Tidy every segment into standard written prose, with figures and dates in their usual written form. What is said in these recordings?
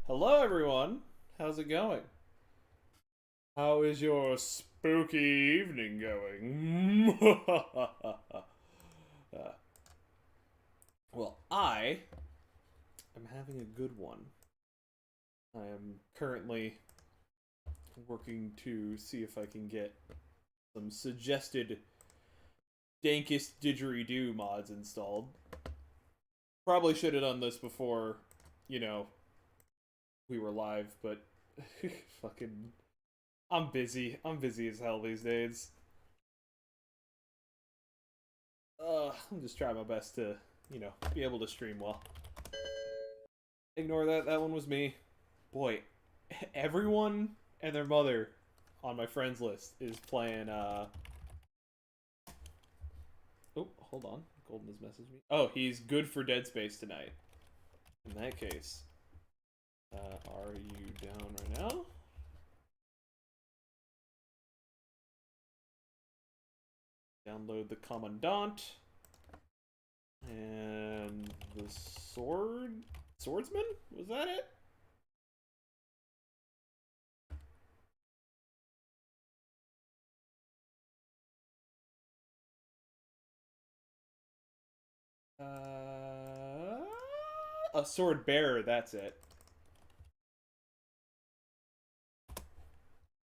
Hello, everyone. How's it going? How is your spooky evening going? Uh, well, I am having a good one. I am currently working to see if I can get some suggested dankest didgeridoo mods installed. Probably should have done this before, you know, we were live, but fucking I'm busy. I'm busy as hell these days. I'm just trying my best to, be able to stream well. Ignore that. That one was me. Boy, everyone and their mother on my friends list is playing. Oh, hold on. Golden has messaged me. Oh, he's good for Dead Space tonight. In that case, are you down right now? Download the Commandant and the Swordsman. Was that it? A sword bearer. That's it.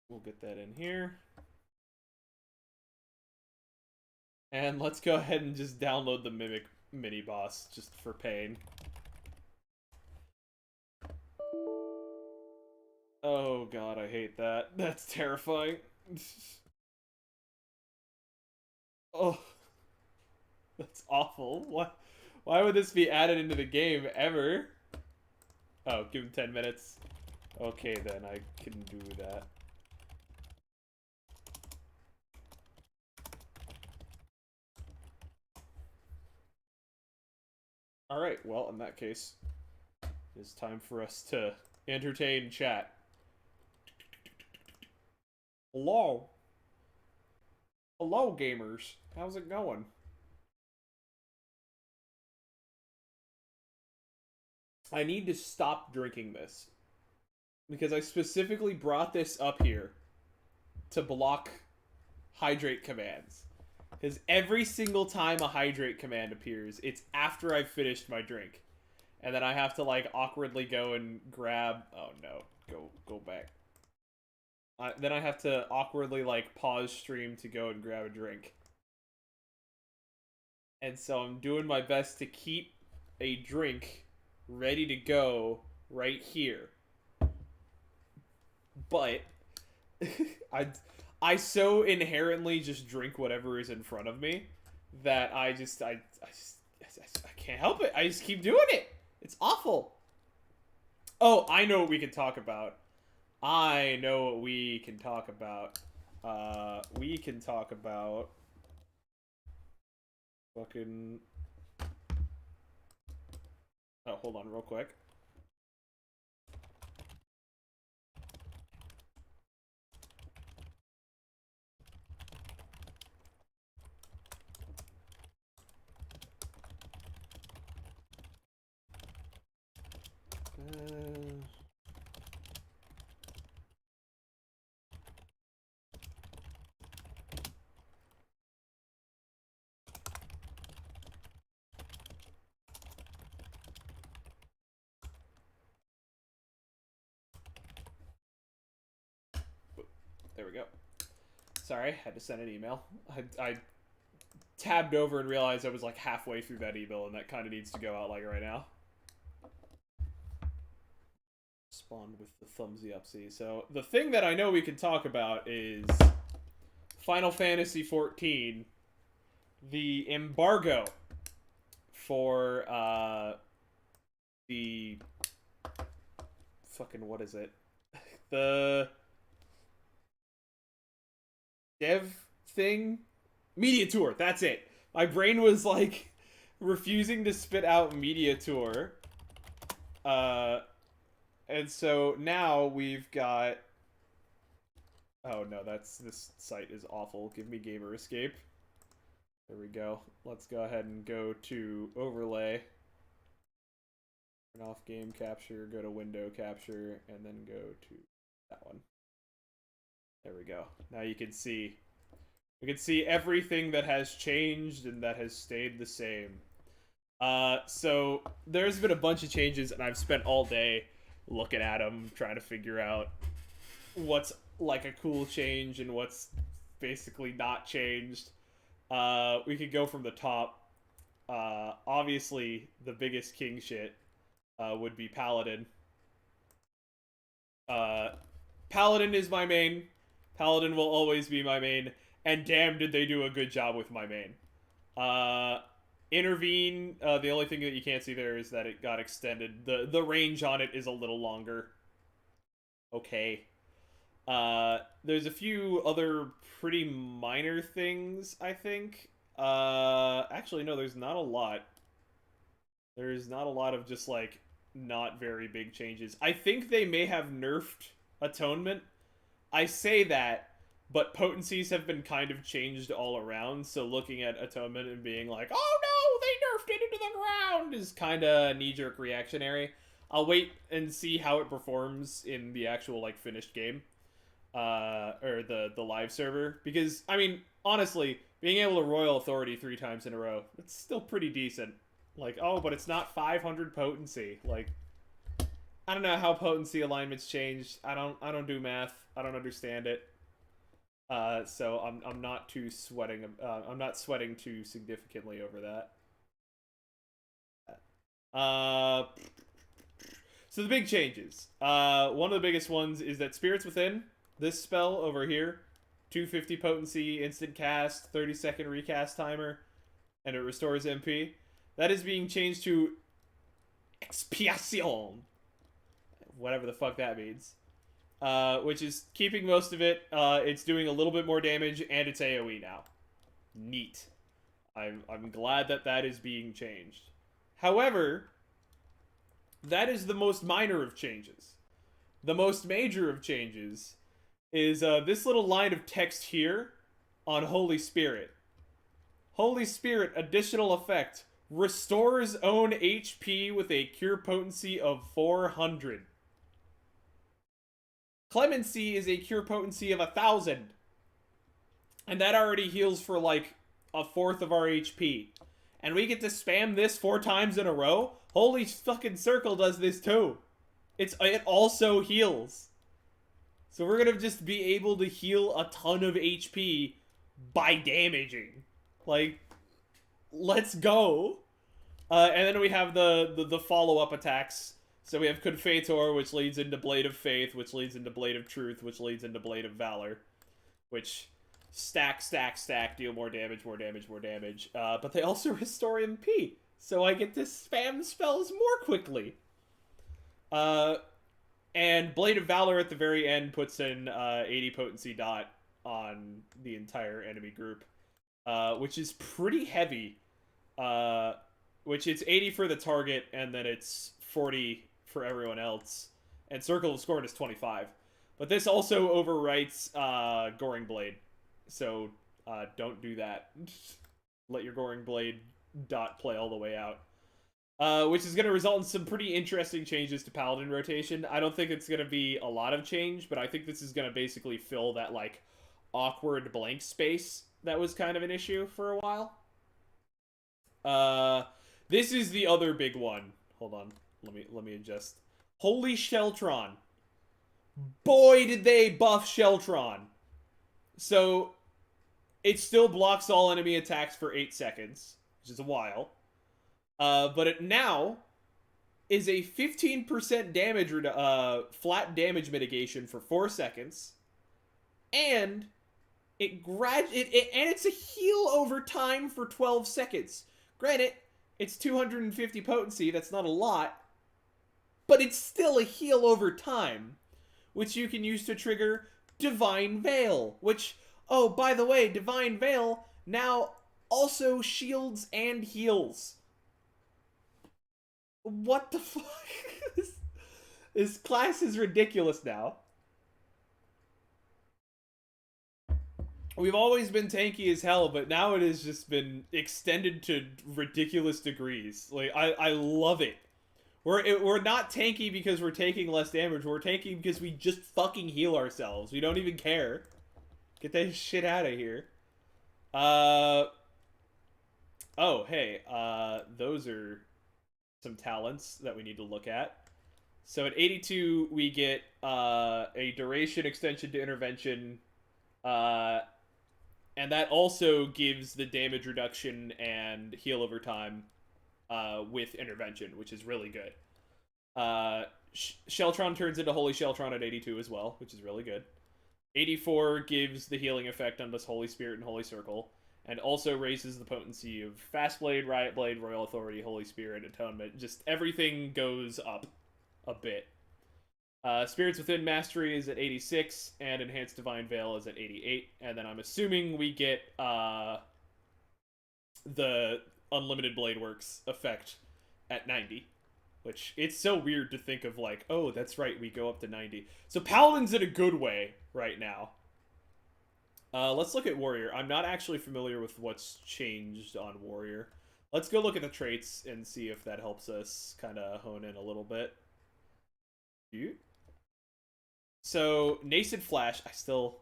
We'll get that in here. And let's go ahead and just download the Mimic mini boss just for pain. Oh god, I hate that. That's terrifying. Oh, that's awful. What? Why would this be added into the game ever? Oh, give him 10 minutes. Okay, then I can do that. Alright, well, in that case, it's time for us to entertain chat. Hello. Hello, gamers. How's it going? I need to stop drinking this. Because I specifically brought this up here to block hydrate commands. Because every single time a hydrate command appears, it's after I've finished my drink. And then I have to, like, awkwardly go and grab... Oh, no. Go back. Then I have to awkwardly, like, pause stream to go and grab a drink. And so I'm doing my best to keep a drink ready to go right here. But I I so inherently just drink whatever is in front of me that I can't help it. I just keep doing it. It's awful. Oh, I know what we can talk about. I know what we can talk about. We can talk about fucking. Oh, hold on, real quick. Uh, there we go. Sorry, had to send an email. I tabbed over and realized I was like halfway through that email, and that kind of needs to go out like right now. Spawned with the thumbsy upsy. So the thing that I know we can talk about is Final Fantasy XIV, the embargo for the fucking what is it? The dev thing? Media tour, that's it. My brain was like refusing to spit out media tour. Uh and so now we've got oh no, this site is awful. Give me Gamer Escape. There we go. Let's go ahead and go to overlay. Turn off game capture, go to window capture, and then go to that one. There we go. Now you can see. We can see everything that has changed and that has stayed the same. So there's been a bunch of changes, and I've spent all day looking at them, trying to figure out what's like a cool change and what's basically not changed. We could go from the top. Obviously, the biggest king shit would be Paladin. Paladin is my main. Paladin will always be my main. And damn, did they do a good job with my main. Intervene, the only thing that you can't see there is that it got extended. The range on it is a little longer. Okay. There's a few other pretty minor things, I think. Actually, no, there's not a lot. There's not a lot of just, like, not very big changes. I think they may have nerfed Atonement. I say that, but potencies have been kind of changed all around, so looking at Atonement and being like, oh no, they nerfed it into the ground, is kind of knee-jerk reactionary. I'll wait and see how it performs in the actual, like, finished game. Or the live server. Because, I mean, honestly, being able to Royal Authority 3 times in a row, it's still pretty decent. Like, oh, but it's not 500 potency. Like, I don't know how potency alignments changed. I don't do math. I don't understand it. So I'm not too sweating. I'm not sweating too significantly over that. So the big changes. One of the biggest ones is that Spirits Within, this spell over here, 250 potency, instant cast, 30-second recast timer, and it restores MP. That is being changed to Expiation. Whatever the fuck that means. Which is keeping most of it. It's doing a little bit more damage, and it's AoE now. Neat. I'm glad that that is being changed. However, that is the most minor of changes. The most major of changes is this little line of text here on Holy Spirit. Holy Spirit, additional effect. Restores own HP with a cure potency of 400. Clemency is a cure potency of 1,000. And that already heals for like a fourth of our HP. And we get to spam this 4 times in a row? Holy fucking Circle does this too. It also heals. So we're gonna just be able to heal a ton of HP by damaging. Like, let's go. And then we have the follow-up attacks. So we have Confetor, which leads into Blade of Faith, which leads into Blade of Truth, which leads into Blade of Valor. Which stack, deal more damage, more damage, more damage. But they also restore MP. So I get to spam spells more quickly. And Blade of Valor at the very end puts in 80 potency dot on the entire enemy group. Which is pretty heavy. Which it's 80 for the target, and then it's 40 for everyone else. And Circle of Scorn is 25. But this also overwrites Goring Blade. So don't do that. Let your Goring Blade dot play all the way out. Which is going to result in some pretty interesting changes to Paladin rotation. I don't think it's going to be a lot of change, but I think this is going to basically fill that, like, awkward blank space that was kind of an issue for a while. This is the other big one. Hold on. Let me adjust. Holy Sheltron. Boy, did they buff Sheltron. So, it still blocks all enemy attacks for 8 seconds, which is a while. But it now is a 15% damage, flat damage mitigation for 4 seconds. And it's a heal over time for 12 seconds. Granted, it's 250 potency, that's not a lot. But it's still a heal over time, which you can use to trigger Divine Veil. Which, oh, by the way, Divine Veil now also shields and heals. What the fuck? This class is ridiculous now. We've always been tanky as hell, but now it has just been extended to ridiculous degrees. Like, I love it. We're not tanky because we're taking less damage. We're tanking because we just fucking heal ourselves. We don't even care. Get that shit out of here. Uh oh, hey. Those are some talents that we need to look at. So at 82 we get a duration extension to intervention, uh and that also gives the damage reduction and heal over time with intervention, which is really good. Sheltron turns into Holy Sheltron at 82 as well, which is really good. 84 gives the healing effect on this Holy Spirit and Holy Circle, and also raises the potency of Fast Blade, Riot Blade, Royal Authority, Holy Spirit, Atonement. Just everything goes up a bit. Spirits Within Mastery is at 86, and Enhanced Divine Veil is at 88. And then I'm assuming we get the Unlimited Blade Works effect at 90. Which, it's so weird to think of like, oh, that's right, we go up to 90. So Paladin's in a good way right now. Let's look at Warrior. I'm not actually familiar with what's changed on Warrior. Let's go look at the traits and see if that helps us kind of hone in a little bit. So, Nascent Flash, I still...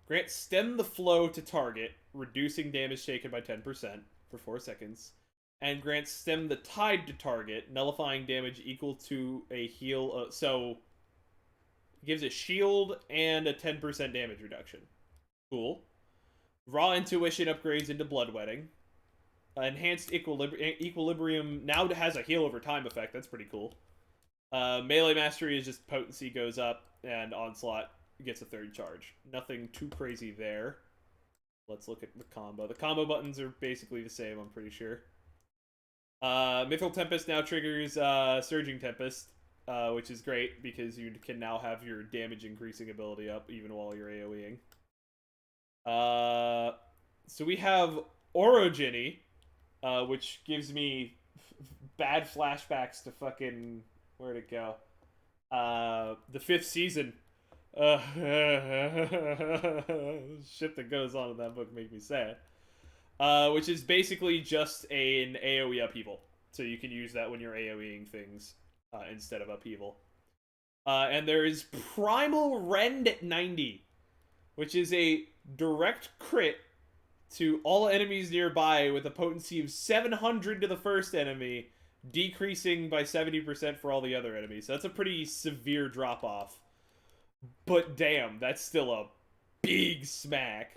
Grant Stem the Flow to target, reducing damage taken by 10% for 4 seconds. And grants Stem the Tide to target, nullifying damage equal to a heal. So, it gives a shield and a 10% damage reduction. Cool. Raw Intuition upgrades into Bloodwetting. Enhanced Equilibrium now has a heal over time effect. That's pretty cool. Melee Mastery is just potency goes up, and Onslaught gets a third charge. Nothing too crazy there. Let's look at the combo. The combo buttons are basically the same, I'm pretty sure. Mithril Tempest now triggers Surging Tempest, which is great because you can now have your damage increasing ability up even while you're AoEing. So we have Orogeny, which gives me bad flashbacks to fucking... Where'd it go? The 5th season. Shit that goes on in that book make me sad. Which is basically just an AoE upheaval. So you can use that when you're AoEing things instead of upheaval. And there is Primal Rend at 90, which is a direct crit to all enemies nearby with a potency of 700 to the first enemy, decreasing by 70% for all the other enemies. So that's a pretty severe drop-off. But damn, that's still a big smack.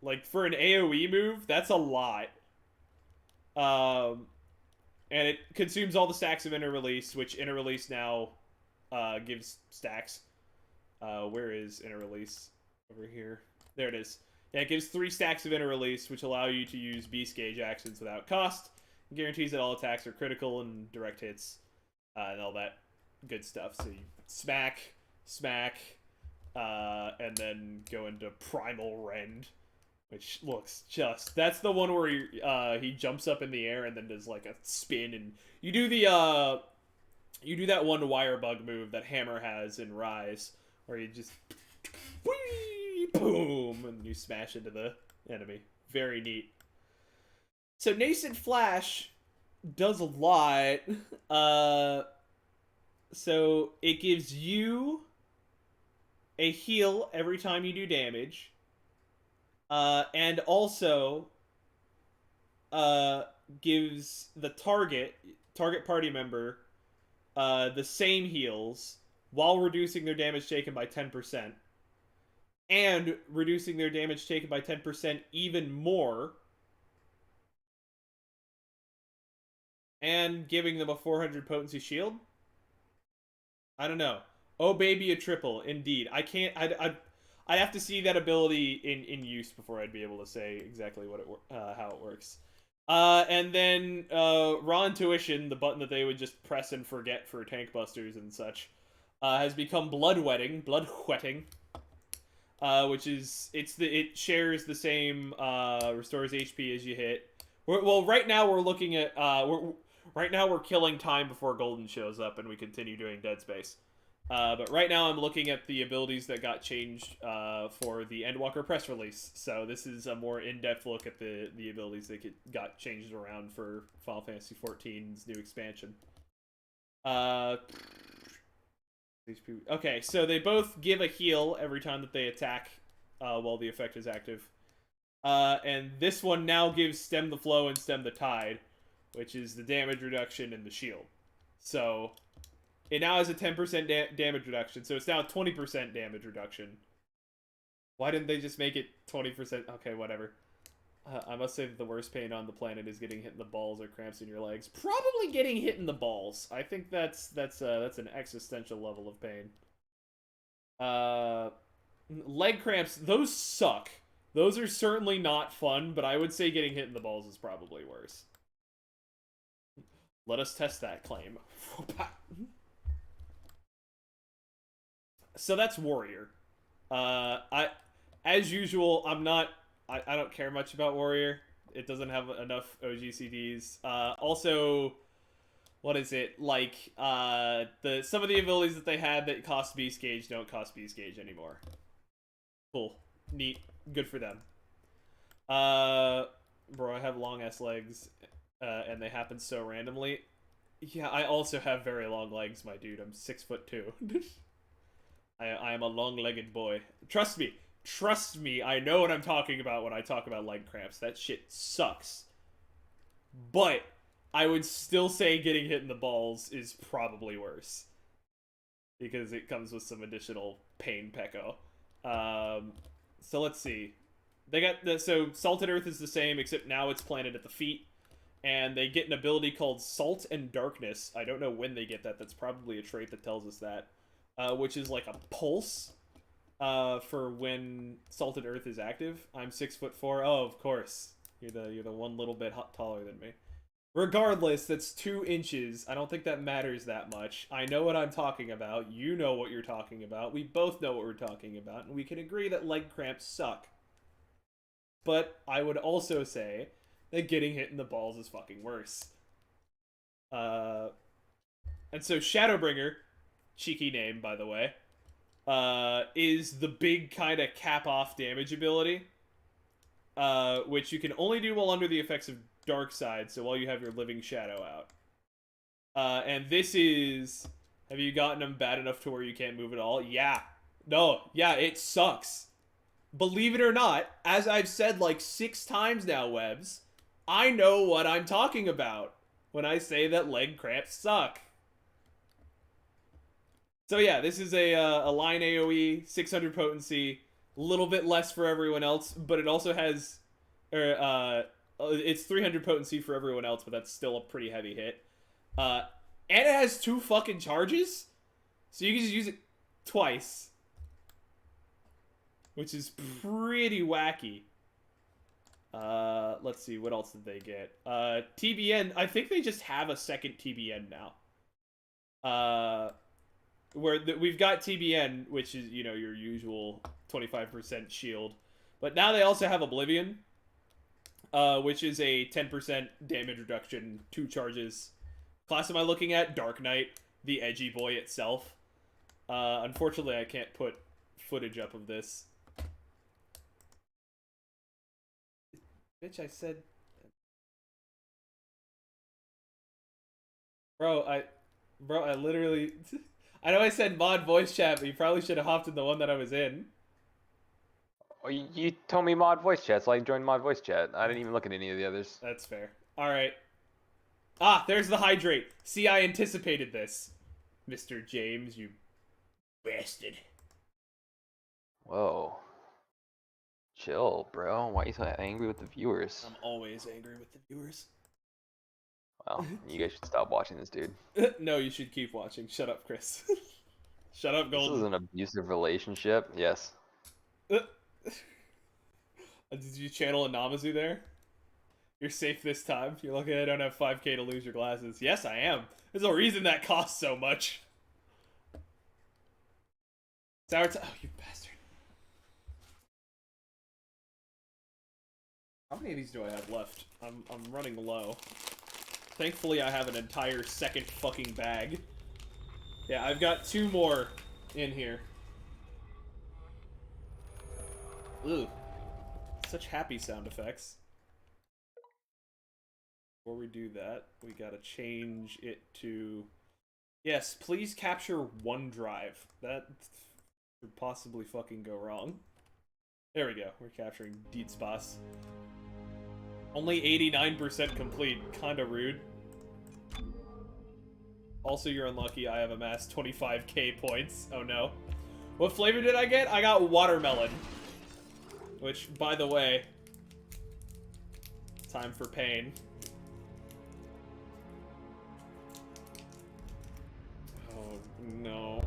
Like, for an AoE move, that's a lot. And it consumes all the stacks of Inner Release, which Inner Release now gives stacks. Where is Inner Release? Over here. There it is. Yeah, it gives 3 stacks of Inner Release, which allow you to use Beast Gauge actions without cost. It guarantees that all attacks are critical and direct hits, and all that good stuff. So you smack, and then go into Primal Rend, which looks just... That's the one where he jumps up in the air and then does like a spin, and you do the you do that one wire bug move that Hammer has in Rise, where you just boom, and you smash into the enemy. Very neat. So Nascent Flash does a lot. So it gives you a heal every time you do damage. And also gives the target party member the same heals while reducing their damage taken by 10%. And reducing their damage taken by 10% even more. And giving them a 400 potency shield? I don't know. Oh, baby, a triple. Indeed. I can't... I'd have to see that ability in use before I'd be able to say exactly what how it works. And then Raw Intuition, the button that they would just press and forget for tank busters and such, has become Bloodwetting, which is it shares the same restores HP as you hit. Well, right now we're looking at right now we're killing time before Golden shows up, and we continue doing Dead Space. But right now I'm looking at the abilities that got changed for the Endwalker press release. So this is a more in-depth look at the abilities that got changed around for Final Fantasy XIV's new expansion. Uh, okay, so they both give a heal every time that they attack while the effect is active. And this one now gives Stem the Flow and Stem the Tide, which is the damage reduction and the shield. So it now has a 10% damage reduction, so it's now a 20% damage reduction. Why didn't they just make it 20%? Okay, whatever. I must say that the worst pain on the planet is getting hit in the balls or cramps in your legs. Probably getting hit in the balls. I think that's an existential level of pain. Leg cramps, those suck. Those are certainly not fun, but I would say getting hit in the balls is probably worse. Let us test that claim. So that's Warrior. As usual, I don't care much about Warrior. It doesn't have enough OGCDs. Also, what is it like? Some of the abilities that they had that cost Beast Gauge don't cost Beast Gauge anymore. Cool, neat, good for them. Bro, I have long ass legs, and they happen so randomly. Yeah, I also have very long legs, my dude. I'm 6'2". I am a long-legged boy. Trust me, I know what I'm talking about when I talk about leg cramps. That shit sucks. But I would still say getting hit in the balls is probably worse. Because it comes with some additional pain pecco. So let's see. So Salted Earth is the same, except now it's planted at the feet. And they get an ability called Salt and Darkness. I don't know when they get that. That's probably a trait that tells us that. Which is like a pulse for when Salted Earth is active. I'm 6'4". Oh, of course. You're the one little bit taller than me. Regardless, that's 2 inches. I don't think that matters that much. I know what I'm talking about. You know what you're talking about. We both know what we're talking about. And we can agree that leg cramps suck. But I would also say that getting hit in the balls is fucking worse. And so Shadowbringer, cheeky name, by the way, is the big kind of cap-off damage ability, which you can only do while under the effects of Dark Side, so while you have your Living Shadow out. And this is... Have you gotten them bad enough to where you can't move at all? Yeah. No, yeah, it sucks. Believe it or not, as I've said like 6 times now, Webs, I know what I'm talking about when I say that leg cramps suck. So yeah, this is a line AoE, 600 potency, a little bit less for everyone else, but it also has, it's 300 potency for everyone else, but that's still a pretty heavy hit. And it has 2 fucking charges, so you can just use it twice, which is pretty wacky. Let's see, what else did they get? TBN, I think they just have a second TBN now. Where we've got TBN, which is, you know, your usual 25% shield. But now they also have Oblivion, which is a 10% damage reduction, 2 charges. Class am I looking at? Dark Knight, the edgy boy itself. Unfortunately, I can't put footage up of this. Bitch, I said... Bro, I literally... I know I said mod voice chat, but you probably should have hopped in the one that I was in. Oh, you told me mod voice chat, so I joined mod voice chat. I didn't even look at any of the others. That's fair. Alright. Ah, there's the hydrate. See, I anticipated this. Mr. James, you bastard. Whoa. Chill, bro. Why are you so angry with the viewers? I'm always angry with the viewers. Well, you guys should stop watching this dude. No, you should keep watching. Shut up, Chris. Shut up, This is Golden. an abusive relationship. Yes. Did you channel a Namazu there? You're safe this time. You're lucky I don't have 5k to lose your glasses. Yes, I am. There's a reason that costs so much. Sour oh, you bastard. How many of these do I have left? I'm running low. Thankfully, I have an entire second fucking bag. Yeah, I've got 2 more in here. Ooh. Such happy sound effects. Before we do that, we gotta change it to Yes, please capture one drive. That could possibly fucking go wrong. There we go. We're capturing Deed Spas. Only 89% complete. Kinda rude. Also, you're unlucky. I have amassed 25k points. Oh no. What flavor did I get? I got watermelon. Which, by the way, time for pain. Oh no.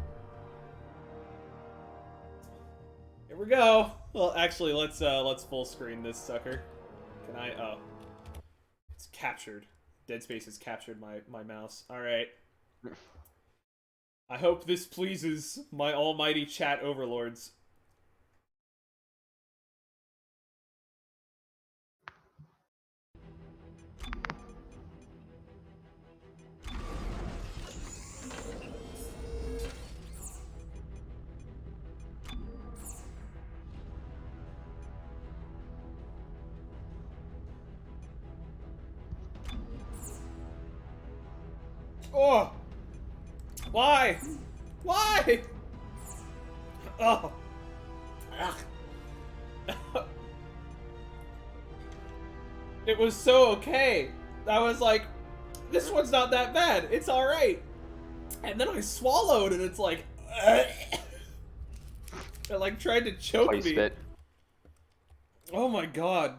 Here we go. Well, actually, let's full screen this sucker. Can I? Oh, it's captured. Dead Space has captured my mouse. All right. I hope this pleases my almighty chat overlords. Oh! Why? Why? Oh. Ugh. It was so okay. I was like, this one's not that bad. It's alright. And then I swallowed and it's like, it like tried to choke me. Spit. Oh my god.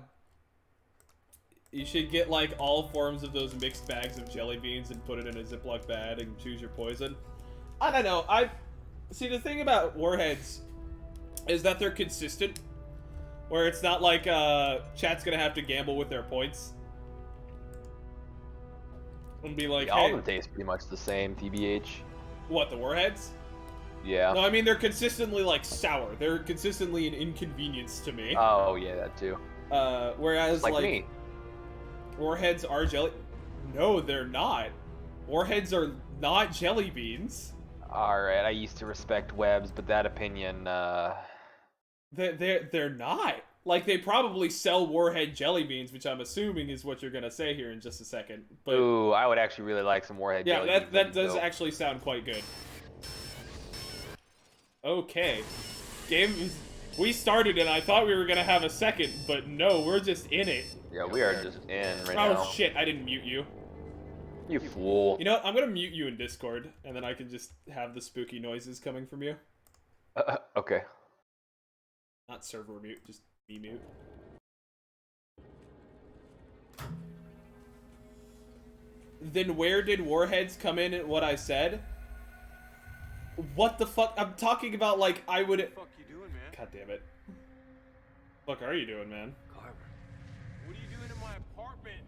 You should get like all forms of those mixed bags of jelly beans and put it in a Ziploc bag and choose your poison. I don't know. See, the thing about warheads is that they're consistent, where it's not like chat's gonna have to gamble with their points and be like, Yeah, all hey, of them taste pretty much the same, TBH. what, the warheads? Yeah. No, I mean they're consistently like sour. They're consistently an inconvenience to me. Oh, yeah, that too. Whereas Like me. warheads are jelly. No, they're not. Warheads are not jelly beans. Alright, I used to respect Webs, but that opinion, They're not. Like, they probably sell Warhead jelly beans, which I'm assuming is what you're gonna say here in just a second. But ooh, I would actually really like some Warhead yeah, jelly beans that does built. actually sound quite good. Okay. Game is... We started and I thought we were gonna have a second, but no, we're just in it. Yeah, we are just in right now. Oh shit, I didn't mute you. You fool. You know what? I'm gonna mute you in Discord, and then I can just have the spooky noises coming from you. Okay. Not server mute, just me mute. Then where did Warheads come in at what I said? What the fuck? I'm talking about like I would... What the fuck you doing, man? God damn it. What are you doing, man? Carver. What are you doing in my apartment?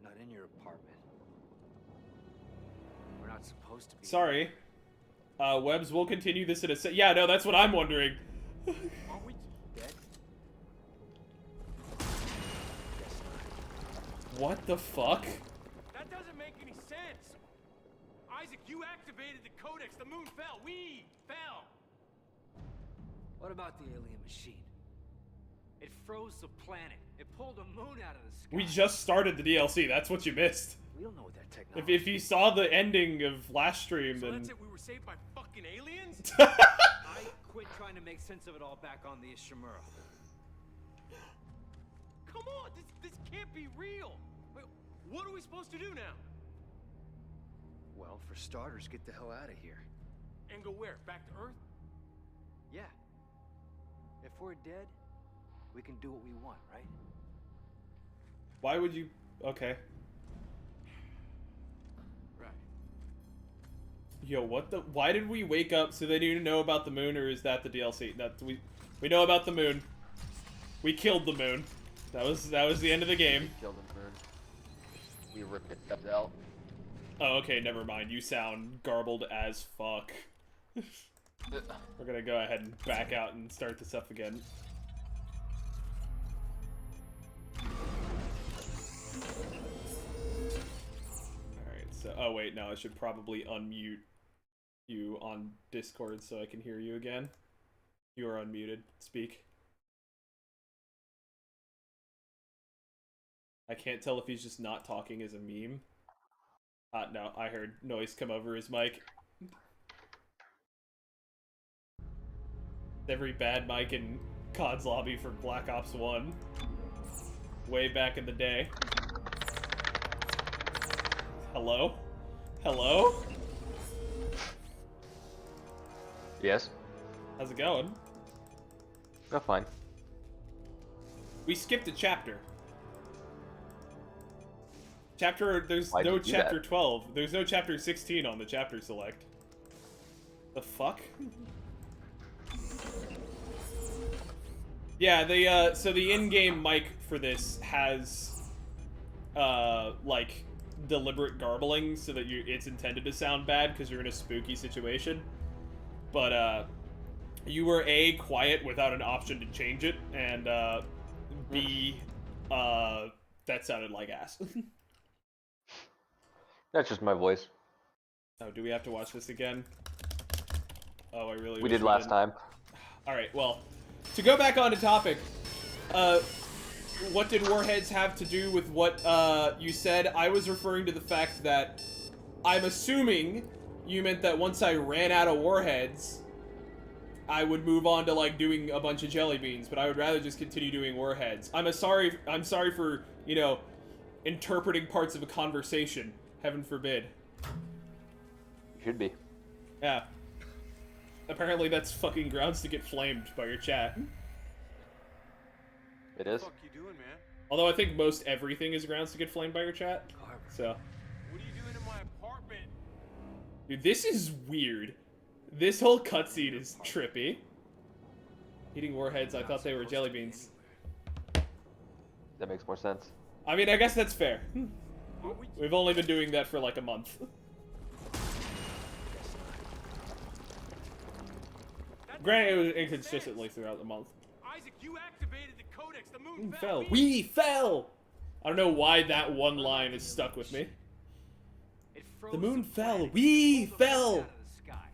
We're not in your apartment. We're not supposed to be. Sorry. Webbs, we'll continue this in a yeah, no, that's what I'm wondering. Aren't we Dead? Guess not. What the fuck? That doesn't make any sense. Isaac, you activated the codex. The moon fell. We fell. What about the alien machine? It froze the planet. It pulled a moon out of the sky. We just started the DLC, that's what you missed. We don't know what that technology If you saw the ending of last stream, So then... that's it. We were saved by fucking aliens. I quit trying to make sense of it all back on the Ishimura. Come on, this can't be real. Wait, what are we supposed to do now? Well, for starters, get the hell out of here. And go where? Back to Earth? Yeah. If we're dead, we can do what we want, right? Why would you... Okay. Right. Yo, what the... Why did we wake up so they didn't know about the moon, or is that the DLC? That we know about the moon. We killed the moon. That was the end of the game. Killed him, bird. We ripped it out. Oh, okay, never mind. You sound garbled as fuck. We're gonna go ahead and back out and start this up again. Alright, so... Oh, wait, no, I should probably unmute you on Discord so I can hear you again. You are unmuted. Speak. I can't tell if he's just not talking as a meme. No, I heard noise come over his mic. Every bad mic in COD's lobby for Black Ops 1. Way back in the day. Hello? Hello? Yes. How's it going? Oh, fine. We skipped a chapter. There's Why'd no you do chapter that? 12. There's no chapter 16 on the chapter select. The fuck? Yeah, so the in-game mic for this has, like, deliberate garbling so that it's intended to sound bad because you're in a spooky situation. But, you were A, quiet without an option to change it, and, B, that sounded like ass. That's just my voice. Oh, do we have to watch this again? Oh, I really We wish did last didn't. time. Alright, well, to go back onto topic, what did Warheads have to do with what, you said? I was referring to the fact that I'm assuming you meant that once I ran out of Warheads, I would move on to, like, doing a bunch of jelly beans, but I would rather just continue doing Warheads. I'm sorry for, you know, interpreting parts of a conversation. Heaven forbid. Should be. Yeah. Apparently that's fucking grounds to get flamed by your chat. It is. What the fuck you doing, man? Although I think most everything is grounds to get flamed by your chat. So, What are you doing in my apartment? dude, this is weird. This whole cutscene is trippy. Eating Warheads, I thought they were jelly beans. That makes more sense. I mean, I guess that's fair. Are we? We've only been doing that for like a month. That Granted, it was doesn't make inconsistently sense. throughout the month. Isaac, you activated the codex. The moon Fell. We fell! I don't know why that one line is stuck with me. It froze The moon fell. planet. We It pulled the moon fell. out of the sky.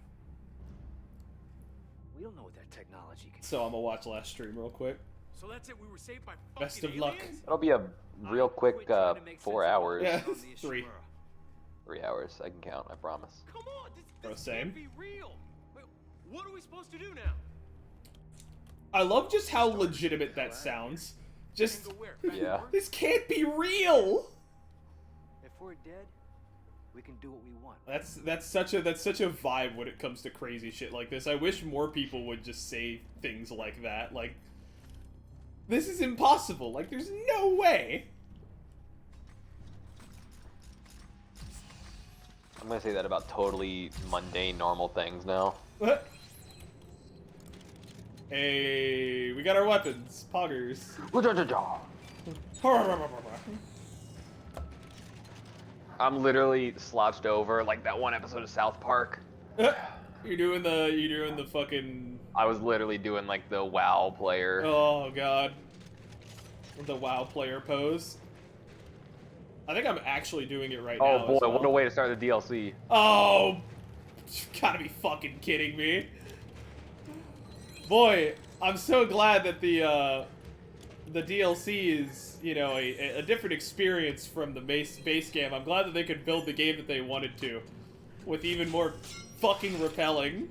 We don't know what that technology can So I'm gonna watch last stream real quick. So that's it. We were saved by fucking Best of luck. aliens? That'll be a real quick Quit trying to make sense 4 of hours. Yeah. what's going on in the 3. Ishimura. 3 hours. I can count. I promise. Come on, Bro, this same. can't be real. Wait, what are we supposed to do now? I love just how legitimate that sounds. Just, And go where? Back to Yeah. work? this can't be real! If we're dead, we can do what we want. That's such a vibe when it comes to crazy shit like this. I wish more people would just say things like that. Like, this is impossible. Like, there's no way. I'm gonna say that about totally mundane, normal things now. Hey, we got our weapons, poggers. I'm literally slouched over like that one episode of South Park. You're doing the fucking. I was literally doing like the WoW player. Oh god. The WoW player pose. I think I'm actually doing it right now. Oh as boy, well. what a way to start the DLC. Oh, you gotta be fucking kidding me. Boy, I'm so glad that the DLC is, you know, a different experience from the base game. I'm glad that they could build the game that they wanted to, with even more fucking repelling.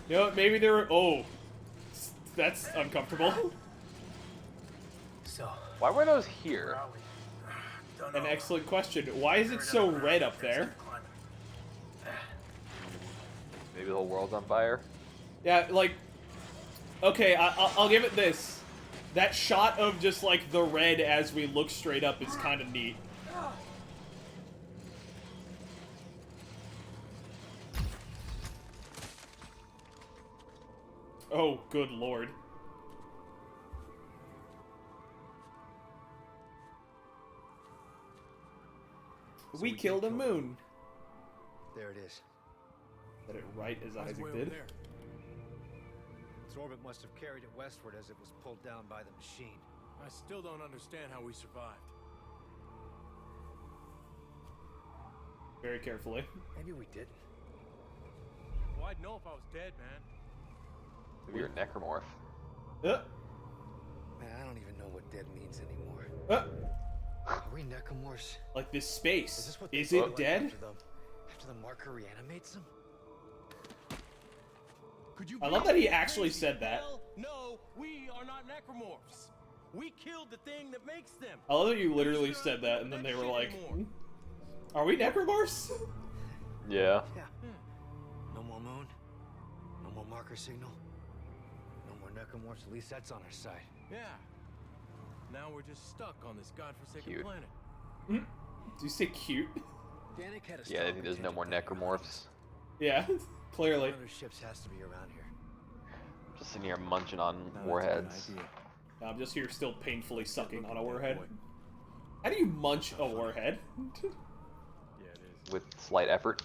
You know what, maybe there were, oh, that's uncomfortable. So, Why were those here? where are we? Don't An know. excellent question. Why is it so red up there? Maybe the whole world's on fire? Yeah, like, okay, I'll give it this. That shot of just, like, the red as we look straight up is kind of neat. Oh, good lord. We killed a moon. There it is. Said it right as Might as Isaac well did. over there. Its orbit must have carried it westward as it was pulled down by the machine. I still don't understand how we survived. Very carefully. Maybe we didn't. Well, I'd know if I was dead, man. Maybe you're a necromorph. Uh, Man, I don't even know what dead means anymore. uh, Are we Necromorphs? Like this space. Is this what they Is look it like dead? After the marker reanimates them? Could you I love be that he actually crazy? said that. Hell no, we are not necromorphs. We killed the thing that makes them. I love that you literally said that, and then they were like, "Are we necromorphs?" Yeah. Yeah. No more moon. No more marker signal. No more Necromorphs. At least that's on our side. Yeah. Now we're just stuck on this godforsaken Cute. planet. Do you say cute? Danik had a Yeah, I think there's no more necromorphs. Yeah, clearly. One of those ships has to be around here. Just sitting here munching on Now that's a good warheads. idea. I'm just here still painfully sucking Look on at a that warhead. boy. How do you munch a warhead? Yeah, it is. With slight effort.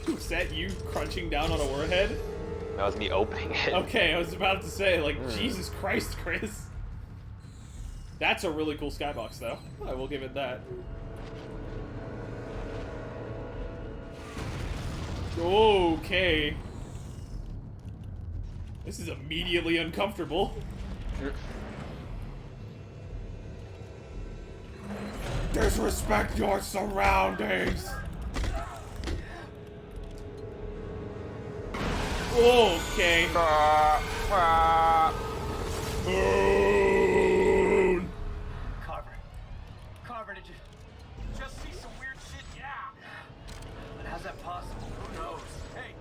Was that you crunching down on a warhead? That was me opening it. Okay, I was about to say, like, Jesus Christ, Chris. That's a really cool skybox, though. I will give it that. Okay. This is immediately uncomfortable. Disrespect your surroundings! Okay. Boom! Carver, did you Just see some weird shit, yeah. but how's that possible? Who knows? Hey,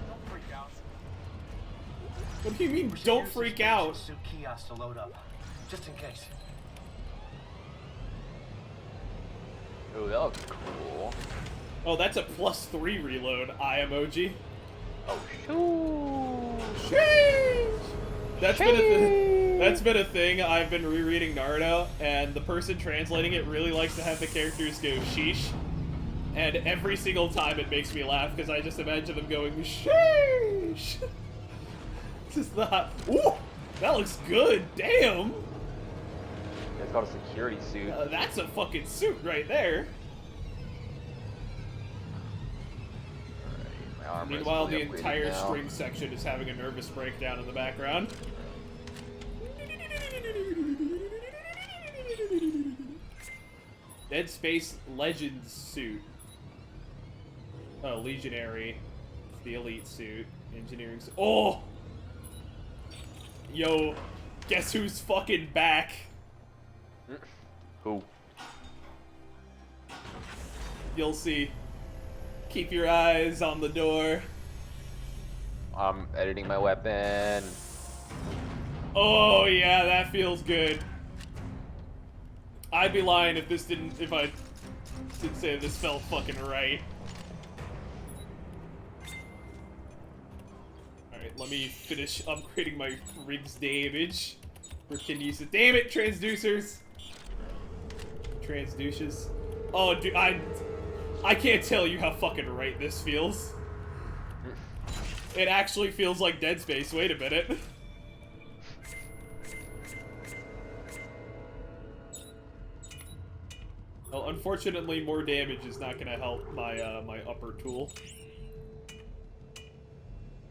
don't freak out. What do you mean, don't freak out? Suit kiosk to load up, just in case. Ooh, that looks cool. Oh, that's a +3 reload, eye emoji. Oh, shoo. Sheesh! That's been a thing. I've been rereading Naruto, and the person translating it really likes to have the characters go sheesh. And every single time it makes me laugh because I just imagine them going sheesh. Just not. Ooh, that looks good. Damn. It's got a security suit. That's a fucking suit right there. My armor is Meanwhile, fully the upgraded entire now. string section is having a nervous breakdown in the background. Dead Space Legends suit. Oh, Legionary. The Elite suit. Engineering suit. Oh! Yo, guess who's fucking back? Who? You'll see. Keep your eyes on the door. I'm editing my weapon. Oh yeah, that feels good. I'd be lying if I didn't say this felt fucking right. Alright, let me finish upgrading my rig's damage for Kinesis. Damn it, transducers! Transduces. Oh, dude, I can't tell you how fucking right this feels. It actually feels like Dead Space. Wait a minute. Well, unfortunately, more damage is not gonna help my my upper tool.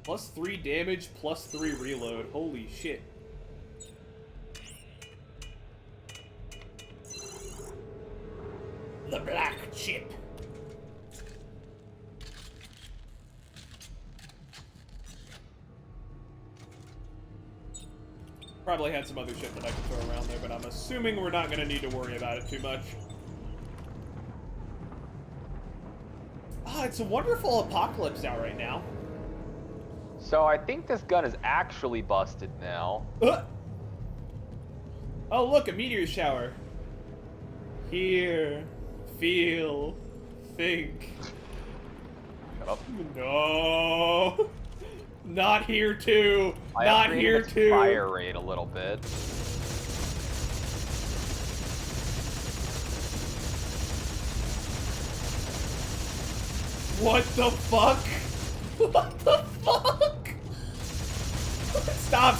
+3 damage, +3 reload. Holy shit. The black chip. Probably had some other shit that I could throw around there, but I'm assuming we're not gonna need to worry about it too much. Ah, it's a wonderful apocalypse out right now. So I think this gun is actually busted now. Oh, look, a meteor shower. Hear, feel, think. Shut up. No. Not here too. I Not upgraded here its too. fire rate a little bit. What the fuck? What the fuck?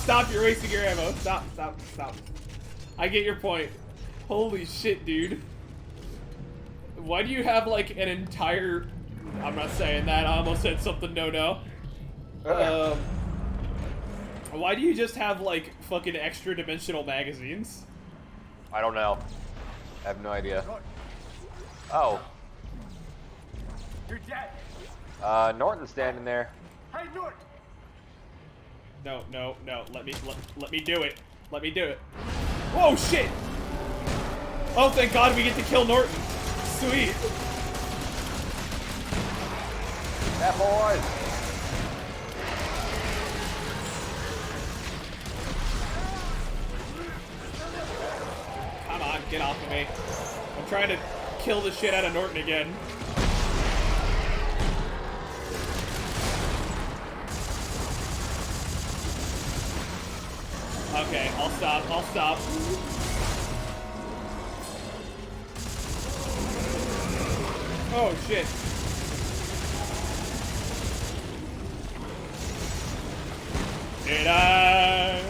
Stop, you're wasting your ammo. Stop. I get your point. Holy shit, dude. Why do you have, like, an entire... I'm not saying that, I almost said something no. Why do you just have, like, fucking extra dimensional magazines? I don't know. I have no idea. Oh. You're dead. Norton's standing there. Hey, Norton. No, no, no. Let me do it. Let me do it. Whoa, shit! Oh, thank God we get to kill Norton. Sweet. That boy. Come on, get off of me. I'm trying to kill the shit out of Norton again. Okay, I'll stop, I'll stop. Oh, shit. Did I?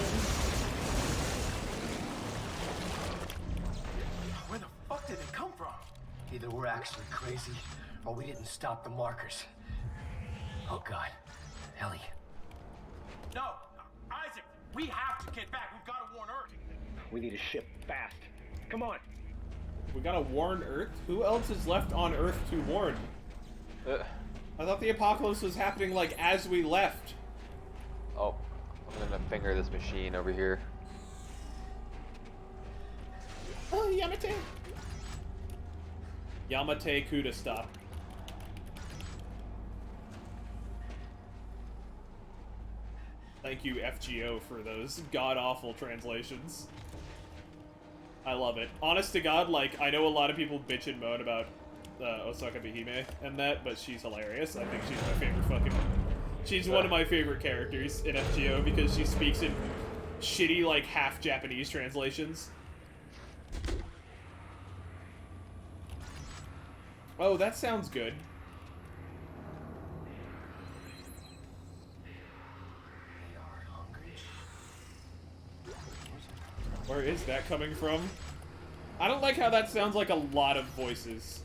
Where the fuck did it come from? Either we're actually crazy, or we didn't stop the markers. Oh God, Ellie. No, Isaac, we have to get back. We've got to warn Earth. We need a ship fast. Come on. We gotta warn Earth? Who else is left on Earth to warn? I thought the apocalypse was happening, like, as we left. Oh, I'm gonna finger this machine over here. Oh, Yamate. Yamate Kuda stop. Thank you, FGO, for those god-awful translations. I love it. Honest to God, like, I know a lot of people bitch and moan about Osaka Behime and that, but she's hilarious. I think she's my favorite fucking... She's one of my favorite characters in FGO because she speaks in shitty, like, half-Japanese translations. Oh, that sounds good. Where is that coming from? I don't like how that sounds like a lot of voices.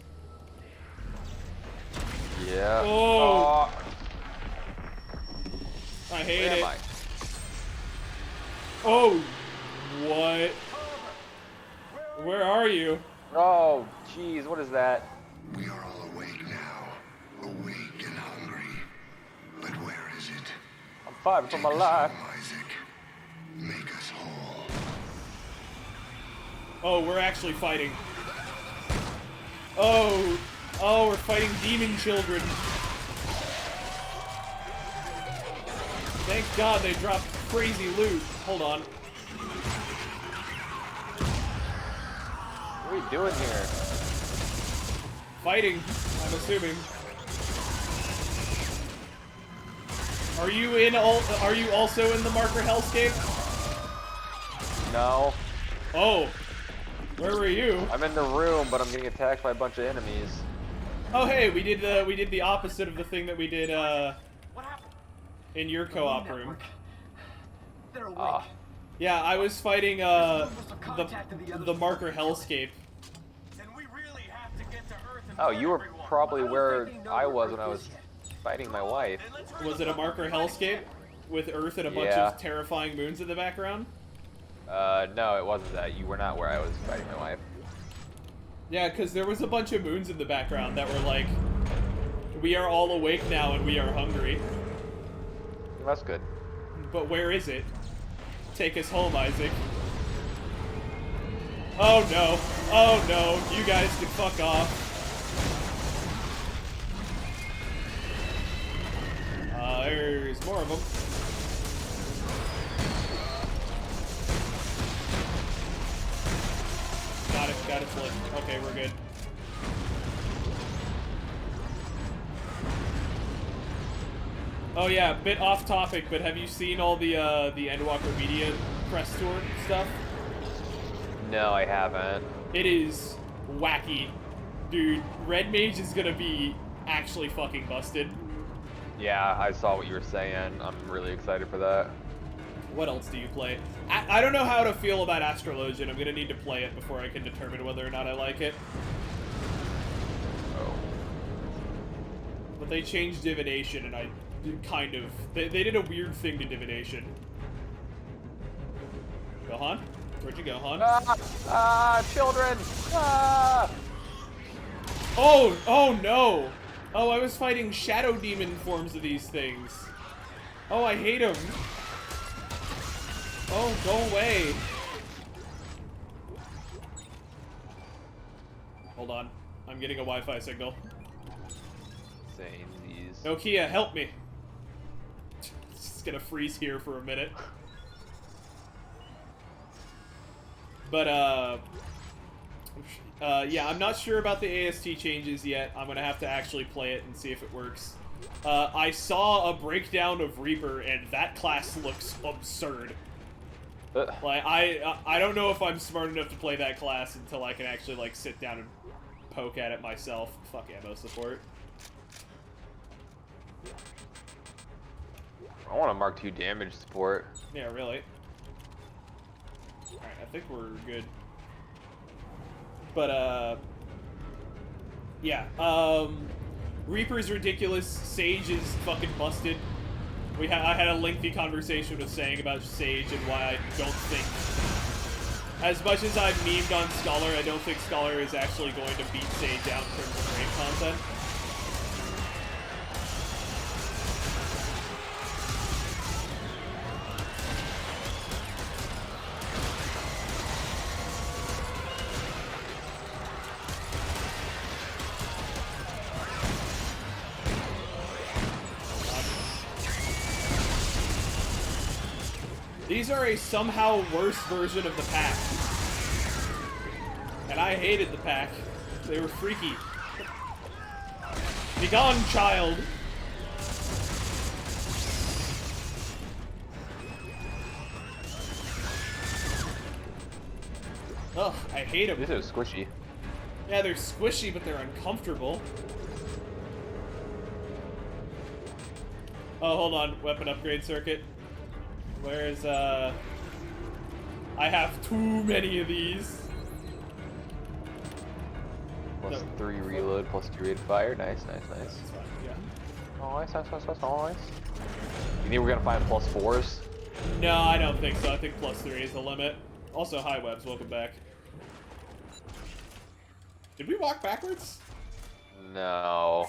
Yeah. Oh. I hate Where it. am I? Oh, what? Where are you? Oh, jeez, what is that? We are all awake now, awake and hungry. But where is it? I'm fighting for my Take us life. home, Isaac. Make us whole. Oh, we're actually fighting. Oh, oh, we're fighting demon children. Thank God they dropped crazy loot. Hold on. What are we doing here? Fighting, I'm assuming. Are you in all? Are you also in the marker hellscape? No. Oh, where were you? I'm in the room, but I'm getting attacked by a bunch of enemies. Oh, hey, we did the opposite of the thing that we did in your co-op room. They're awake. Ah. Yeah, I was fighting the marker hellscape. Then we really have to get to Earth and Oh, warn you were everyone. probably I don't where think they know I where was Earth when I is was yet. fighting my wife. Then let's hurry Was it a up marker and find hellscape it. with Earth and a bunch Yeah. of terrifying moons in the background? No, it wasn't that. You were not where I was fighting my wife. Yeah, because there was a bunch of moons in the background that were like, we are all awake now and we are hungry. That's good. But where is it? Take us home, Isaac. Oh no. Oh no. You guys can fuck off. There's more of them. Got it flipped. Okay, we're good. Oh yeah, bit off topic, but have you seen all the Endwalker Media press tour stuff? No, I haven't. It is wacky. Dude, Red Mage is gonna be actually fucking busted. Yeah, I saw what you were saying. I'm really excited for that. What else do you play? I don't know how to feel about Astrologian. I'm gonna need to play it before I can determine whether or not I like it. Oh. But they changed Divination, and I kind of... They did a weird thing to Divination. Gohan? Where'd you go, hon? Children! Ah! Oh no! Oh, I was fighting shadow demon forms of these things. Oh, I hate them. Oh, go away. Hold on. I'm getting a Wi-Fi signal. Saying these. Nokia, help me. It's gonna freeze here for a minute. But, yeah, I'm not sure about the AST changes yet. I'm gonna have to actually play it and see if it works. I saw a breakdown of Reaper, and that class looks absurd. Like, I don't know if I'm smart enough to play that class until I can actually, like, sit down and poke at it myself. Fuck ammo support. I want a Mark II damage support. Yeah, really. Alright, I think we're good. But, yeah, Reaper's ridiculous, Sage is fucking busted. I had a lengthy conversation with Sang about Sage and why I don't think... As much as I've memed on Scholar, I don't think Scholar is actually going to beat Sage out in terms of rank content. These are a somehow worse version of the pack. And I hated the pack. They were freaky. Be gone, child! Ugh, I hate them. These are squishy. Yeah, they're squishy, but they're uncomfortable. Oh, hold on. Weapon upgrade circuit. Where's, I have too many of these. Plus 3 reload, plus 2 rate of fire. Nice, nice, nice. That's fine, yeah. Oh, nice, nice, nice, nice, nice. You think we're gonna find plus 4s? No, I don't think so. I think plus 3 is the limit. Also, hi, Webs. Welcome back. Did we walk backwards? No.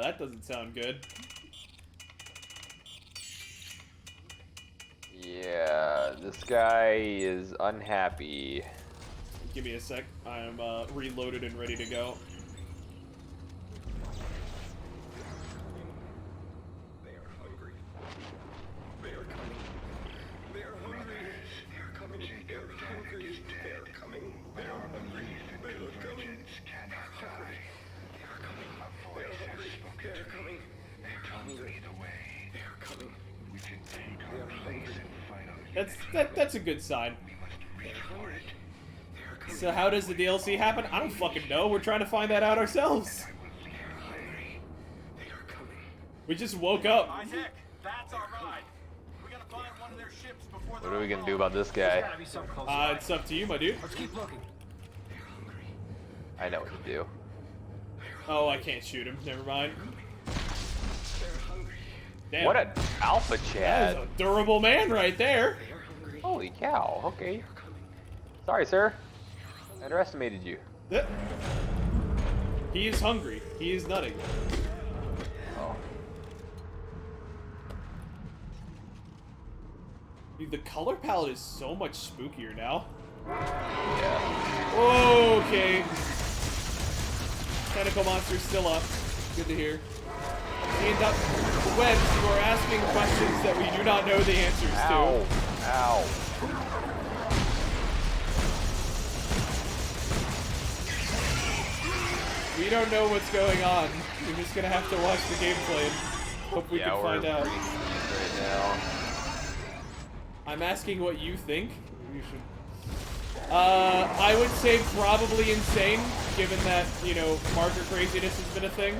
That doesn't sound good. Yeah, this guy is unhappy. Give me a sec. I'm reloaded and ready to go. They are hungry. They are coming. They are hungry. They are coming. They are hungry. They are coming. They are hungry. They are coming. Cannot die. They are coming. A voice has spoken They are to me. coming. They told me the way. They are coming. We can take our place and fight on That's a good sign. We must reach for it. They are coming. So how does the DLC happen? I don't fucking know. We're trying to find that out ourselves. I will lead the way. They are coming. We just woke up. Isaac, that's our ride. We gotta find one of their ships before What are we gonna do about this guy? Gotta be some close. It's up to you, my dude. Let's keep looking. They're hungry. I know what to do. Oh, I can't shoot him. Never mind. They're hungry. Damn. What a alpha That Chad! is a durable man right there. They are hungry. Holy cow! Okay. They're coming. Sorry, sir. I underestimated you. He is hungry. He is nutting. Oh. Dude, the color palette is so much spookier now. Yeah. Okay. Tentacle monster's still up. Good to hear. And up, Webs, you are asking questions that we do not know the answers Ow. Ow. to. We don't know what's going on. We're just gonna have to watch the gameplay and hope we Yeah, can we're find out. pretty confused right now. I'm asking what you think. You should. I would say probably insane, given that, you know, marker craziness has been a thing.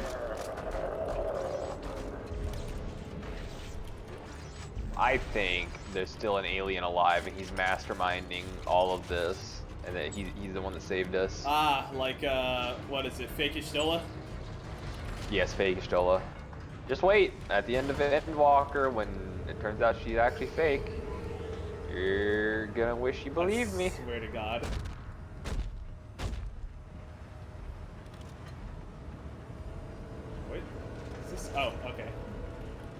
I think there's still an alien alive and he's masterminding all of this, and that he's the one that saved us. Like, what is it, Fake Ishtola? Yes, fake Stola. Just wait. At the end of Endwalker, when it turns out she's actually fake, you're gonna wish you believed me. I swear to God. Wait, is this? Oh, okay.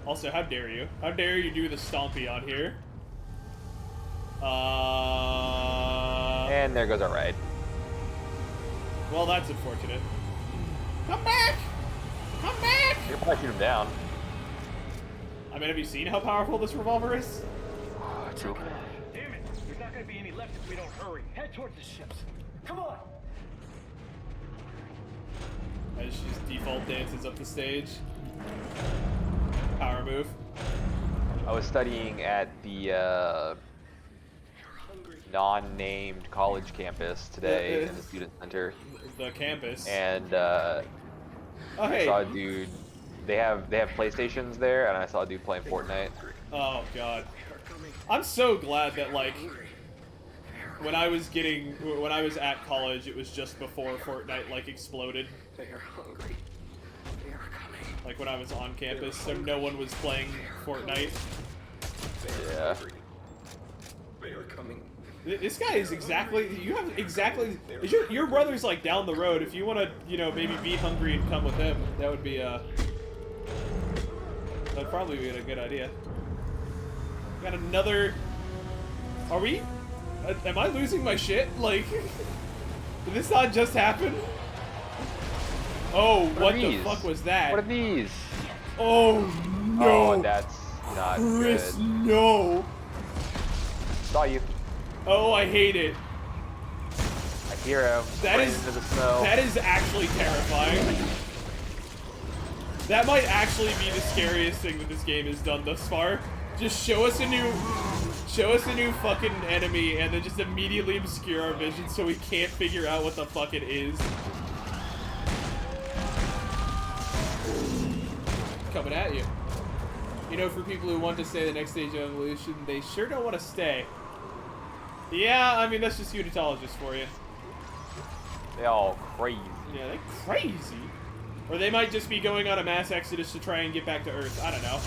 Also, how dare you? How dare you do the stompy on here? And there goes our ride. Well, that's unfortunate. Come back! Come back! You can probably shoot him down. I mean, have you seen how powerful this revolver is? True. Damn it! There's not gonna be any left if we don't hurry. Head towards the ships. Come on! As she just default dances up the stage. Power move. I was studying at the non-named college campus today in the student center, The campus. and oh, I hey. saw a dude. They have PlayStations there, and I saw a dude playing Fortnite. Oh, God. I'm so glad that, like, when I was at college, it was just before Fortnite, like, exploded. They are hungry. They are coming. Like, when I was on campus, so no one was playing Fortnite. Yeah. They are coming. This guy is exactly, is your brother's, like, down the road. If you want to, you know, maybe be hungry and come with him, that would be, that'd probably be a good idea. Got another, are we, am I losing my shit? Like, did this not just happen? Oh, what the fuck was that? What are these? Oh, no. Oh, that's not Chris, good. no. Saw you. Oh, I hate it. I hear him. That spraying is, into the snow. that is actually terrifying. That might actually be the scariest thing that this game has done thus far. Just show us a new fucking enemy and then just immediately obscure our vision so we can't figure out what the fuck it is. Coming at you. You know, for people who want to stay the next stage of evolution, they sure don't want to stay. Yeah, I mean, that's just unitologists for you. They all crazy. Yeah, they're crazy. Or they might just be going on a mass exodus to try and get back to Earth. I don't know.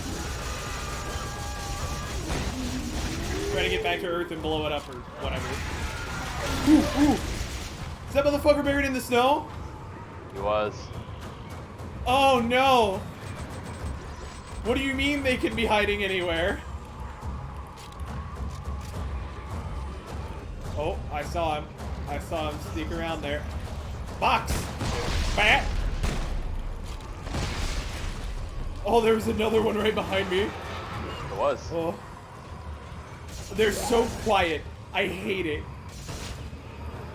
Try to get back to Earth and blow it up or whatever. Ooh, ooh. Is that motherfucker buried in the snow? He was. Oh no! What do you mean they can be hiding anywhere? Oh, I saw him. I saw him sneak around there. Box! Bat! Oh, there was another one right behind me. It was. Oh. They're so quiet. I hate it.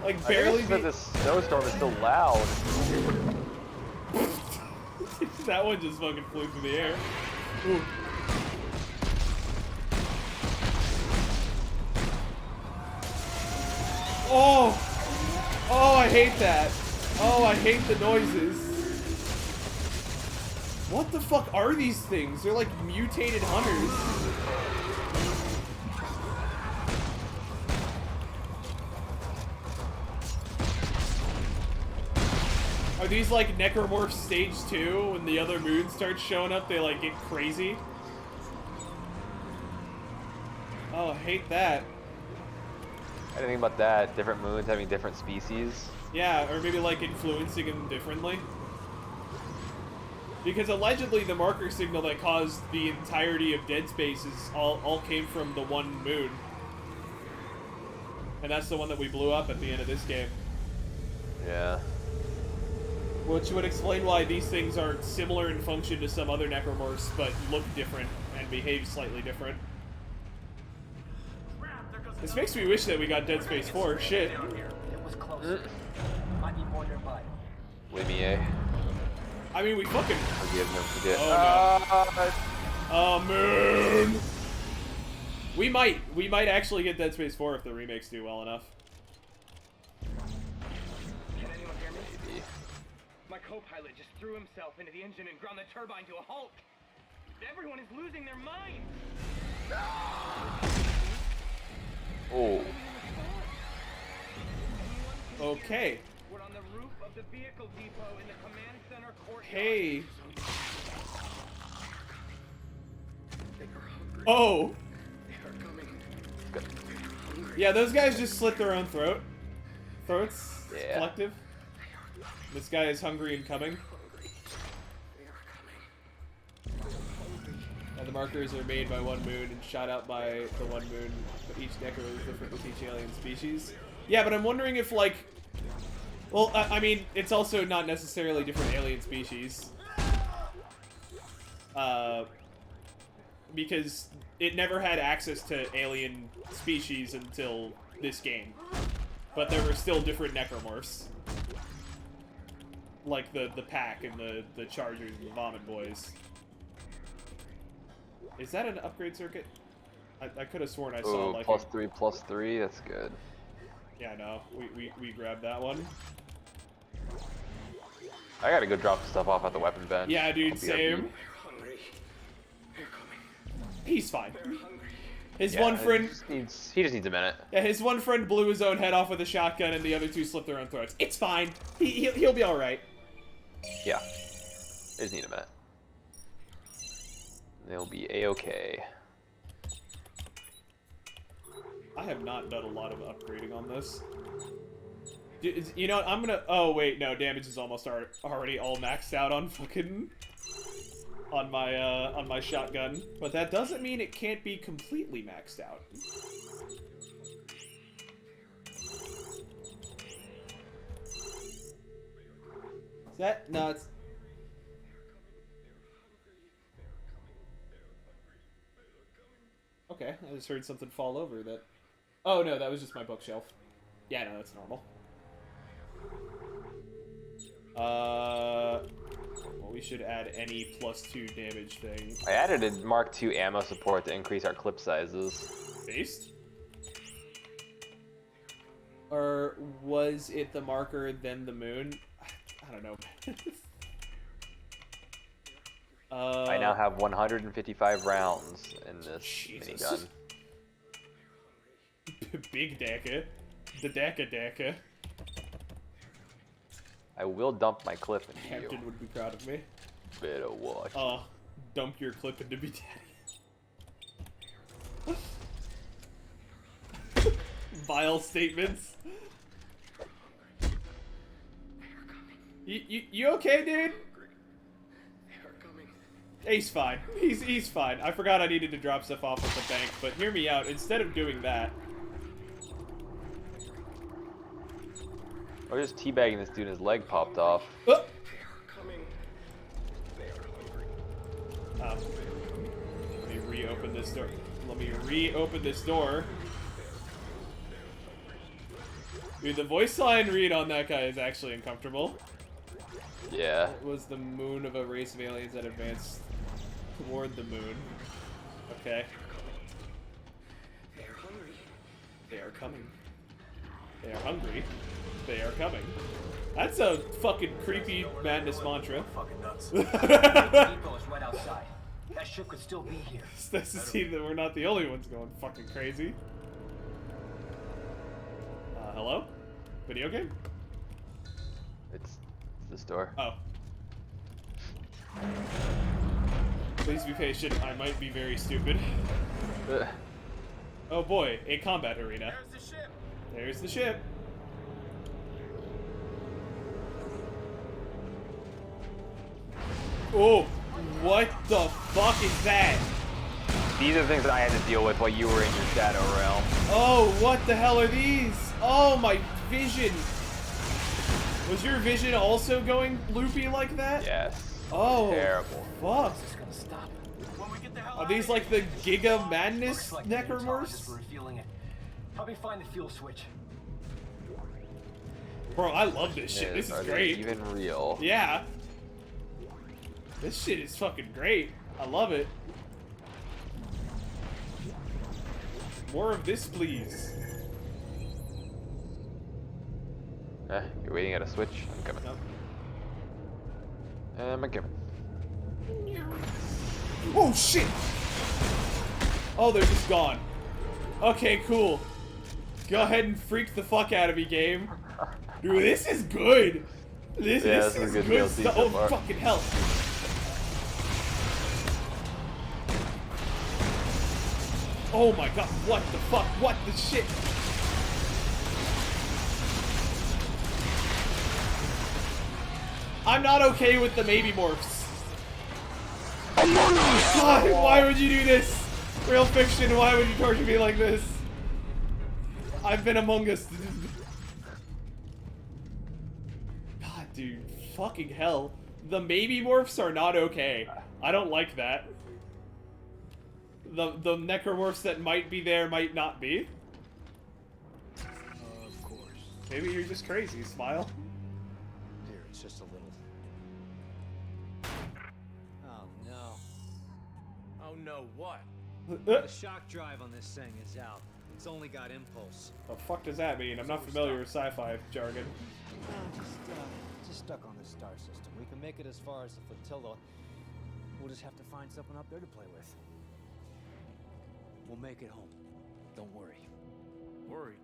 Like, barely. But the snowstorm is so loud. That one just fucking flew through the air. Ooh. Oh! Oh, I hate that. Oh, I hate the noises. What the fuck are these things? They're like mutated hunters. Are these like Necromorph Stage 2? When the other moons start showing up, they like get crazy? Oh, I hate that. I didn't think about that. Different moons having different species. Yeah, or maybe like influencing them differently. Because allegedly the marker signal that caused the entirety of Dead Space is all came from the one moon. And that's the one that we blew up at the end of this game. Yeah. Which would explain why these things are similar in function to some other necromorphs, but look different and behave slightly different. This makes me wish that we got Dead Space 4. Shit. It was close. Might be more nearby. Limier. I mean, we fucking... Forgive them. Forget. Oh, oh, man. We might actually get Dead Space 4 if the remakes do well enough. Can anyone hear me? Maybe. My co-pilot just threw himself into the engine and ground the turbine to a halt. Everyone is losing their minds. Oh. Okay. We're on the roof of the vehicle depot in the command center courtyard. Hey. Oh! They are coming. Good. Yeah, those guys just slit their own throats. Yeah. Collective. This guy is hungry and coming. They are coming. And the markers are made by one moon and shot out by the one moon, but each Necro is different with each alien species. Yeah, but I'm wondering if, like... Well, I mean, it's also not necessarily different alien species. Because it never had access to alien species until this game. But there were still different necromorphs. Like the pack and the chargers and the vomit boys. Is that an upgrade circuit? I could have sworn I saw Oh, like +3/+3, that's good. Yeah, no, we grabbed that one. I gotta go drop stuff off at the weapon bench. Yeah, dude, I'll be same. RP. They're hungry. They're coming. He's fine. They're hungry. His Yeah, one friend, he just needs a minute. yeah, his one friend blew his own head off with a shotgun, and the other two slit their own throats. It's fine. He'll be all right. Yeah. They just need a minute. They'll be a-okay. I have not done a lot of upgrading on this. You know what? I'm gonna. Oh wait, no, damage is almost already all maxed out on fucking on my shotgun, but that doesn't mean it can't be completely maxed out. Is that nuts? Okay, I just heard something fall over that. Oh no, that was just my bookshelf. Yeah, no, that's normal. Well, we should add any +2 damage thing. I added a Mark II ammo support to increase our clip sizes. Based? Or was it the marker, then the moon? I don't know. I now have 155 rounds in this Jesus. minigun. Big Daka. The Daka. I will dump my clip into you. Captain would be proud of me. Better watch. Dump your clip into me, daddy. Vile statements. You okay, dude? They are coming. He's fine. He's fine. I forgot I needed to drop stuff off at the bank, but hear me out. Instead of doing that, Or just teabagging this dude and his leg popped off. They are coming. They are hungry. Let me reopen this door. Let me reopen this door. Dude, the voice line read on that guy is actually uncomfortable. Yeah. It was the moon of a race of aliens that advanced toward the moon. Okay. They are hungry. They are coming. They are hungry. They are coming. That's a fucking creepy madness mantra. Fucking nuts. It's Depot is right outside. That ship could still be here. nice to see that we're not the only ones going fucking crazy. Hello? Video game? It's this door. Oh. Please be patient. I might be very stupid. Oh boy, a combat arena. There's the ship. There's the ship. Oh, what the fuck is that? These are the things that I had to deal with while you were in your shadow realm. Oh, what the hell are these? Oh, my vision. Was your vision also going loopy like that? Yes. Oh, Terrible. fuck. It's gonna stop. When we get the hell Are out these of like the Giga Madness Looks like the necromorphs? intelligence were revealing it. Help me find the fuel switch. Bro, I love this shit. This Are is they great. even real? Yeah. This shit is fucking great. I love it. More of this, please. You're waiting at a switch? I'm coming. Nope. I'm coming. Oh, shit! Oh, they're just gone. Okay, cool. Go ahead and freak the fuck out of me, game. Dude, this is good. This is is good good DLC stuff. so Oh, far. fucking hell. Oh my god, what the fuck? What the shit? I'm not okay with the maybe morphs. God, why would you do this? Real fiction, why would you torture me like this? I've been Among Us. God, dude, fucking hell. The maybe morphs are not okay. I don't like that. The necromorphs that might be there might not be. Of course. Maybe you're just crazy, Smile. Here, it's just a little. Oh no. Oh no, what? The shock drive on this thing is out. It's only got impulse. The fuck does that mean? I'm not familiar with sci-fi jargon. Just stuck on this star system. We can make it as far as the flotilla. We'll just have to find something up there to play with. We'll make it home. Don't worry. Worried.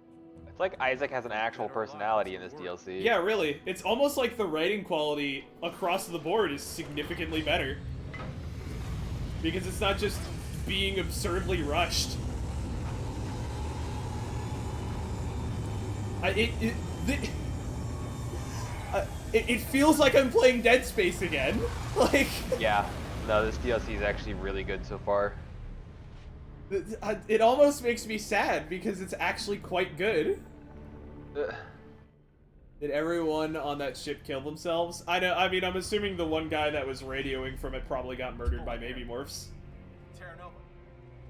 It's like Isaac has an actual personality in this DLC. Yeah, really. It's almost like the writing quality across the board is significantly better. Because it's not just being absurdly rushed. It feels like I'm playing Dead Space again. Like, Yeah. No, this DLC is actually really good so far. it almost makes me sad because it's actually quite good. Did everyone on that ship kill themselves? I know. I mean, I'm assuming the one guy that was radioing from it probably got murdered by maybe morphs. Terra Nova.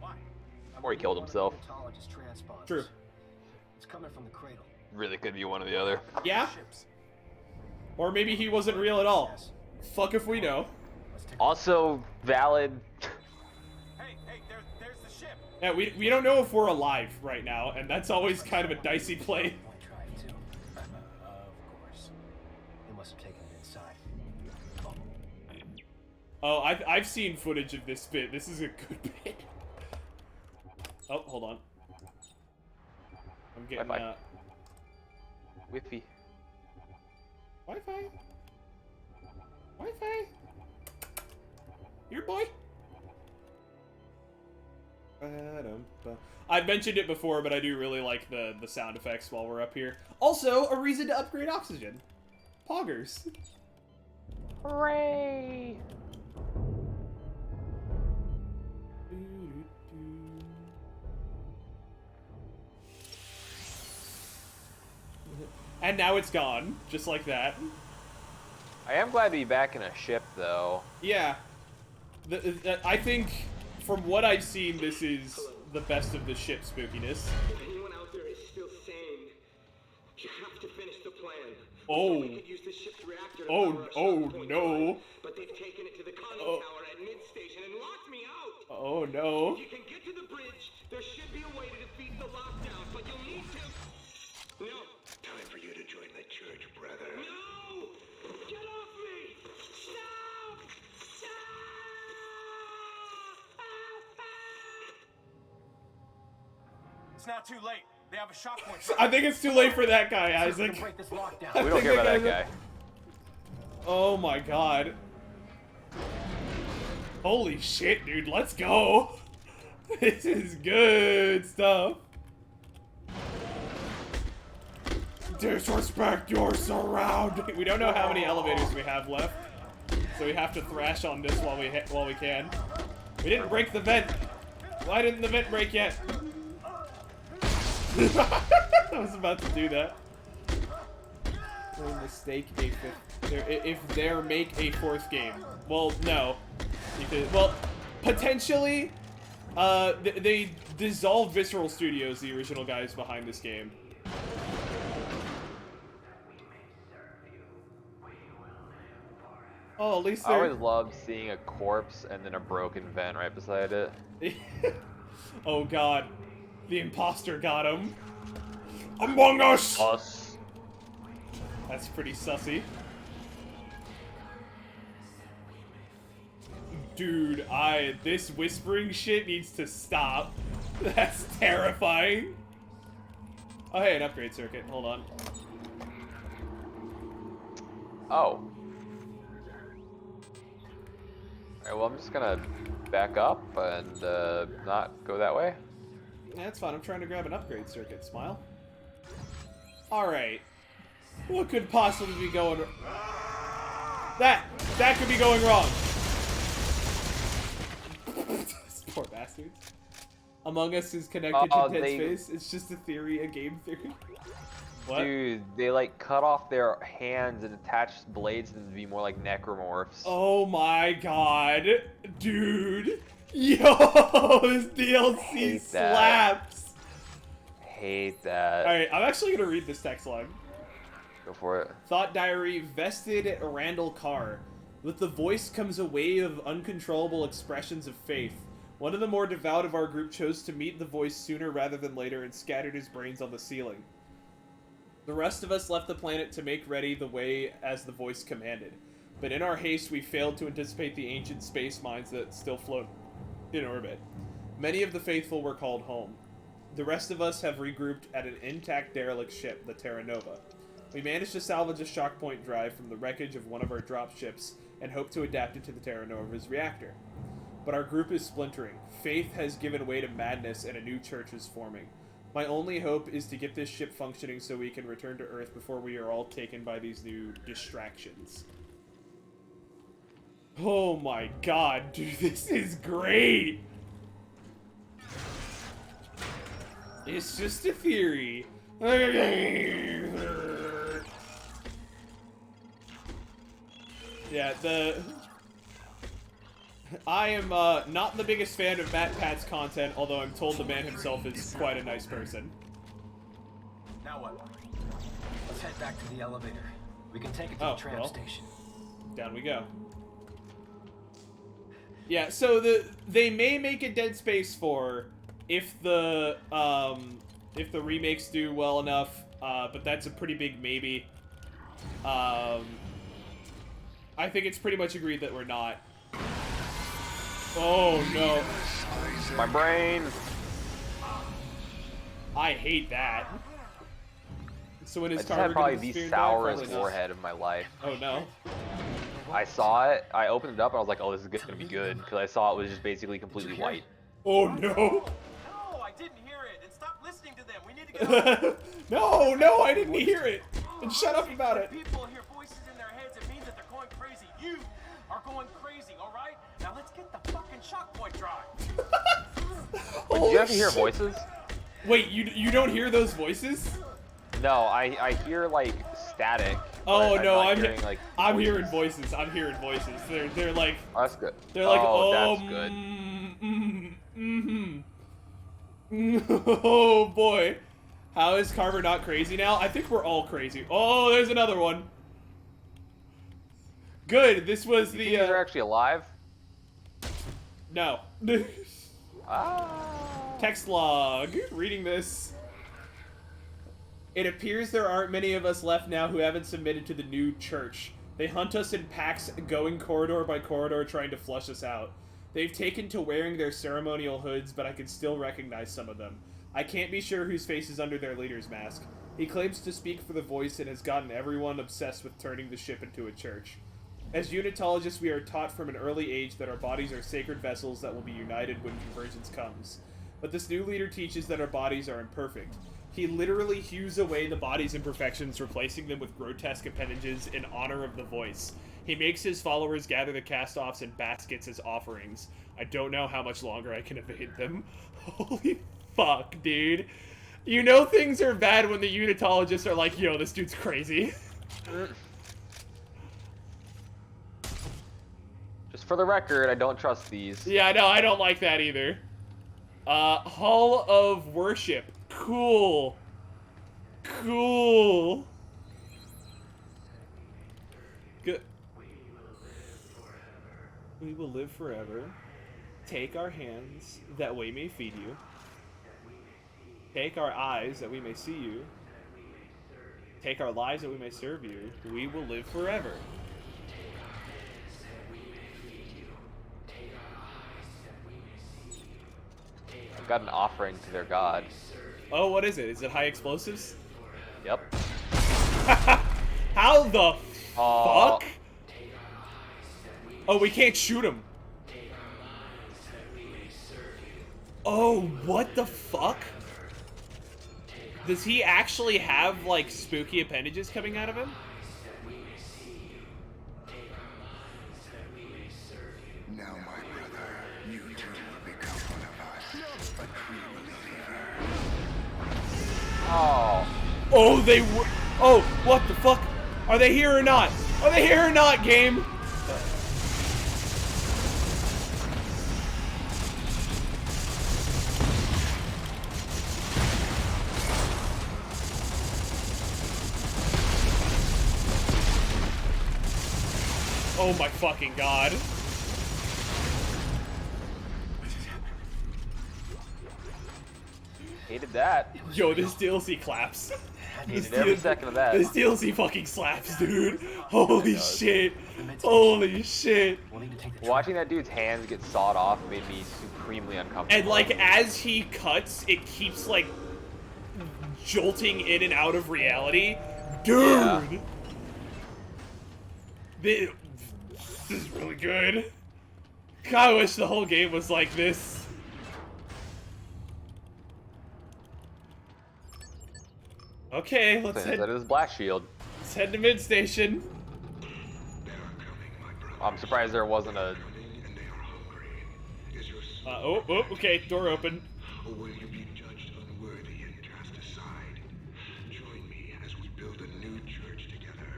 Why? Or he killed himself. True. It's coming from the cradle. Really could be one or the other. Yeah. Or maybe he wasn't real at all. Fuck if we know. Also valid. Hey, there's the ship. Yeah, we don't know if we're alive right now, and that's always kind of a dicey play. Of course. They must have taken it inside. Oh, I've seen footage of this bit. This is a good bit. Oh, hold on. I'm getting Wi-Fi. Wi-Fi. Wi-Fi. Wi-Fi. Here, boy. I've mentioned it before, but I do really like the sound effects while we're up here. Also, a reason to upgrade oxygen. Poggers. Hooray! And now it's gone, just like that. I am glad to be back in a ship, though. Yeah. I think, from what I've seen, this is the best of the ship spookiness. If anyone out there is still sane, you have to finish the plan. Oh. We could use the ship's reactor to Oh, power our oh, shot point no. drive, but they've taken it to the conning Oh. tower at mid-station and locked me out. Oh no. If you can get to the bridge, there should be a way to defeat the lockdown, but you'll need to... No. Time for you to join the church, brother. No! Get off me! Stop! Stop! It's not too late. They have a shock point. I think it's too late for that guy, Isaac. Break this lockdown. We don't care about that guy. Oh my god. Holy shit, dude, let's go. This is good stuff. Disrespect your surroundings. We don't know how many elevators we have left, so we have to thrash on this while we can. We didn't break the vent. Why didn't the vent break yet? I was about to do that. No mistake a fifth. If there make a fourth game, well, no, because, well, potentially, they dissolved Visceral Studios, the original guys behind this game. Oh, at least I they're... always loved seeing a corpse and then a broken vent right beside it. Oh god, the imposter got him. Among Us! Us. That's pretty sussy. Dude, this whispering shit needs to stop. That's terrifying. Oh hey, an upgrade circuit, hold on. Oh. Alright, well I'm just gonna back up and not go that way. That's fine. I'm trying to grab an upgrade circuit. Smile. Alright. What could possibly be going... That could be going wrong. Poor bastards. Among Us is connected to Dead Space. It's just a theory, a game theory. What? Dude, they like cut off their hands and attached blades to them to be more like necromorphs. Oh my god. Dude. Yo, this DLC slaps. Hate that. Alright, I'm actually gonna read this text line. Go for it. Thought Diary, vested Randall Carr. With the voice comes a wave of uncontrollable expressions of faith. One of the more devout of our group chose to meet the voice sooner rather than later and scattered his brains on the ceiling. The rest of us left the planet to make ready the way as the voice commanded. But in our haste, we failed to anticipate the ancient space mines that still float in orbit. Many of the faithful were called home. The rest of us have regrouped at an intact derelict ship, the Terra Nova. We managed to salvage a shock point drive from the wreckage of one of our drop ships and hope to adapt it to the Terra Nova's reactor. But our group is splintering. Faith has given way to madness and a new church is forming. My only hope is to get this ship functioning so we can return to Earth before we are all taken by these new distractions. Oh my god, dude, this is great! It's just a theory. Yeah, I am not the biggest fan of Matt Pat's content, although I'm told the man himself is quite a nice person. Now what? Let's head back to the elevator. We can take it to the tram station. Down we go. Yeah, so they may make a Dead Space 4 if the remakes do well enough, but that's a pretty big maybe. I think it's pretty much agreed that we're not. Oh no. My brain. I hate that. So when his I just had probably the sphere sourest warhead of my life. Oh no. I saw it, I opened it up, and I was like, oh, this is gonna be good, because I saw it was just basically completely white. Oh no. No, I didn't hear it. And stop listening to them. We need to get No, no, I didn't hear it. And shut up about it. People hear voices in their heads. It means that they're going crazy. You are going crazy, all right? Now let's get the fucking shock point drive. Wait, did you have to hear voices? Wait, you don't hear those voices? No, I hear like static. Oh no, I'm hearing, like, I'm hearing voices. I'm hearing voices. They're like. Oh, that's good. They're like, oh, that's good. Oh boy, how is Carver not crazy now? I think we're all crazy. Oh, there's another one. Good. This was You think they're actually alive? No. Text log. Reading this. It appears there aren't many of us left now who haven't submitted to the new church. They hunt us in packs, going corridor by corridor, trying to flush us out. They've taken to wearing their ceremonial hoods, but I can still recognize some of them. I can't be sure whose face is under their leader's mask. He claims to speak for the voice and has gotten everyone obsessed with turning the ship into a church. As unitologists, we are taught from an early age that our bodies are sacred vessels that will be united when convergence comes. But this new leader teaches that our bodies are imperfect. He literally hews away the body's imperfections, replacing them with grotesque appendages in honor of the voice. He makes his followers gather the cast-offs in baskets as offerings. I don't know how much longer I can evade them. Holy fuck, dude. You know things are bad when the unitologists are like, yo, this dude's crazy. Just for the record, I don't trust these. Yeah, no, I don't like that either. Hall of Worship. Cool. Cool. Good. We will live forever. Take our hands, that we may feed you. Take our eyes, that we may see you. Take our lives, that we may serve you. We will live forever. I've got an offering to their god. Oh, what is it? Is it high explosives? Yep. How the fuck? Oh, we can't shoot him. Oh, what the fuck? Does he actually have, like, spooky appendages coming out of him? Now, my brother, you too will become one of us. A true believer. Oh. Oh, they were. Oh, what the fuck? Are they here or not? Are they here or not, game? Oh my fucking god. Hated that. Yo, this DLC claps. This Hated every DL second of that. This DLC fucking slaps, dude. Holy shit. Holy shit. Watching that dude's hands get sawed off made me supremely uncomfortable. And like as he cuts, it keeps like jolting in and out of reality. Dude! Yeah. This is really good. God, I wish the whole game was like this. Okay, let's That head, is Black Shield. let's head to mid station. I'm surprised there wasn't a. Okay, door open. Or will you be judged unworthy and cast aside? Join me as we build a new church together.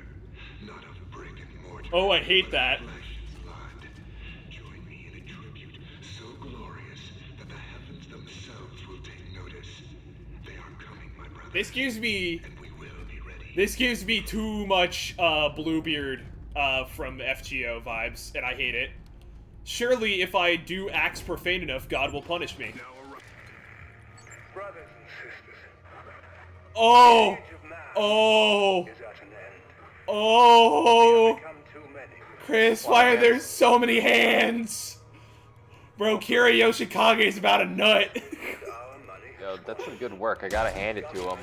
Not of brick and mortar. Oh, I hate that. Flesh and blood. Join me in a tribute so glorious that the heavens themselves will take notice. They are coming, my brother. This gives me And we will be ready. This gives me too much Bluebeard from FGO vibes, and I hate it. Surely, if I do acts profane enough, God will punish me. Brothers and sisters, Oh! the age of man Oh! is at an end. Oh! Become too many. Chris, why are there so many hands? Bro, Kira Yoshikage is about a nut. Our money Yo, that's some good work. I gotta hand it to him.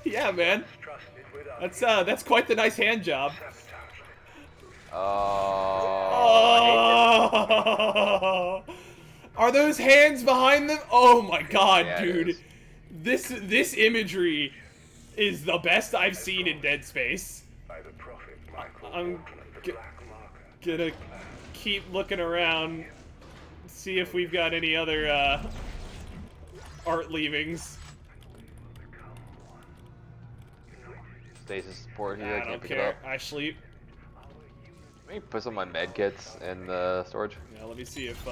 Yeah, man. trusted with us. That's quite the nice hand job. Oh. Oh! Are those hands behind them? Oh my god, Yeah, it dude. is. This imagery is the best I've seen in Dead Space. By the prophet Michael I'm Walton of the g- Black Marker. Gonna keep looking around, see if we've got any other art leavings. Stasis support here. I I can't don't pick it care. up. I sleep. Let me put some of my med kits in the storage. Yeah, let me see if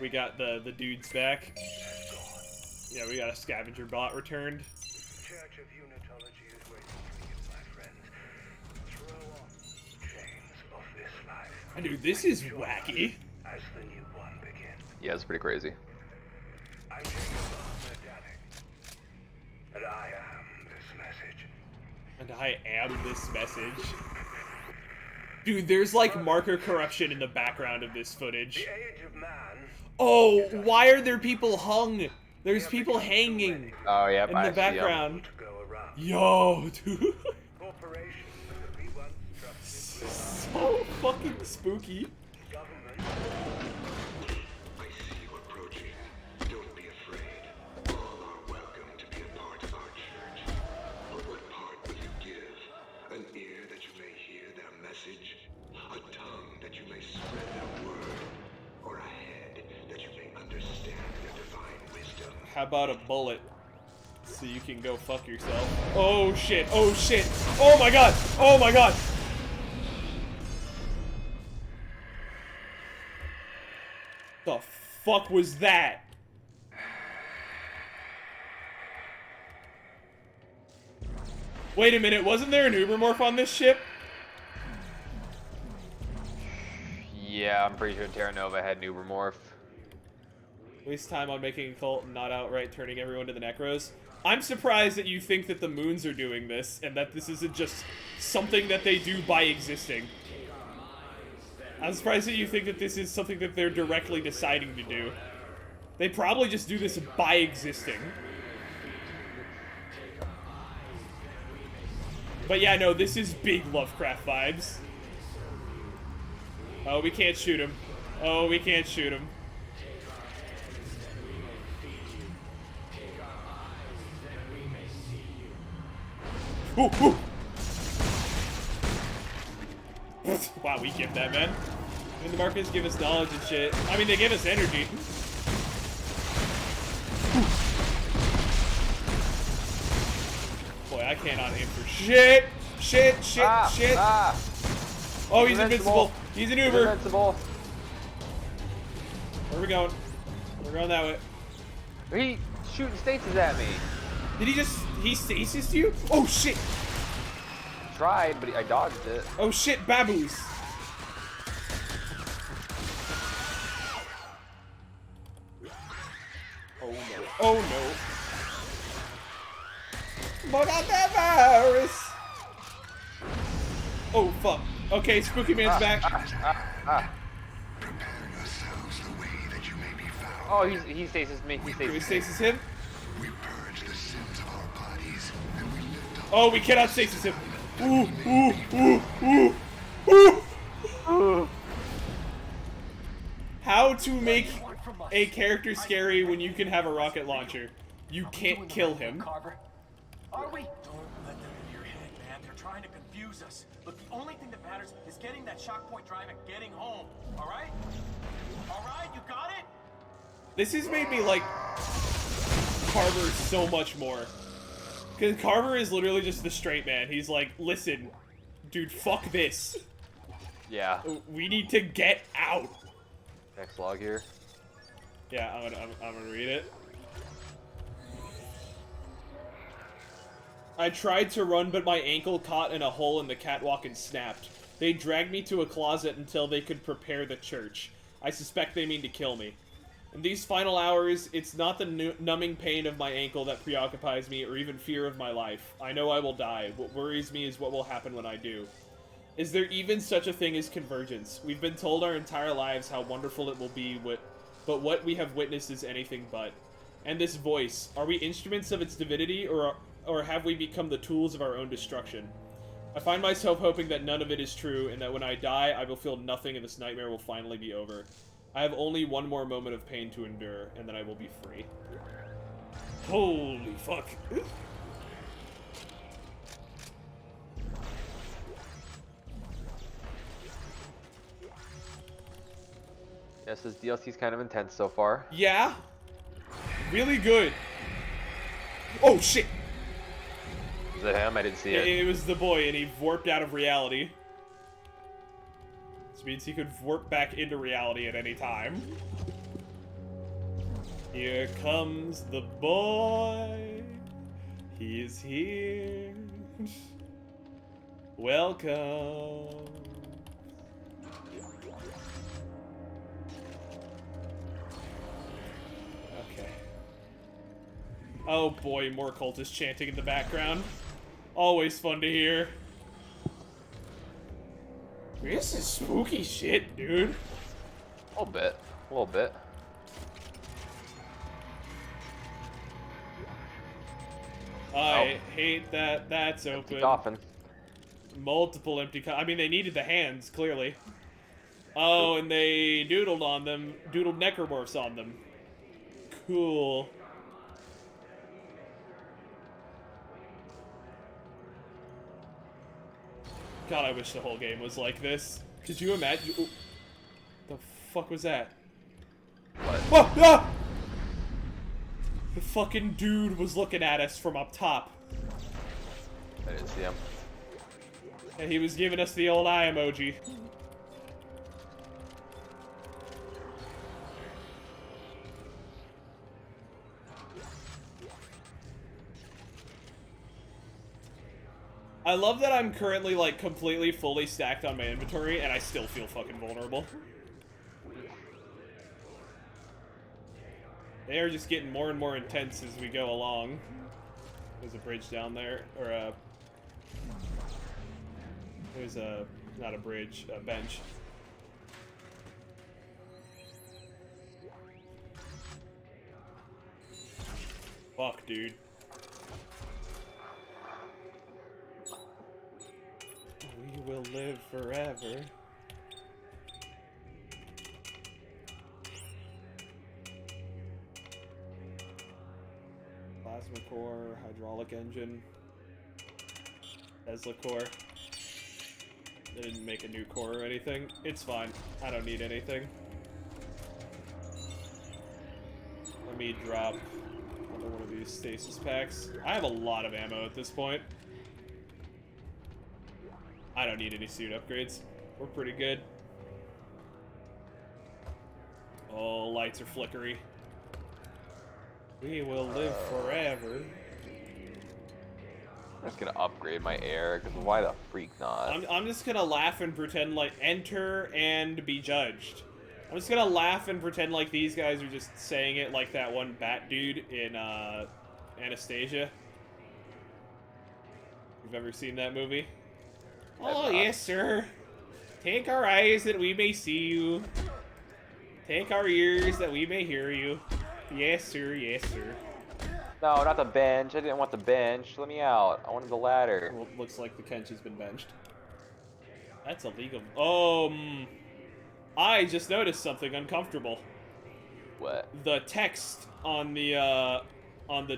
we got the dudes back. Yeah, we got a scavenger bot returned. Church of Unitology is waiting for you, my friends. Throw off the chains of this life. Dude, this is wacky. As the new one begins. Yeah, it's pretty crazy. I'm Jacob Danik. And I am this message. And I am this message. Dude, there's like marker corruption in the background of this footage. The age of man. Oh, why are there people hung? There's people hanging Oh yeah, in the background. To go around. Yo, dude. Corporations that we once trusted with So fucking spooky. government. I see you approaching. Don't be afraid. All are welcome to be a part of our church. But what part will you give? An ear that you may hear their message? A tongue that you may spread their word? Or a head that you may understand their divine wisdom? How about a bullet? So you can go fuck yourself. Oh shit, oh shit. Oh my god, oh my god. The fuck was that? Wait a minute, wasn't there an Ubermorph on this ship? Yeah, I'm pretty sure Terra Nova had an Ubermorph. Waste time on making a cult and not outright turning everyone to the Necros. I'm surprised that you think that the Moons are doing this, and that this isn't just something that they do by existing. I'm surprised that you think that this is something that they're directly deciding to do. They probably just do this by existing. But yeah, no, this is big Lovecraft vibes. Oh, we can't shoot him. Oh, we can't shoot him. Ooh, ooh. Wow, we give that, man. I mean, the markets give us knowledge and shit. I mean, they give us energy. Boy, I cannot aim for shit. Shit. Oh, he's invincible. He's an Uber. Invincible. Where are we going? We're going that way. He shooting stasis at me. Did he stasis you? Oh shit! Tried, but I dodged it. Oh shit, baboos! Oh no. Oh no. But got that virus! Oh fuck. Okay, Spooky Man's back. Prepare yourselves the way that you may be found. Oh, he stasis me. He Can we stasis me. stasis him? We purge the sins of our bodies, and we lift up. Oh, we cannot stasis him. Ooh. How to make a character scary when you can have a rocket launcher? You can't kill him. Carver. Are we? Don't let them in your head, man. They're trying to confuse us. Look, the only thing that matters is getting that shock point drive and getting home. All right? All right, you got it? This has made me like Carver so much more. Because Carver is literally just the straight man. He's like, listen, dude, fuck this. Yeah. We need to get out. Next log here. Yeah, I'm gonna read it. I tried to run, but my ankle caught in a hole in the catwalk and snapped. They dragged me to a closet until they could prepare the church. I suspect they mean to kill me. In these final hours, it's not the numbing pain of my ankle that preoccupies me, or even fear of my life. I know I will die. What worries me is what will happen when I do. Is there even such a thing as convergence? We've been told our entire lives how wonderful it will be, but what we have witnessed is anything but. And this voice, are we instruments of its divinity, or have we become the tools of our own destruction? I find myself hoping that none of it is true, and that when I die, I will feel nothing and this nightmare will finally be over. I have only one more moment of pain to endure, and then I will be free. Holy fuck. Yes, this DLC's kind of intense so far. Yeah? Really good. Oh shit! Is it him? I didn't see it. It was the boy, and he warped out of reality. This means he could warp back into reality at any time. Here comes the boy. He's here. Welcome. Okay. Oh boy, more cultists chanting in the background. Always fun to hear. This is spooky shit, dude. A little bit. A little bit. I hate that that's Empty open. coffin. Multiple empty I mean, they needed the hands, clearly. Oh, and they doodled on them. Doodled necromorphs on them. Cool. God, I wish the whole game was like this. Could you imagine? Oh, the fuck was that? What? Oh, ah! The fucking dude was looking at us from up top. I didn't see him. And he was giving us the old eye emoji. I love that I'm currently, like, completely fully stacked on my inventory, and I still feel fucking vulnerable. They are just getting more and more intense as we go along. There's a bridge down there, or a... There's a... not a bridge, a bench. Fuck, dude. We will live forever. Plasma core, hydraulic engine. Tesla core. They didn't make a new core or anything. It's fine. I don't need anything. Let me drop another one of these stasis packs. I have a lot of ammo at this point. I don't need any suit upgrades. We're pretty good. Oh, lights are flickery. We will live forever. I'm just gonna upgrade my air, because why the freak not? I'm just gonna laugh and pretend like enter and be judged. I'm just gonna laugh and pretend like these guys are just saying it like that one bat dude in Anastasia. You've ever seen that movie? Oh, yes, sir. Take our eyes that we may see you. Take our ears that we may hear you. Yes, sir. Yes, sir. No, not the bench. I didn't want the bench. Let me out. I wanted the ladder. Well, looks like the Kench has been benched. That's illegal. I just noticed something uncomfortable. What? The text on the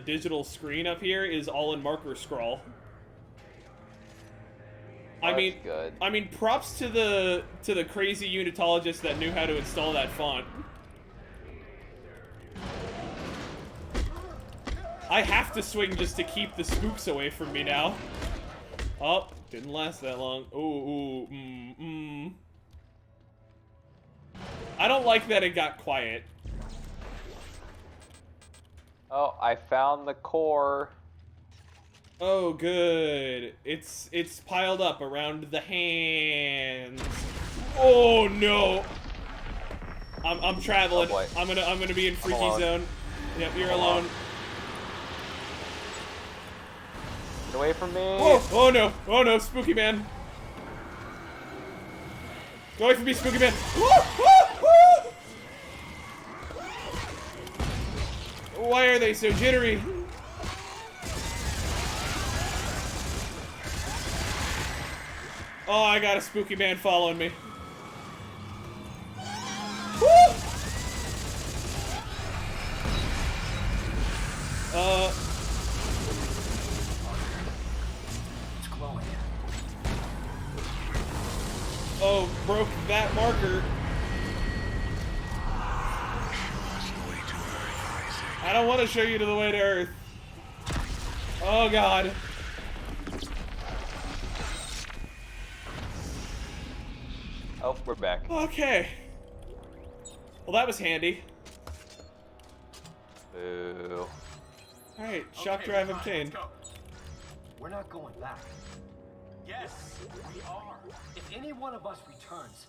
digital screen up here is all in marker scroll. Oh, that's good. I mean, props to the crazy unitologist that knew how to install that font. I have to swing just to keep the spooks away from me now. Oh, didn't last that long. I don't like that it got quiet. Oh, I found the core. Oh, good. It's piled up around the hands. Oh no. I'm traveling. Oh, boy. I'm gonna be in freaky alone. zone. Yep, you're Hold alone. on. Get away from me. Oh, oh no. Oh no, spooky man. Go away from me, spooky man. Woo, woo, woo. Why are they so jittery? Oh, I got a spooky man following me. Woo! It's glowing. Oh, broke that marker. I don't want to show you to the way to Earth. Oh, God. Oh, we're back. Okay. Well, that was handy. Boo. Alright, shock Okay, drive fine, obtained. let's go. We're not going back. Yes, we are. If any one of us returns,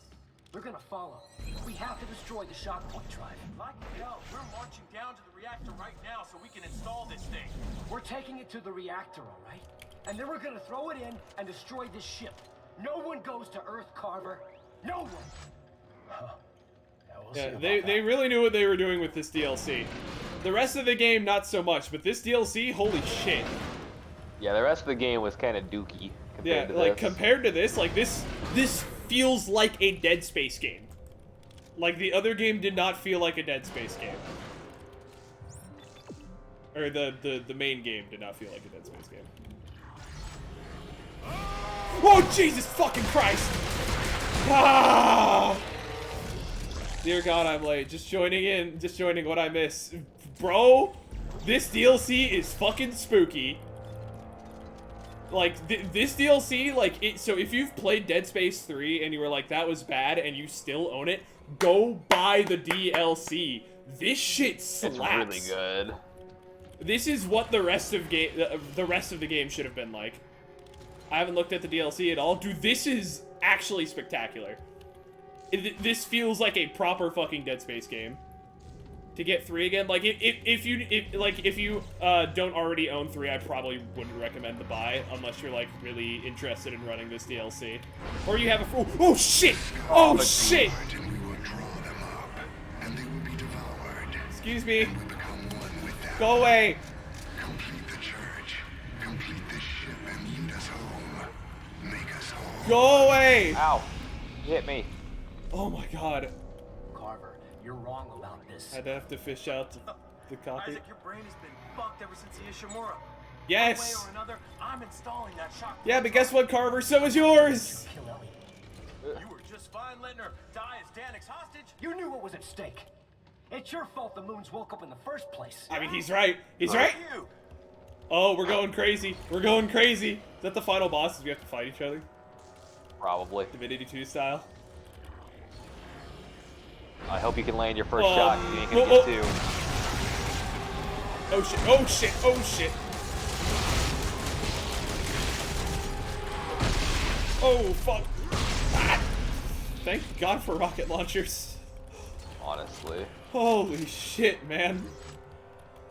they're gonna follow. We have to destroy the shock point drive. Like hell, we're marching down to the reactor right now so we can install this thing. We're taking it to the reactor, all right? And then we're gonna throw it in and destroy this ship. No one goes to Earth, Carver. No one. Yeah, they really knew what they were doing with this DLC. The rest of the game, not so much, but this DLC, holy shit. Yeah, the rest of the game was kind of dookie Yeah, compared to like this. compared to this, like this feels like a Dead Space game. Like the other game did not feel like a Dead Space game. Or the main game did not feel like a Dead Space game. Oh, Jesus fucking Christ! Ah! Dear God, I'm late. Just joining what I miss. Bro, this DLC is fucking spooky. Like, this DLC, like, so if you've played Dead Space 3 and you were like, that was bad, and you still own it, go buy the DLC. This shit slaps. It's really good. This is what the rest of the game should have been like. I haven't looked at the DLC at all. Dude, this is actually spectacular. This feels like a proper fucking Dead Space game. To get 3 again, like if you don't already own 3, I probably wouldn't recommend the buy unless you're like really interested in running this DLC, or you have a oh shit, oh shit. And we will draw them up, and they will be devoured. Excuse me. We become one with them. Go away. Complete the church. Complete the ship and lead us home. Make us whole. Go away. Ow! You hit me. Oh my God. Carver, you're wrong about this. I'd have to fish out the copy. Isaac, your brain has been fucked ever since the Ishimura. One way Yes. or another, I'm installing that shock. Yeah, but guess what, Carver? So is yours. Kill Ellie. You were just fine letting her die as Danik's hostage. You knew what was at stake. It's your fault the moons woke up in the first place. I mean, he's right. He's right. You. Oh, we're going crazy. We're going crazy. Is that the final boss? Do we have to fight each other? Probably. Divinity 2 style. I hope you can land your first Oh, shot. You ain't gonna oh, get two. Oh shit. Oh shit. Oh shit. Oh fuck. Ah. Thank God for rocket launchers. Honestly. Holy shit, man.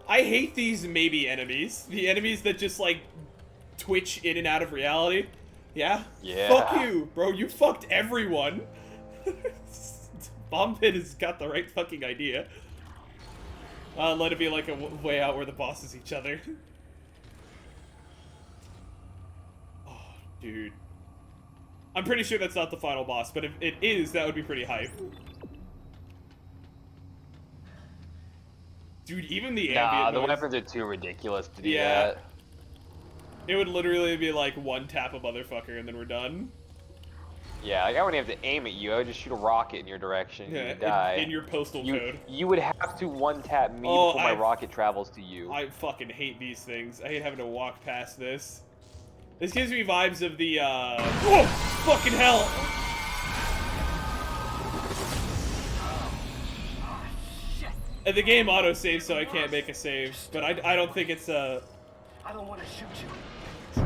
I hate these maybe enemies. The enemies that just like twitch in and out of reality. Yeah? Yeah. Fuck you, bro. You fucked everyone. Bomb Pit has got the right fucking idea. Let it be like a way out where the bosses each other. Oh, dude. I'm pretty sure that's not the final boss, but if it is, that would be pretty hype. Dude, even the Nah, ambient the noise, weapons are too ridiculous to do Yeah. that. it would literally be like one tap a motherfucker and then we're done. Yeah, like I wouldn't have to aim at you. I would just shoot a rocket in your direction and Yeah, you die. in your postal code. You would have to one-tap me Oh, before my I- rocket travels to you. I fucking hate these things. I hate having to walk past this. This gives me vibes of the, oh, fucking hell! And the game auto-saves, so I can't make a save. But I don't think it's, I don't want to shoot you.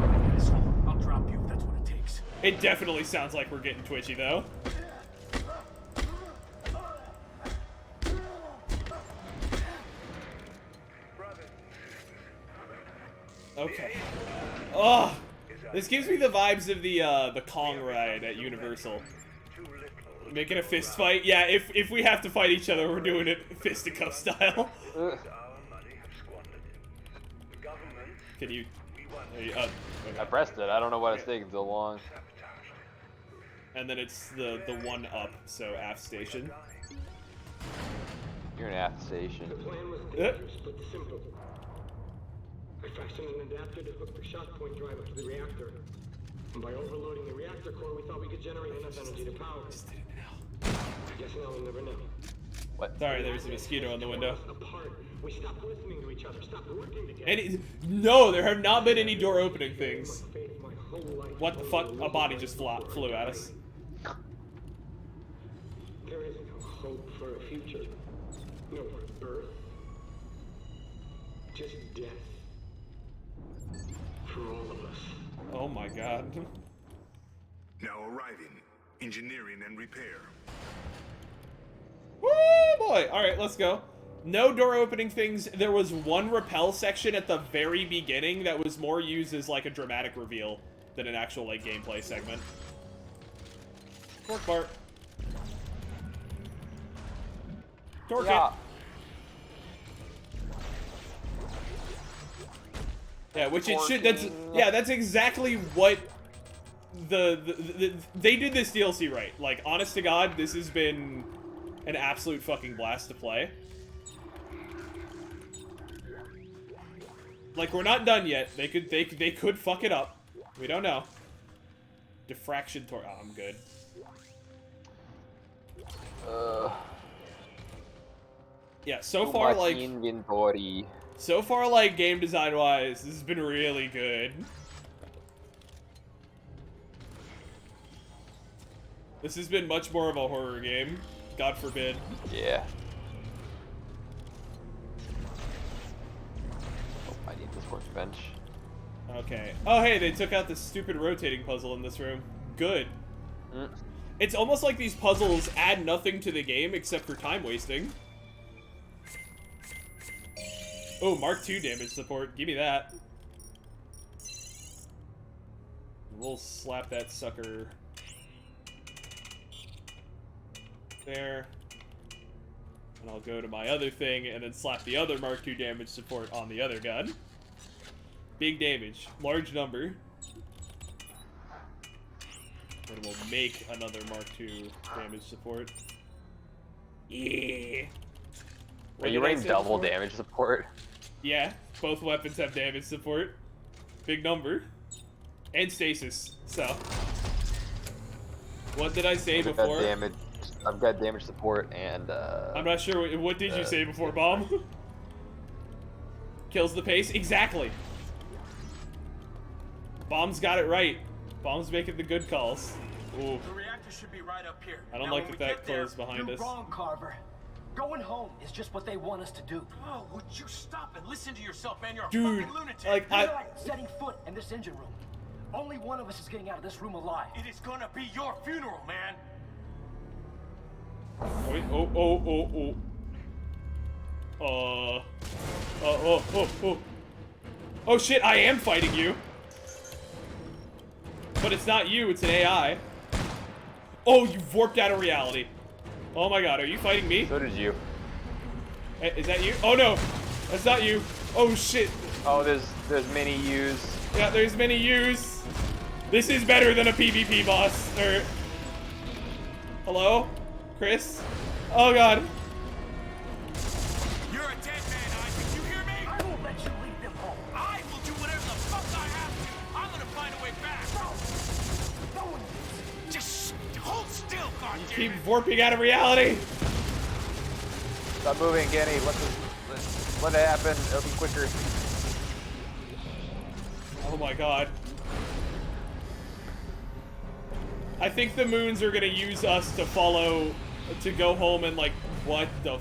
I'll drop you if that's what it takes. it definitely sounds like we're getting twitchy, though. Okay. Oh, this gives me the vibes of the Kong ride at Universal. Making a fist fight? Yeah, if we have to fight each other, we're doing it fisticuff style. Can you? Okay. I pressed it. I don't know why it's taking so long. And then it's the one up, so aft station. You're an aft station. The plan was dangerous, but simple. I fashioned an adapter to hook the shock point drive up to the reactor. And by overloading the reactor core, we thought we could generate enough energy to power it. I guess now we'll never know. What? Sorry, there was a mosquito on the window. Apart. We stopped listening to each other, stopped working together. No, there have not been any door opening things. My faith, my whole life. What the fuck? A body just flew at us. There is no hope for a future. No more birth. Just death. For all of us. Oh my god. Now arriving. Engineering and repair. Woo boy! Alright, let's go. No door opening things. There was one rappel section at the very beginning that was more used as like a dramatic reveal than an actual like gameplay segment. Torque Bart. Torque Yeah. it. Yeah, which it should. That's exactly what they did this DLC right. Like, honest to God, this has been an absolute fucking blast to play. Like, we're not done yet. They could fuck it up. We don't know. Diffraction torque. Oh, I'm good. Yeah, so far, like, inventory. so far, like, game design-wise, this has been really good. This has been much more of a horror game. God forbid. Yeah. Oh, I need this workbench. Okay. Oh, hey, they took out the stupid rotating puzzle in this room. Good. It's almost like these puzzles add nothing to the game except for time wasting. Oh, Mark II damage support. Give me that. We'll slap that sucker there. And I'll go to my other thing and then slap the other Mark II damage support on the other gun. Big damage. Large number. And we'll make another Mark II damage support. Yeah. Are you running double damage support? Yeah, both weapons have damage support. Big number. And stasis, so. What did I say I've got before? damage. I've got damage support and I'm not sure, what did you say before, Bomb? Kills the pace? Exactly. Bomb's got it right. Bomb's making the good calls. Ooh. The reactor should be right up here. I don't Now, like when that we that get there, closed behind You're us. wrong, Carver. Going home is just what they want us to do. Oh, would you stop and listen to yourself, man? You're a Dude, fucking lunatic. like, You're not setting foot in this engine room. Only one of us is getting out of this room alive. It is gonna be your funeral, man. Wait, oh. Oh shit, I am fighting you. But it's not you, it's an AI. Oh, you warped out of reality. Oh my god, are you fighting me? so did you. Is that you? Oh no, that's not you. Oh shit. Oh, there's many U's. Yeah, there's many U's. This is better than a PvP boss. Hello? Chris? Oh god. You're a dead man, Isaac. You hear me? I won't let you lead them home. I will do whatever the fuck I have to. I'm gonna find a way back. No one Just hold still, Keep goddammit. warping out of reality. Stop moving, Kenny. Let it happen. It'll be quicker. Oh my god. I think the moons are gonna use us to to go home and like, what the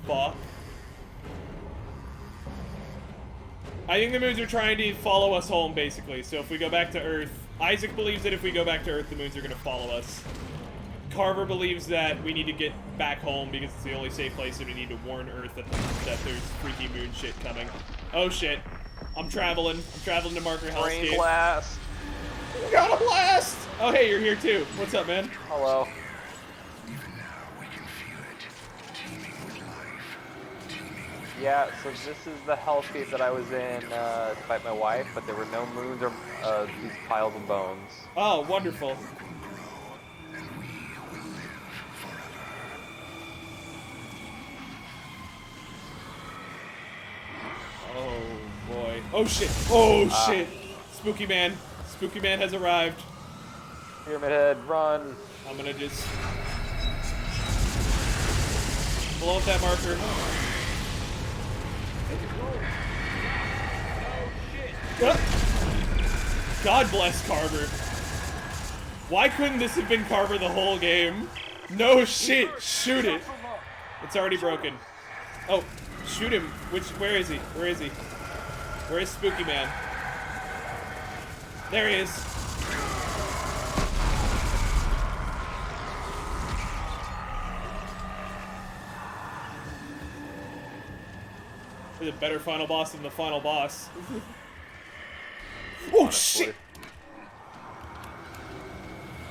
fuck? I think the moons are trying to follow us home, basically. So if we go back to Earth, Isaac believes that if we go back to Earth, the moons are gonna follow us. Carver believes that we need to get back home because it's the only safe place, and we need to warn Earth that there's freaky moon shit coming. Oh shit. I'm traveling to Marker Brain Hellscape. blast. Got a blast! Oh hey, you're here too. What's up, man? Hello. Yeah, so this is the hellscape that I was in to fight my wife, but there were no moons or these piles of bones. Oh, wonderful. Oh boy. Oh shit. Oh shit. Spooky Man. Spooky Man has arrived. Pyramid Head, run. I'm gonna just blow up that marker. God bless Carver. Why couldn't this have been Carver the whole game? No shit. Shoot it. It's already broken. Oh, shoot him. Where is he? Where is he? Where is Spooky Man? There he is. There's a better final boss than the final boss. Oh shit!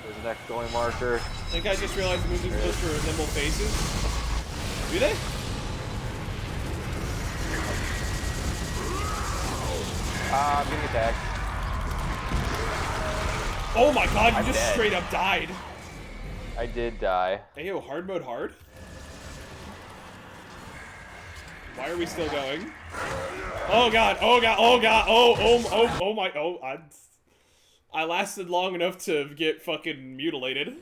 There's the next going marker. I think I just realized the movies are supposed to resemble faces. Do they? I'm getting attacked. Oh my god, you I'm just dead. straight up died. I did die. Hey yo, hard mode hard? Why are we still going? Oh god, oh god, oh god, oh my, I lasted long enough to get fucking mutilated.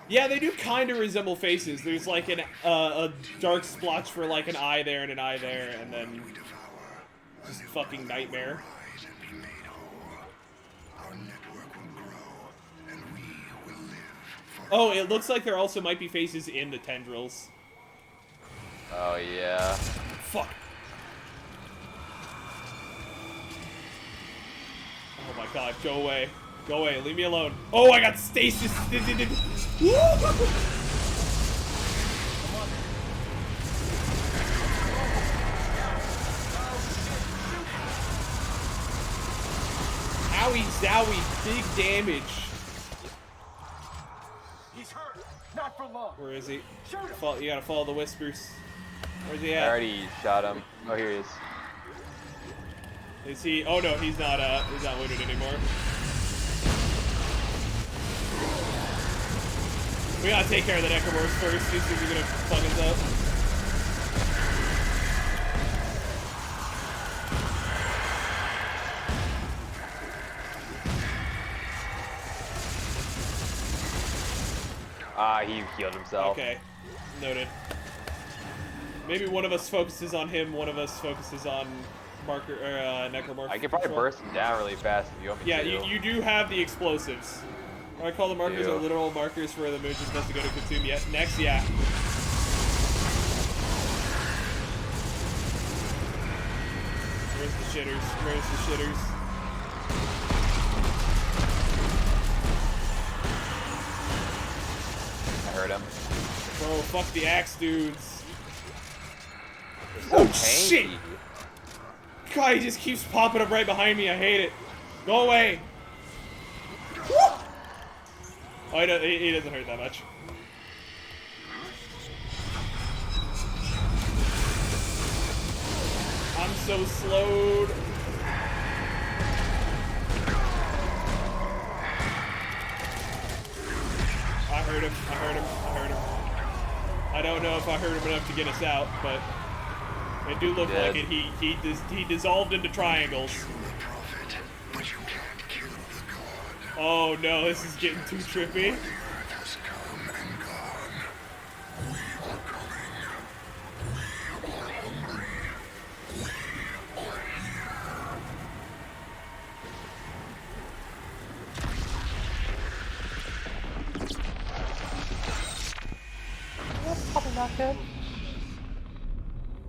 Yeah, they do kind of resemble faces. There's like a dark splotch for like an eye there and an eye there, and then just fucking nightmare. Oh, it looks like there also might be faces in the tendrils. Oh yeah. Fuck. Oh my god, go away. Go away, leave me alone. Oh, I got stasis. Owie zowie, big damage. He's hurt. Not for long. Where is he? Shoot him. You gotta follow the whispers. Where's he I at? already shot him. Oh, here he is. Is he? Oh no, he's not wounded anymore. We gotta take care of the Necromorphs first. These things are gonna fuck us up. Ah, he healed himself. Okay, noted. Maybe one of us focuses on him, one of us focuses on marker or necromorph. I could probably control. burst him down really fast if you want me Yeah, to. you do have the explosives. I call the markers Yeah. are literal markers for where the moon's supposed to go to consume. Yeah, next, yeah. Where's the shitters? Where's the shitters? I heard him. Bro, fuck the axe dudes. They're so Oh, tanky. shit! God, he just keeps popping up right behind me. I hate it. Go away. Oh, he doesn't hurt that much. I'm so slowed. I heard him. I heard him. I heard him. I don't know if I heard him enough to get us out, but it do look like it. He dissolved into triangles. Oh no, this is getting too trippy.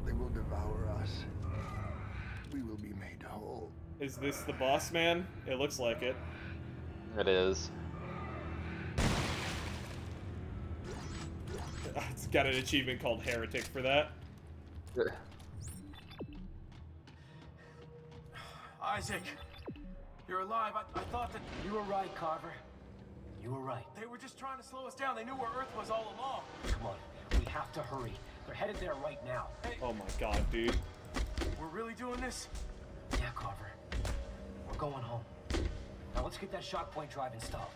They will devour us. We will be made whole. Is this the boss man? It looks like it. It is. It's got an achievement called Heretic for that. Isaac, you're alive. I thought that You were right, Carver. You were right. they were just trying to slow us down. They knew where Earth was all along. Come on, we have to hurry. They're headed there right now. Hey, Oh my god, dude. we're really doing this? Yeah, Carver. We're going home. Now let's get that shock point drive installed.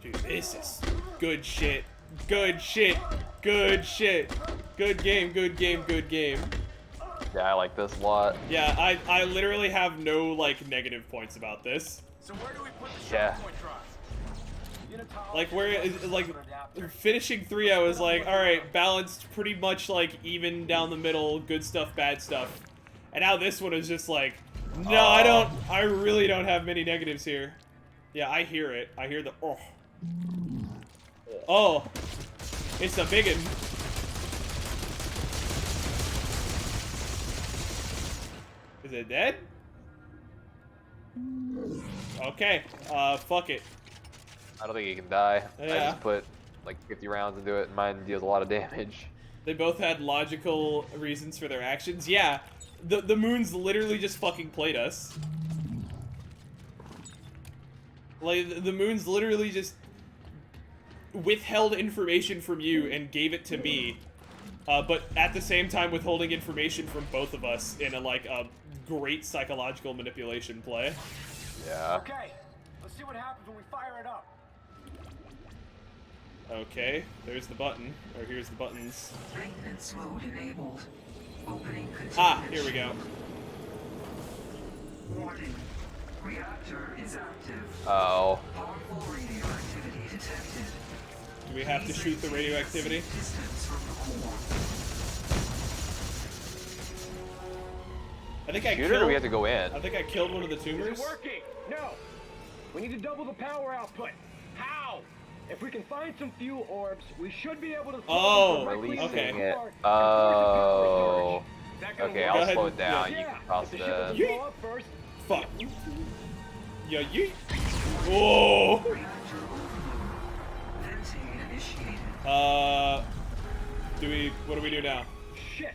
Dude, this is good shit. Good shit. Good shit. Good game, good game, good game. Yeah, I like this a lot. Yeah, I literally have no, like, negative points about this. So where do we put the shock Yeah. point drive? Like, finishing 3, I was like, alright, balanced pretty much, like, even down the middle, good stuff, bad stuff. And now this one is just like, no, I really don't have many negatives here. Yeah, I hear it. I hear the, oh. Oh. It's a biggin. Is it dead? Okay, fuck it. I don't think he can die. I Yeah. just put like 50 rounds into it, and mine deals a lot of damage. They both had logical reasons for their actions. Yeah, the moons literally just fucking played us. Like, the moons literally just withheld information from you and gave it to me, but at the same time withholding information from both of us in a great psychological manipulation play. Yeah. Okay, let's see what happens when we fire it up. Okay, there's the button, or here's the buttons. Maintenance mode enabled. Opening continuous. Ah, here we go. Warning. Reactor is active. Oh. Powerful radioactivity detected. Do we have to shoot the radioactivity? Distance from the core. I think I Shoot it, killed. or we have to go in? I think I killed one of the tumors. Is it working? No. We need to double the power output. How? If we can find some fuel orbs, we should be able to. Oh, Releasing okay. it. Is Oh. that gonna Okay, work? I'll ahead slow and- it down. Yeah. You can cross if the the. ship doesn't blow up first. Fuck. Yeah, yeet. Whoa. Reactor overload. Venting initiated. What do we do now? Shit.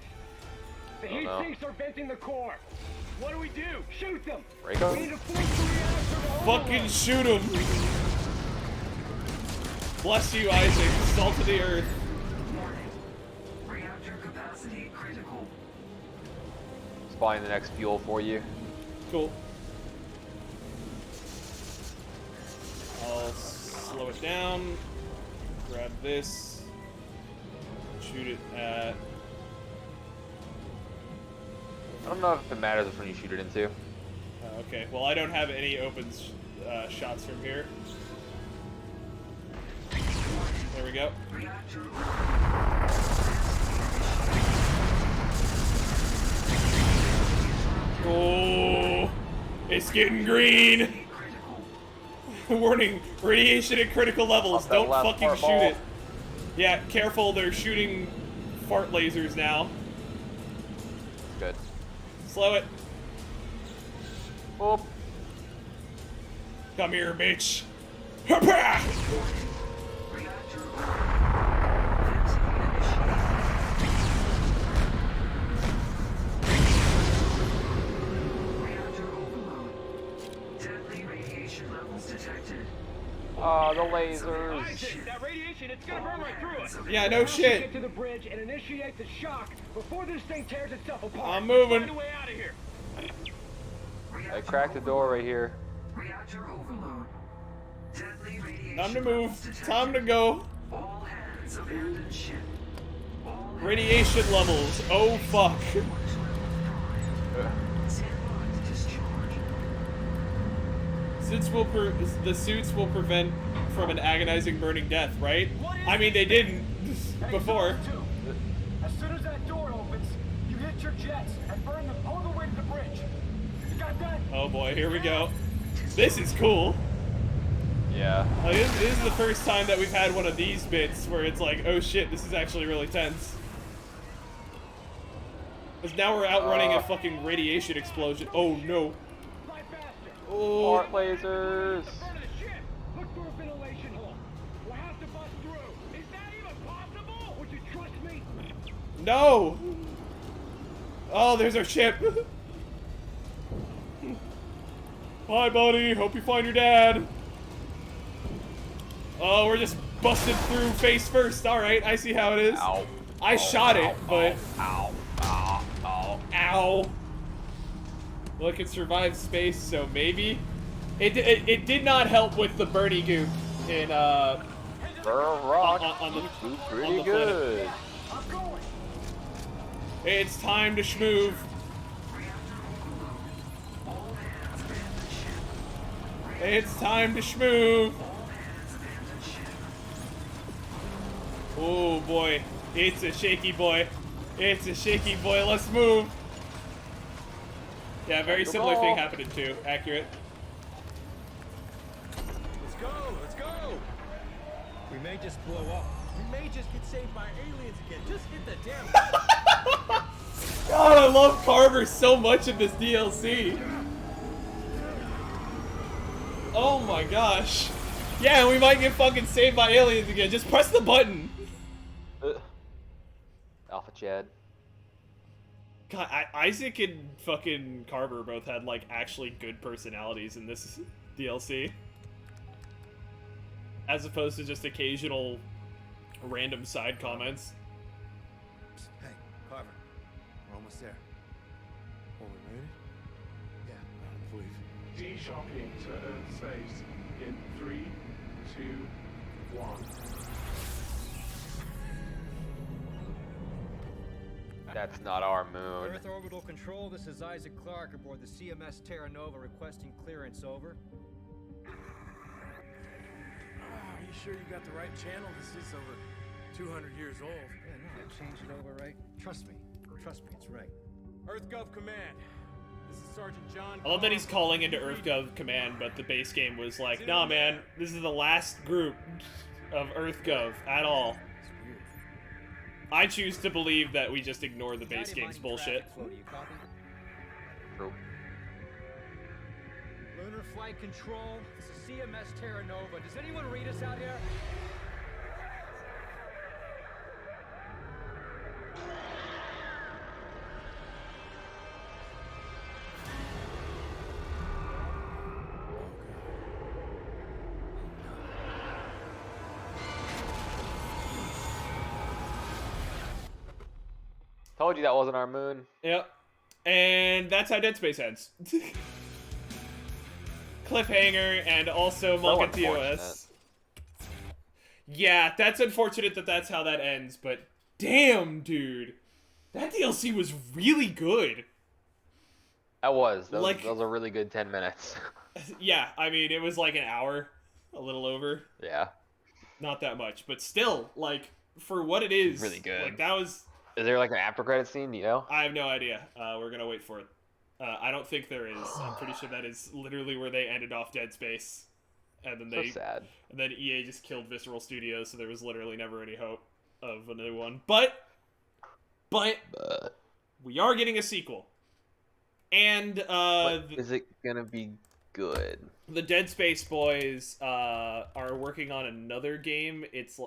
The Oh, heat no. sinks are venting the core. What do we do? Shoot them. Break 'em? We need to force the reactor to Fucking overload. shoot him. Bless you, Isaac. Salt of the earth. Warning. Reactor capacity critical. Spawning the next fuel for you. Cool. I'll slow it down. Grab this. Shoot it at. I don't know if it matters which one you shoot it into. Okay. Well, I don't have any open shots from here. There we go. Oh, it's getting green. Warning, radiation at critical levels. Off that Don't left fucking fart shoot ball. it. Yeah, careful, they're shooting fart lasers now. Good. Slow it. Oop. Come here, bitch. Ha-pa! Oh, the lasers. Isaac, that radiation, it's gonna burn right through us. Yeah, no shit. Get to the bridge and initiate the shock before this thing tears itself apart. I'm Find a moving. way out of here. I cracked the door right here. Reactor overload. Deadly radiation Time to levels move. detected. Time to go. All hands abandon ship. All hands Radiation levels. Oh fuck. stand by to discharge. The suits will prevent from an agonizing burning death, right? I mean, they didn't before. As soon as that door opens, you hit your jets and burn them all the way to the bridge. You got that? Oh boy, here we go. This is cool. Yeah. This is the first time that we've had one of these bits where it's like, oh shit, this is actually really tense. Because now we're outrunning a fucking radiation explosion. Oh no. Fly faster. Oh. Fart lasers. Burn of the ship. Look for a ventilation hole. We'll have to bust through. Is that even possible? Would you trust me? No! Oh, there's our ship. Bye, buddy. Hope you find your dad. Oh, we're just busted through face first. All right, I see how it is. Ow. I shot it, but Ow. Ow. Ow. ow. Well, it can survive space, so maybe. It did not help with the Bernie goop in Burn rock. on the Do on pretty the good. I'm going. It's time to schmoove. It's time to schmoove. Oh boy, it's a shaky boy. It's a shaky boy. Let's move. Yeah, very similar thing happened too. Accurate. Let's go, let's go. We may just blow up. We may just get saved by aliens again. Just hit the damn. God, I love Carver so much in this DLC. Oh my gosh. Yeah, we might get fucking saved by aliens again. Just press the button. Alpha Chad. God, Isaac and fucking Carver both had like actually good personalities in this DLC. As opposed to just occasional random side comments. Hey, Carver. We're almost there. Oh, we made it? Yeah, please. De-shocking to Earth space in 3, 2, 1. That's not our moon. Earth Orbital Control, this is Isaac Clarke aboard the CMS Terra Nova requesting clearance, over. Are you sure you got the right channel? This is over 200 years old. Yeah, no, I changed it over, right? Trust me, it's right. EarthGov Command. This is Sergeant John. I love that he's calling into EarthGov Command, but the base game was like, nah man, this is the last group of EarthGov at all. It's weird. I choose to believe that we just ignore the base game's bullshit. Flow, do you copy? True. Lunar Flight Control, this is CMS Terra Nova. Does anyone read us out here? Told you that wasn't our moon. Yep. And that's how Dead Space ends. Cliffhanger and also Mulga TOS. Yeah, that's unfortunate that that's how that ends, but damn, dude. That DLC was really good. That was. That Like- was a really good 10 minutes. Yeah, I mean, it was like an hour, a little over. Yeah. not that much, but still, like, for what it is, Really good. Like, that was. Is there like an after credit scene? Do you know? I have no idea. We're gonna wait for it. I don't think there is. I'm pretty sure that is literally where they ended off Dead Space, and then So sad. and then EA just killed Visceral Studios, so there was literally never any hope of a new one. But we are getting a sequel, and Is it gonna be good? the Dead Space boys are working on another game. It's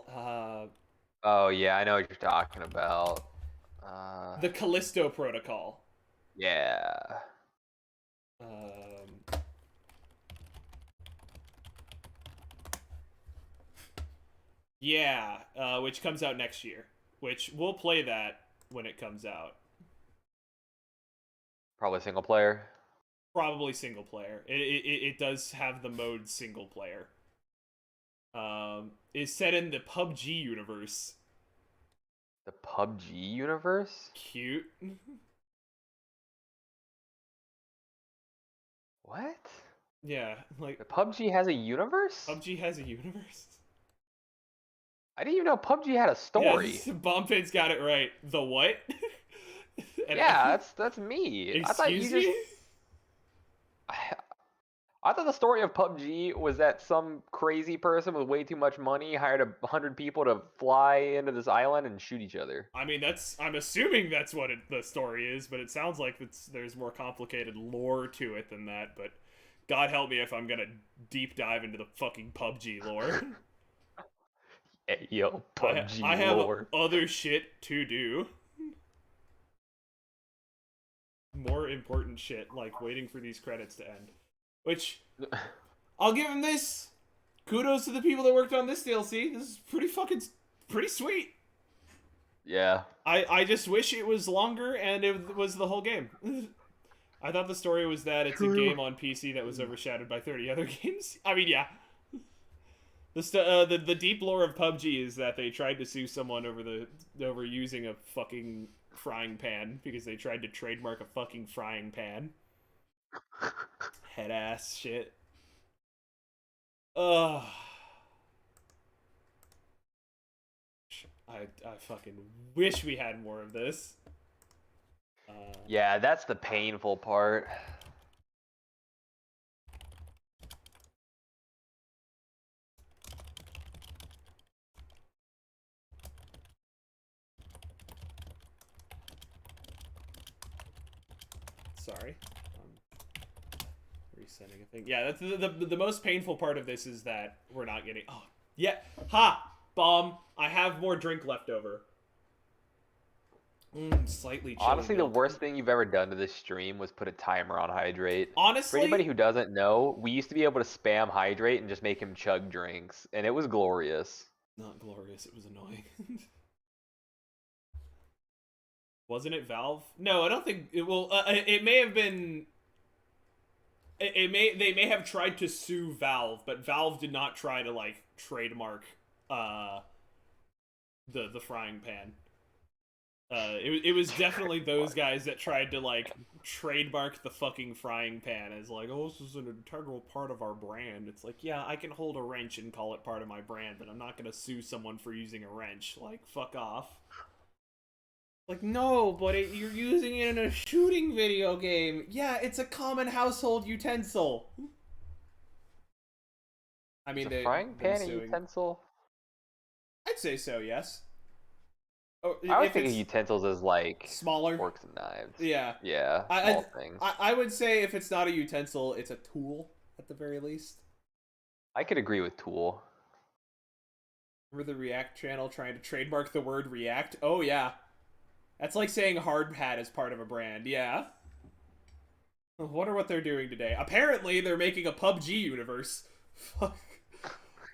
Oh yeah, I know what you're talking about. the Callisto Protocol. Yeah. Yeah, which comes out next year. Which we'll play that when it comes out. Probably single player. Probably single player. It does have the mode single player. Is set in the PUBG universe. The PUBG universe? Cute. What? Yeah, like The PUBG has a universe? PUBG has a universe. I didn't even know PUBG had a story. Yeah, Bombpin's got it right. The what? And Yeah, that's me. Excuse me? I thought the story of PUBG was that some crazy person with way too much money hired 100 people to fly into this island and shoot each other. I mean, I'm assuming that's what the story is, but it sounds like there's more complicated lore to it than that. But God help me if I'm gonna deep dive into the fucking PUBG lore. Hey, yo, PUBG I have lore. other shit to do. More important shit, like waiting for these credits to end. Which, I'll give them this. Kudos to the people that worked on this DLC. This is pretty sweet. Yeah. I just wish it was longer and it was the whole game. I thought the story was that it's a game on PC that was overshadowed by 30 other games. I mean, yeah. The deep lore of PUBG is that they tried to sue someone over using a fucking frying pan because they tried to trademark a fucking frying pan. Head ass shit. Ugh. I fucking wish we had more of this. Yeah, that's the painful part. Sorry. Resetting a thing. Yeah, that's the most painful part of this is that we're not getting... Oh, yeah. Ha! Bomb. I have more drink left over. Slightly chilly. Honestly, the worst thing you've ever done to this stream was put a timer on hydrate. Honestly, for anybody who doesn't know, we used to be able to spam hydrate and just make him chug drinks, and it was glorious. Not glorious. It was annoying. Wasn't it Valve? No, I don't think it will. It may have been. They may have tried to sue Valve, but Valve did not try to like trademark the frying pan. It was definitely those guys that tried to like trademark the fucking frying pan as like, oh, this is an integral part of our brand. It's like, yeah, I can hold a wrench and call it part of my brand, but I'm not gonna sue someone for using a wrench. Like, fuck off. Like, no, but you're using it in a shooting video game. Yeah, it's a common household utensil. I mean, is a frying pan a utensil? I'd say so, yes. Oh, I would think of utensils as like smaller forks and knives. Yeah. Yeah, small things. I would say if it's not a utensil, it's a tool at the very least. I could agree with tool. Remember the React channel trying to trademark the word React? Oh, yeah. That's like saying hard hat is part of a brand. Yeah. I wonder what they're doing today. Apparently, they're making a PUBG universe. Fuck.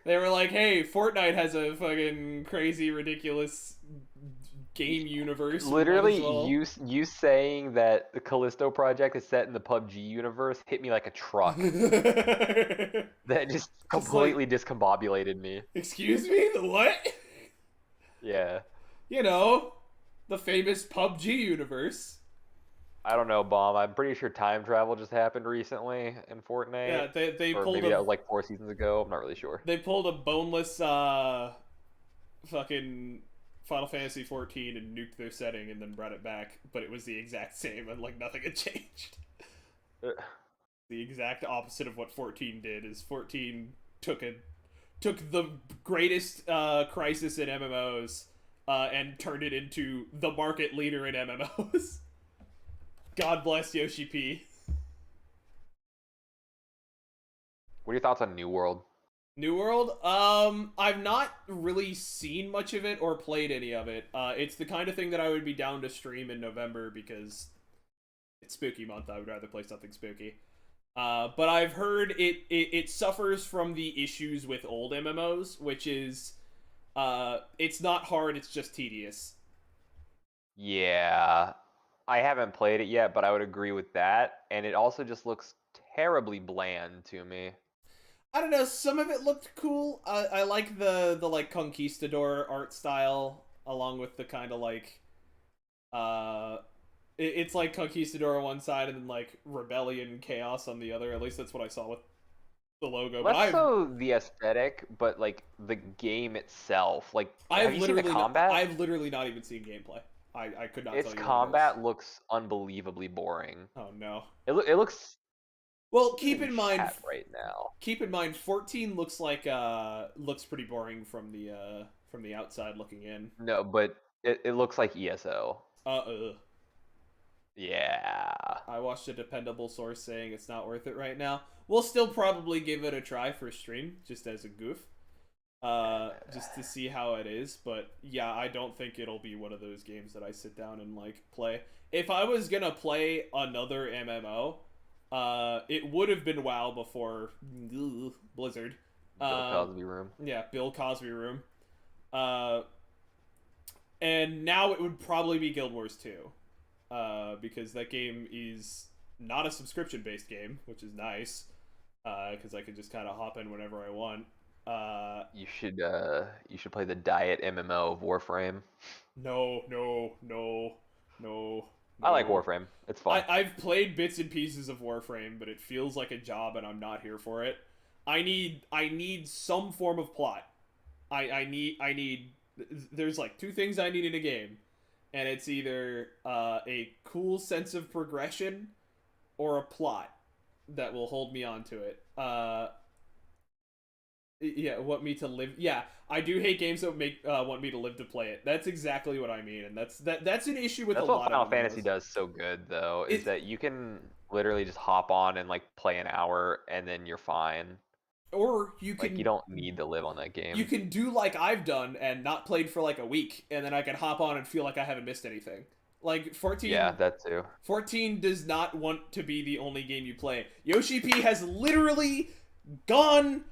They were like, hey, Fortnite has a fucking crazy, ridiculous game universe. Literally, you saying that the Callisto project is set in the PUBG universe hit me like a truck. That just completely discombobulated me. Excuse me? The what? Yeah. You know, the famous PUBG universe. I don't know, Bomb. I'm pretty sure time travel just happened recently in Fortnite. Yeah, they or pulled maybe a that was like 4 seasons ago. I'm not really sure. they pulled a boneless fucking Final Fantasy 14 and nuked their setting and then brought it back, but it was the exact same and like nothing had changed. The exact opposite of what 14 did is 14 took the greatest crisis in MMOs and turned it into the market leader in MMOs. God bless Yoshi P. What are your thoughts on New World? New World? I've not really seen much of it or played any of it. It's the kind of thing that I would be down to stream in November because it's spooky month. I would rather play something spooky. But I've heard it suffers from the issues with old MMOs, which is, it's not hard, it's just tedious. Yeah, I haven't played it yet, but I would agree with that. And it also just looks terribly bland to me. I don't know, some of it looked cool. I like the like conquistador art style, along with the kind of like, it's like conquistador on one side and then like rebellion chaos on the other. At least that's what I saw with the logo. Less so the aesthetic, but like the game itself. Like, have you seen the combat? I've literally not even seen gameplay. I could not tell you. Its combat looks unbelievably boring. Oh no. It looks. Well, keep in mind right now. Keep in mind, 14 looks like looks pretty boring from the outside looking in. No, but it looks like ESO. Yeah. I watched a dependable source saying it's not worth it right now. We'll still probably give it a try for stream, just as a goof. Just to see how it is, but yeah, I don't think it'll be one of those games that I sit down and like play. If I was gonna play another MMO, it would have been WoW before Blizzard. Bill Cosby Room. Yeah, Bill Cosby Room. And now it would probably be Guild Wars 2. Because that game is not a subscription-based game, which is nice. Because I could just kind of hop in whenever I want. You should play the Diet MMO of Warframe. No. I like Warframe. It's fun. I've played bits and pieces of Warframe, but it feels like a job, and I'm not here for it. I need some form of plot. I need. There's like two things I need in a game, and it's either a cool sense of progression or a plot that will hold me onto it. Yeah, want me to live. Yeah, I do hate games that make want me to live to play it. That's exactly what I mean, and that's an issue with that's a what lot Final of Fantasy MMOs. does so good, though, is that you can literally just hop on and like play an hour, and then you're fine. Or you can. Like, you don't need to live on that game. You can do like I've done and not played for like a week, and then I can hop on and feel like I haven't missed anything. Like 14. Yeah, that too. 14 does not want to be the only game you play. Yoshi P has literally gone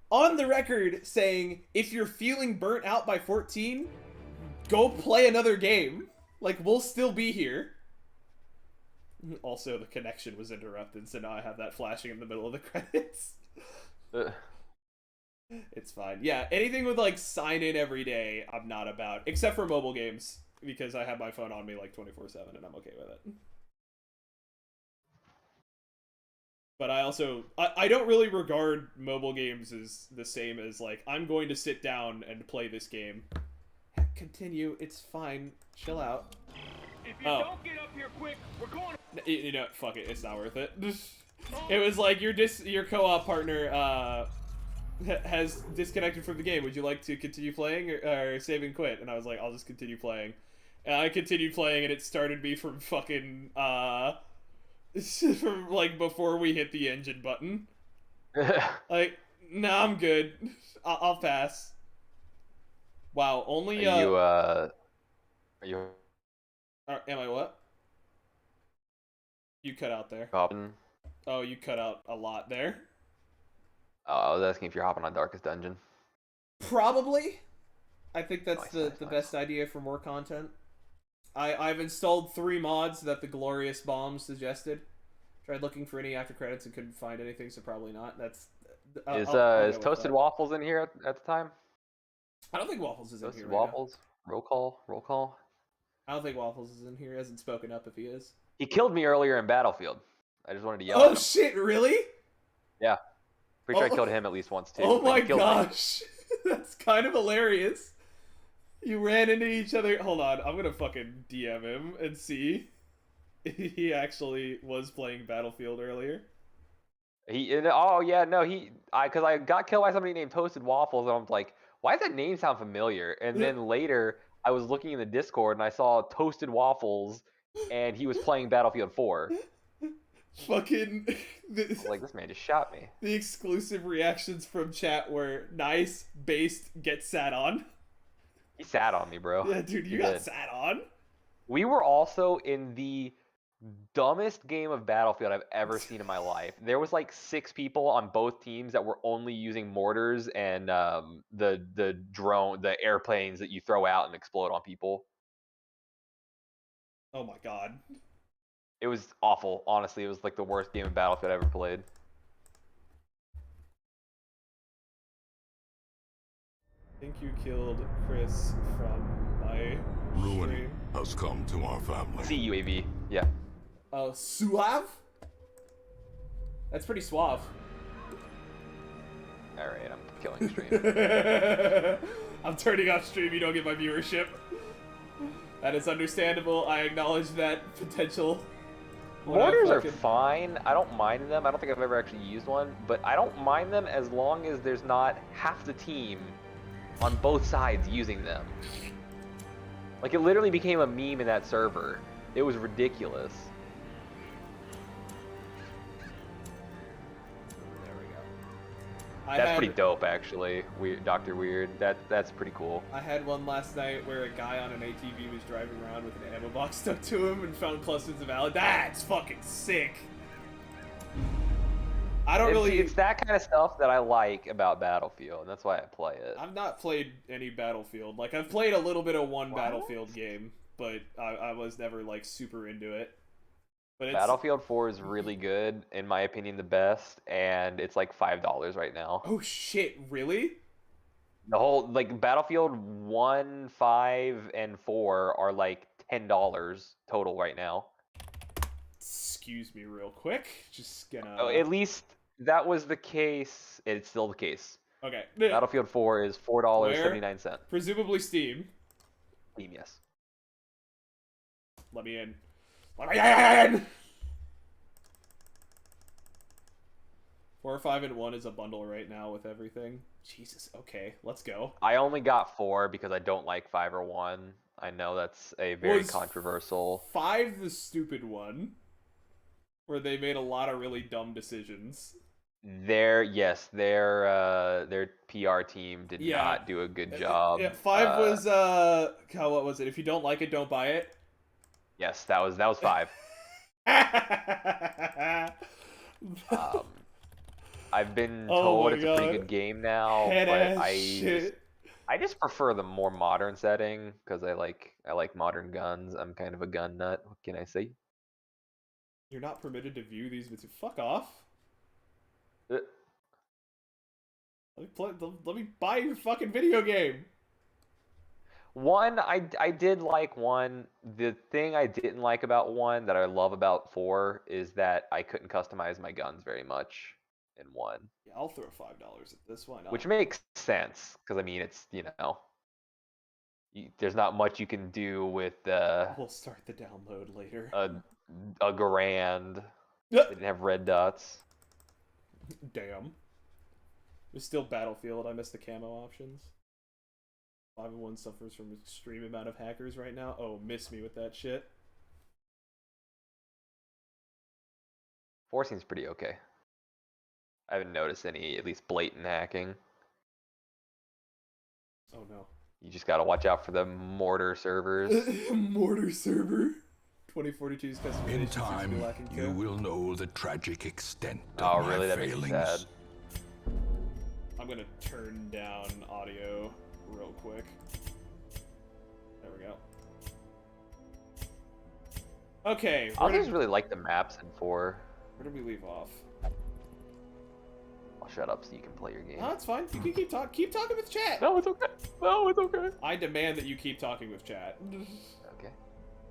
on the record saying, if you're feeling burnt out by 14, go play another game. Like, we'll still be here. Also, the connection was interrupted, so now I have that flashing in the middle of the credits. It's fine. Yeah, anything with, like, sign in every day, I'm not about. Except for mobile games, because I have my phone on me, like, 24/7, and I'm okay with it. But I also, I don't really regard mobile games as the same as, like, I'm going to sit down and play this game. Continue, it's fine. Chill out. If you don't get up here quick, we're going. You know, fuck it, it's not worth it. It was like, your co-op partner, has disconnected from the game. Would you like to continue playing or save and quit? And I was like, I'll just continue playing. And I continued playing, and it started me from fucking, from like before we hit the engine button. Like, nah, I'm good. I'll pass. Wow, only Are you am I what? You cut out there. hopping? Oh, you cut out a lot there. I was asking if you're hopping on Darkest Dungeon. Probably. I think that's Nice, the nice. best idea for more content. I've installed 3 mods that the Glorious Bomb suggested. Tried looking for any after credits and couldn't find anything, so probably not. That's I'll go Is with Toasted that. Waffles in here at the time? I don't think Waffles is in Toasted here right Waffles? Roll call? I don't think Waffles is in here. He hasn't spoken up if he is. He killed me earlier in Battlefield. I just wanted to yell Oh at him. shit! Really? Yeah. Pretty sure Oh. I killed him at least once too. Oh but he my killed me. gosh, that's kind of hilarious. You ran into each other. Hold on, I'm gonna fucking DM him and see if he actually was playing Battlefield earlier. Oh yeah, no, because I got killed by somebody named Toasted Waffles, and I'm like, why does that name sound familiar? And then later, I was looking in the Discord and I saw Toasted Waffles, and he was playing Battlefield 4. Fucking Like, this man just shot me. the exclusive reactions from chat were nice, based, get sat on. He sat on me, bro. Yeah, dude, you He got did. sat on. We were also in the dumbest game of Battlefield I've ever seen in my life. There was like 6 people on both teams that were only using mortars and the airplanes that you throw out and explode on people. Oh my god. It was awful. Honestly, it was like the worst game of Battlefield I ever played. I think you killed Chris from my Ruin stream. has come to our family. See UAV. Yeah. Oh, suave? That's pretty suave. Alright, I'm killing stream. I'm turning off stream, you don't get my viewership. That is understandable, I acknowledge that potential. When I Mortars are fucking- fine. I don't mind them. I don't think I've ever actually used one, but I don't mind them as long as there's not half the team on both sides using them. Like, it literally became a meme in that server. It was ridiculous. There we go. That's pretty dope, actually. Weird, Dr. Weird. That's pretty cool. I had one last night where a guy on an ATV was driving around with an ammo box stuck to him and found clusters of alloy. That's fucking sick. I don't really. It's that kind of stuff that I like about Battlefield, and that's why I play it. I've not played any Battlefield. Like, I've played a little bit of one Battlefield game, but I was never, like, super into it. But it's, Battlefield 4 is really good, in my opinion, the best, and it's like $5 right now. Oh shit, really? The whole, like, Battlefield 1, 5, and 4 are like $10 total right now. Excuse me real quick. Just gonna... Oh, at least that was the case. It's still the case. Okay. Battlefield 4 is $4.79. Presumably Steam. Steam, yes. Let me in. Let me in! 4, 5, and 1 is a bundle right now with everything. Jesus, okay, let's go. I only got 4 because I don't like 5 or 1. I know that's a very Was controversial. 5 the stupid one, where they made a lot of really dumb decisions. Their PR team did not do a good job. Yeah, 5 was God, what was it? If you don't like it, don't buy it. Yes, that was 5. I've been told it's a pretty good game now, but I just prefer the more modern setting because I like modern guns. I'm kind of a gun nut. What can I say? You're not permitted to view these videos. Fuck off. Let me buy your fucking video game. One, I did like 1. The thing I didn't like about 1 that I love about 4 is that I couldn't customize my guns very much in 1. Yeah, I'll throw $5 at this. Why not? Which makes sense, because I mean, it's, there's not much you can do with We'll start the download later. a Garand. They didn't have red dots. Damn. It's still Battlefield. I missed the camo options. 5 and 1 suffers from extreme amount of hackers right now. Oh, miss me with that shit. 4 seems pretty okay. I haven't noticed any, at least blatant hacking. Oh no. You just gotta watch out for the mortar servers. Mortar server. 2042's customization In seems to be time, lacking you too. will know the tragic extent Oh, of my really? That makes failings. me sad. I'm gonna turn down audio real quick. There we go. Okay, I just really like the maps in 4. where did we leave off? I'll shut up so you can play your game. No, it's fine. You can keep talking with chat. No, it's okay. No, it's okay. I demand that you keep talking with chat. Okay.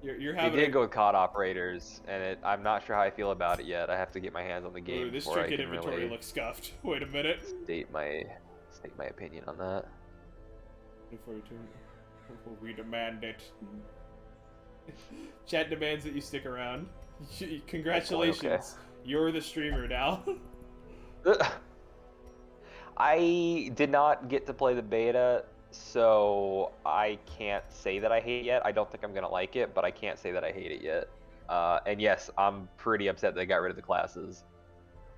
You're They having did go with COD operators, and I'm not sure how I feel about it yet. I have to get my hands on the game Ooh, this before I trinket can inventory really looks scuffed. Wait a minute. state my opinion on that. Before you turn, we demand it. Chat demands that you stick around. Congratulations, Okay. you're the streamer now. I did not get to play the beta, so I can't say that I hate it yet. I don't think I'm gonna like it, but I can't say that I hate it yet. And yes, I'm pretty upset they got rid of the classes.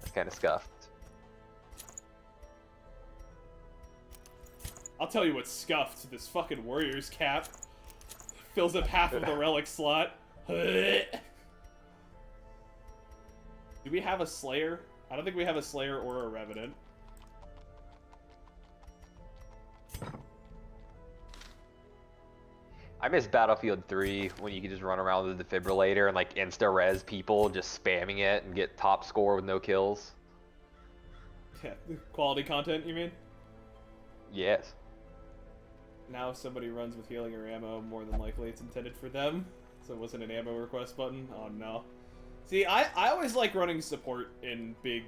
It's kind of scuffed. I'll tell you what's scuffed. This fucking Warriors cap fills up half of the relic slot. Do we have a Slayer? I don't think we have a Slayer or a Revenant. I miss Battlefield 3 when you could just run around with the defibrillator and like insta-res people, just spamming it and get top score with no kills. Yeah, quality content, you mean? Yes. Now if somebody runs with healing or ammo, more than likely it's intended for them. So it wasn't an ammo request button? Oh no. See, I always like running support in big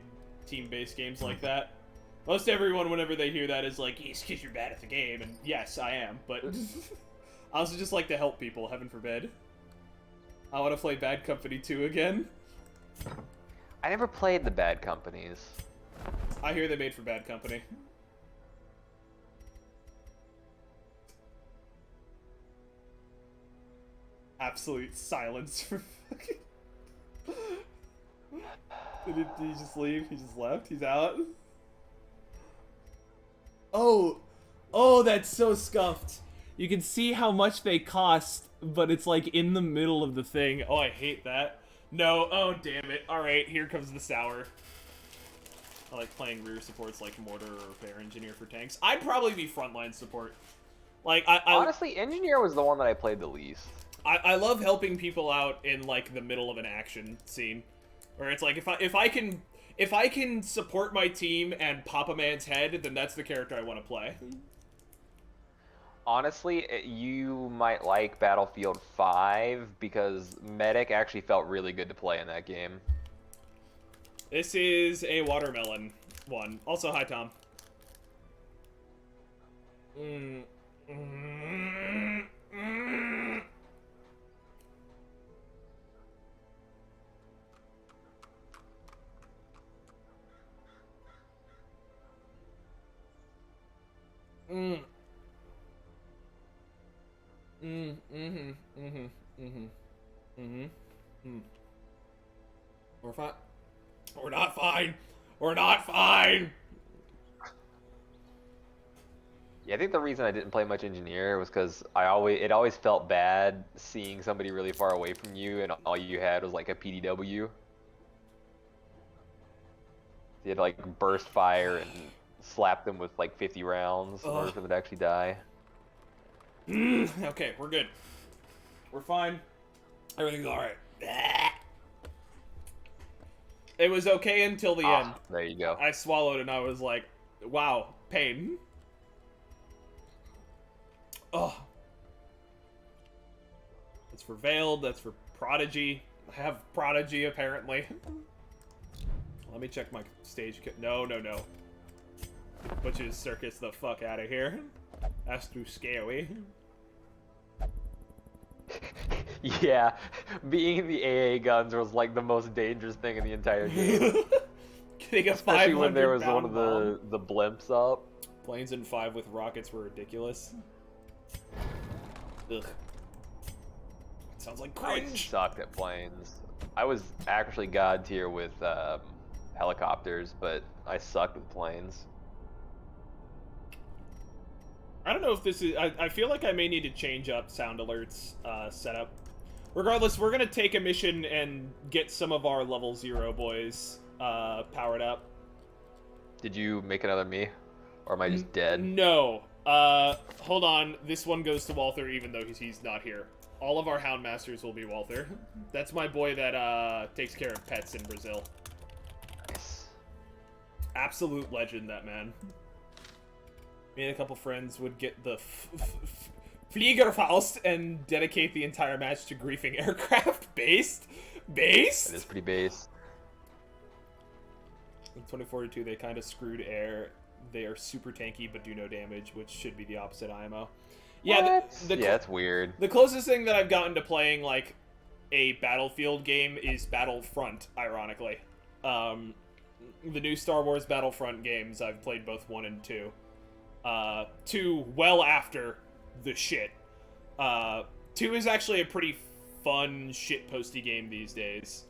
team-based games like that. Most everyone, whenever they hear that, is like, yes, because you're bad at the game, and yes, I am, but I also just like to help people, heaven forbid. I want to play Bad Company 2 again. I never played the Bad Companies. I hear they made for Bad Company. Absolute silence for fucking... Did he just leave? He just left? He's out? Oh! Oh, that's so scuffed. You can see how much they cost, but it's like in the middle of the thing. Oh, I hate that. No, oh damn it. Alright, here comes the sour. I like playing rear supports like Mortar or Repair Engineer for tanks. I'd probably be frontline support. Like, Honestly, Engineer was the one that I played the least. I love helping people out in like the middle of an action scene, where it's like if I can support my team and pop a man's head, then that's the character I want to play. Honestly, you might like Battlefield 5 because Medic actually felt really good to play in that game. This is a watermelon one. Also, hi Tom. We're fine. We're not fine. We're not fine. Yeah, I think the reason I didn't play much Engineer was because it always felt bad seeing somebody really far away from you and all you had was like a PDW. You had to like burst fire and slap them with like 50 rounds in order for them to actually die. Okay, we're good. We're fine. Everything's alright. It was okay until the end. There you go. I swallowed and I was like, wow, pain. Oh. That's for Veiled, that's for Prodigy. I have Prodigy, apparently. Let me check my stage. No. Butch's Circus the fuck out of here. That's too scary. Yeah, being the AA guns was like the most dangerous thing in the entire game. Getting a Especially when there was one 500-pound of the blimps up. Planes in 5 with rockets were ridiculous. Ugh. Sounds like I cringe. sucked at planes. I was actually god tier with helicopters, but I sucked with planes. I don't know if this is... I feel like I may need to change up Sound Alert's setup. Regardless, we're going to take a mission and get some of our level 0 boys powered up. Did you make another me? Or am I just dead? No. Hold on. This one goes to Walther even though he's not here. All of our Houndmasters will be Walther. That's my boy that takes care of pets in Brazil. Nice. Absolute legend, that man. Me and a couple friends would get the Fliegerfaust and dedicate the entire match to griefing aircraft. Based? It is pretty base. In 2042, they kind of screwed air. They are super tanky but do no damage, which should be the opposite IMO. Yeah, yeah, that's weird. The closest thing that I've gotten to playing like a Battlefield game is Battlefront, ironically. The new Star Wars Battlefront games, I've played both 1 and 2. 2 well after the shit. 2 is actually a pretty fun shitposty game these days.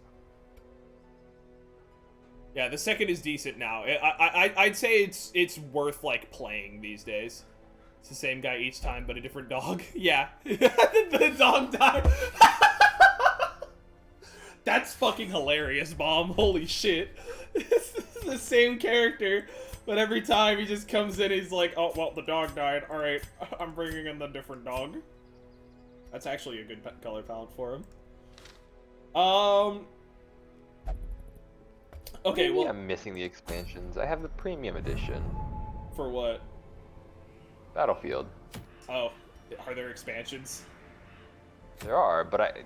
Yeah, the second is decent now. I'd say it's worth like playing these days. It's the same guy each time, but a different dog. Yeah, the dog died. That's fucking hilarious, Bomb. Holy shit. It's the same character, but every time he just comes in, he's like, oh, well, the dog died. All right, I'm bringing in the different dog. That's actually a good color palette for him. Okay, Maybe well... I'm missing the expansions. I have the premium edition. For what? Battlefield. Oh, are there expansions? There are, but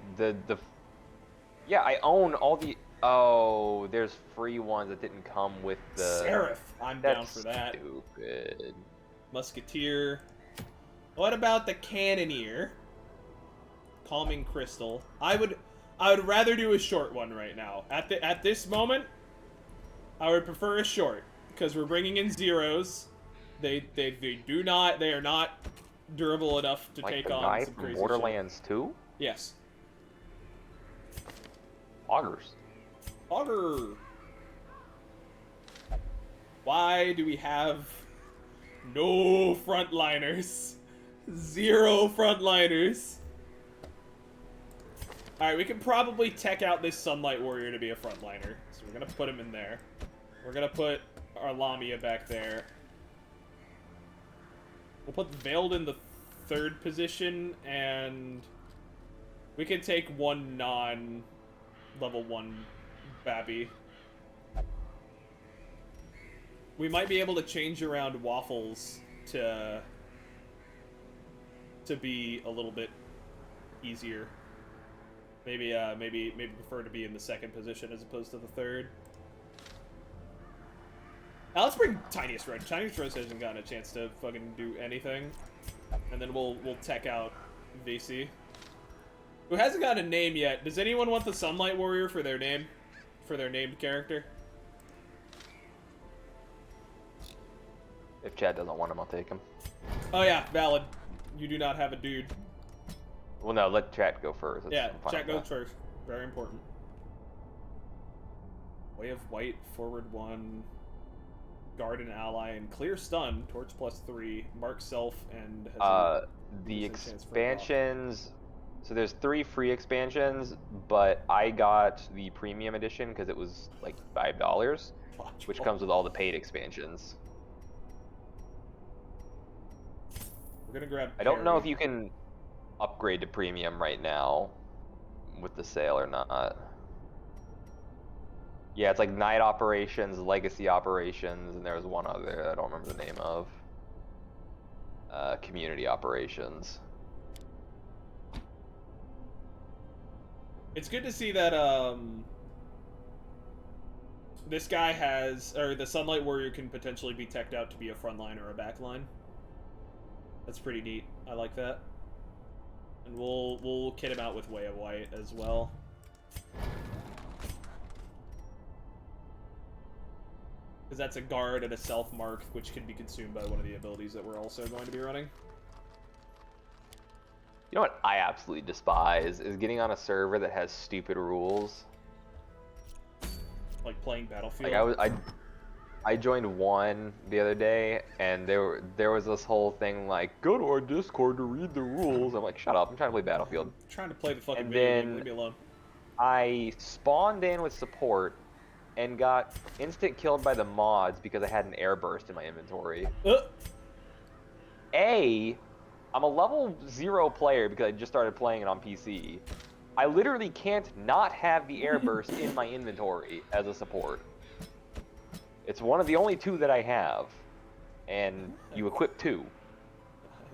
yeah, I own all the... Oh, there's free ones that didn't come with the... Seraph! I'm down for that. Stupid. Musketeer. What about the Cannoneer? Calming Crystal. I would rather do a short one right now. At this moment, I would prefer a short, because we're bringing in zeros. They are not durable enough to like take the on guy some from crazy Borderlands 2? Yes. Augers. Augur. Why do we have no frontliners? 0 frontliners. Alright, we can probably tech out this Sunlight Warrior to be a frontliner. So we're gonna put him in there. We're gonna put our Lamia back there. We'll put Veiled in the 3rd position, and we can take 1 non-level 1 Babby. We might be able to change around Waffles to be a little bit easier. Maybe prefer to be in the 2nd position as opposed to the 3rd. Now let's bring Tiniest Rose. Tiniest Rose hasn't gotten a chance to fucking do anything, and then we'll tech out VC, who hasn't got a name yet. Does anyone want the Sunlight Warrior for their name, for their named character? If Chad doesn't want him, I'll take him. Oh yeah, valid. You do not have a dude. Well, no, let Chat go first. Yeah, Chat goes first. Very important. Way of White, forward 1, guard an ally, and clear stun. Torch +3, mark self, and the expansions. So there's 3 free expansions, but I got the premium edition because it was like $5, which comes with all the paid expansions. We're gonna grab. I don't know if you can upgrade to premium right now with the sale or not. Yeah, it's like Night Operations, Legacy Operations, and there was one other I don't remember the name of. Community Operations. It's good to see that this guy has, or the Sunlight Warrior can potentially be teched out to be a frontline or a backline. That's pretty neat. I like that. And we'll kit him out with Way of White as well. Because that's a guard and a self mark, which can be consumed by one of the abilities that we're also going to be running. You know what I absolutely despise is getting on a server that has stupid rules. Like playing Battlefield. Like I joined one the other day, and there was this whole thing like, go to our Discord to read the rules. I'm like, shut up! I'm trying to play Battlefield. I'm trying to play the fucking and video then game. Leave me alone. I spawned in with support and got instant killed by the mods because I had an air burst in my inventory. I'm a level 0 player because I just started playing it on PC. I literally can't not have the air burst in my inventory as a support. It's one of the only 2 that I have, and you equip 2.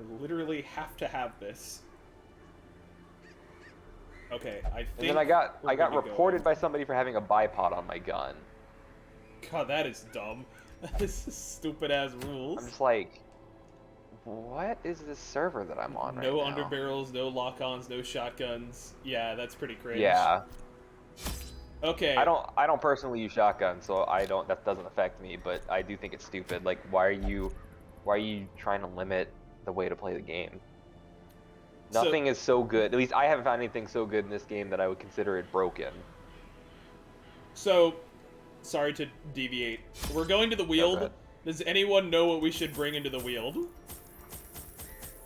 I literally have to have this. Okay, I think. And then I got we're good to go. reported by somebody for having a bipod on my gun. God, that is dumb. This is stupid ass rules. I'm just like, what is this server that I'm on right No now? underbarrels, no lock-ons, no shotguns. Yeah, that's pretty cringe. Yeah. Okay. I don't personally use shotguns, so that doesn't affect me, but I do think it's stupid. Like, why are you trying to limit the way to play the game? Nothing is so good. At least I haven't found anything so good in this game that I would consider it broken. So, sorry to deviate. We're going to the Weald. Okay. Does anyone know what we should bring into the Weald?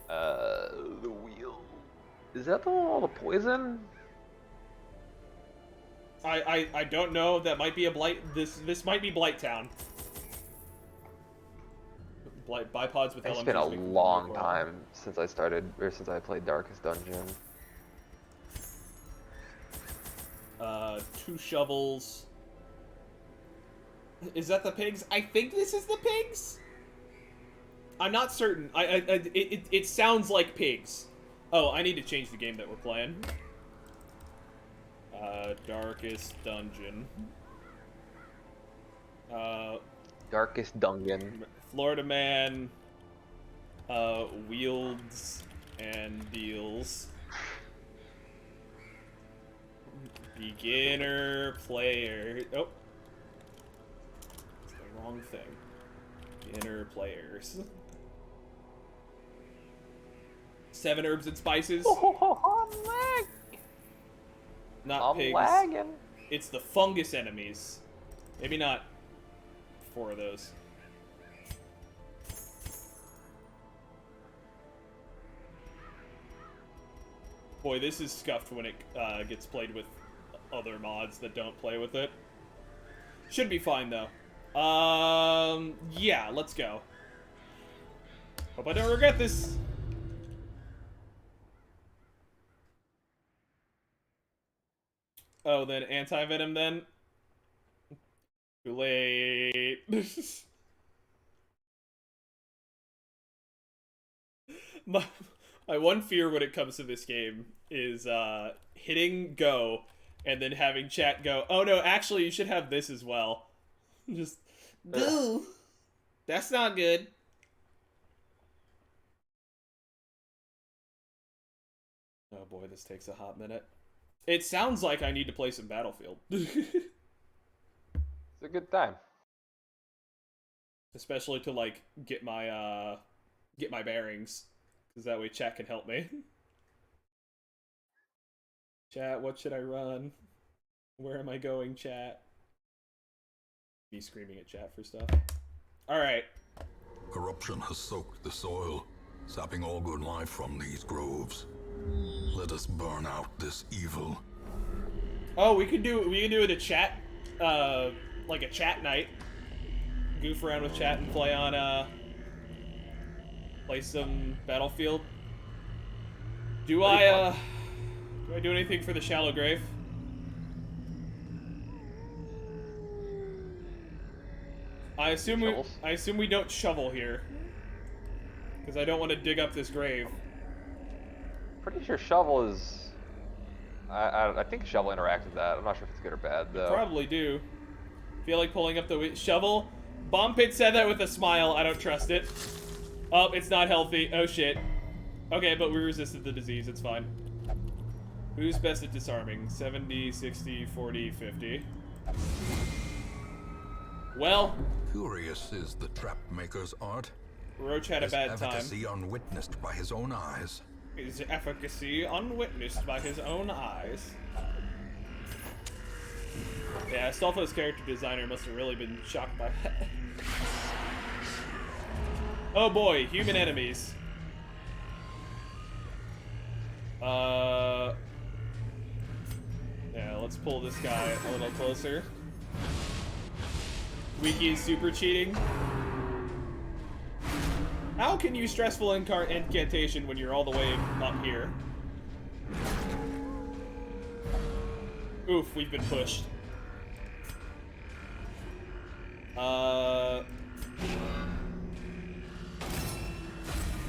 The Weald. Is that the one with all the poison? I don't know. That might be a Blight. This might be Blighttown. Bipods with It's LMGs. been a make them long work well. time since I played Darkest Dungeon. 2 shovels. Is that the pigs? I think this is the pigs. I'm not certain. It sounds like pigs. Oh, I need to change the game that we're playing. Darkest Dungeon. Darkest Dungeon. Florida Man. Wields and deals. Beginner player. Oh. It's the wrong thing. Beginner players. 7 herbs and spices. Oh, I'm lagging. Not I'm pigs. lagging. It's the fungus enemies. Maybe not 4 of those. Boy, this is scuffed when it gets played with other mods that don't play with it. Should be fine, though. Yeah, let's go. Hope I don't regret this. Oh, then anti-venom then? Too late. My one fear when it comes to this game is hitting go and then having chat go, oh no, actually you should have this as well. Just, no. That's not good. Oh boy, this takes a hot minute. It sounds like I need to play some Battlefield. It's a good time. Especially to, like, get my bearings. Because that way chat can help me. Chat, what should I run? Where am I going, chat? Me screaming at chat for stuff. Alright. Corruption has soaked the soil, sapping all good life from these groves. Let us burn out this evil. Oh, we can do it a chat, like a chat night. Goof around with chat and play on, play some Battlefield. Do I do anything for the Shallow Grave? I assume we don't shovel here. Because I don't want to dig up this grave. Pretty sure shovel is. I think shovel interacts with that. I'm not sure if it's good or bad though. Probably do. Feel like pulling up the shovel? Bomb Pit said that with a smile. I don't trust it. Oh, it's not healthy. Oh shit. Okay, but we resisted the disease. It's fine. Who's best at disarming? 70, 60, 40, 50. Well. Curious is the trap maker's art. Roach had a bad time. Efficacy unwitnessed by his own eyes. His efficacy unwitnessed by his own eyes. Yeah, Astolfo's character designer must have really been shocked by that. Oh boy, human enemies. Yeah, let's pull this guy a little closer. Wiki is super cheating. How can you stressful incantation when you're all the way up here? Oof, we've been pushed.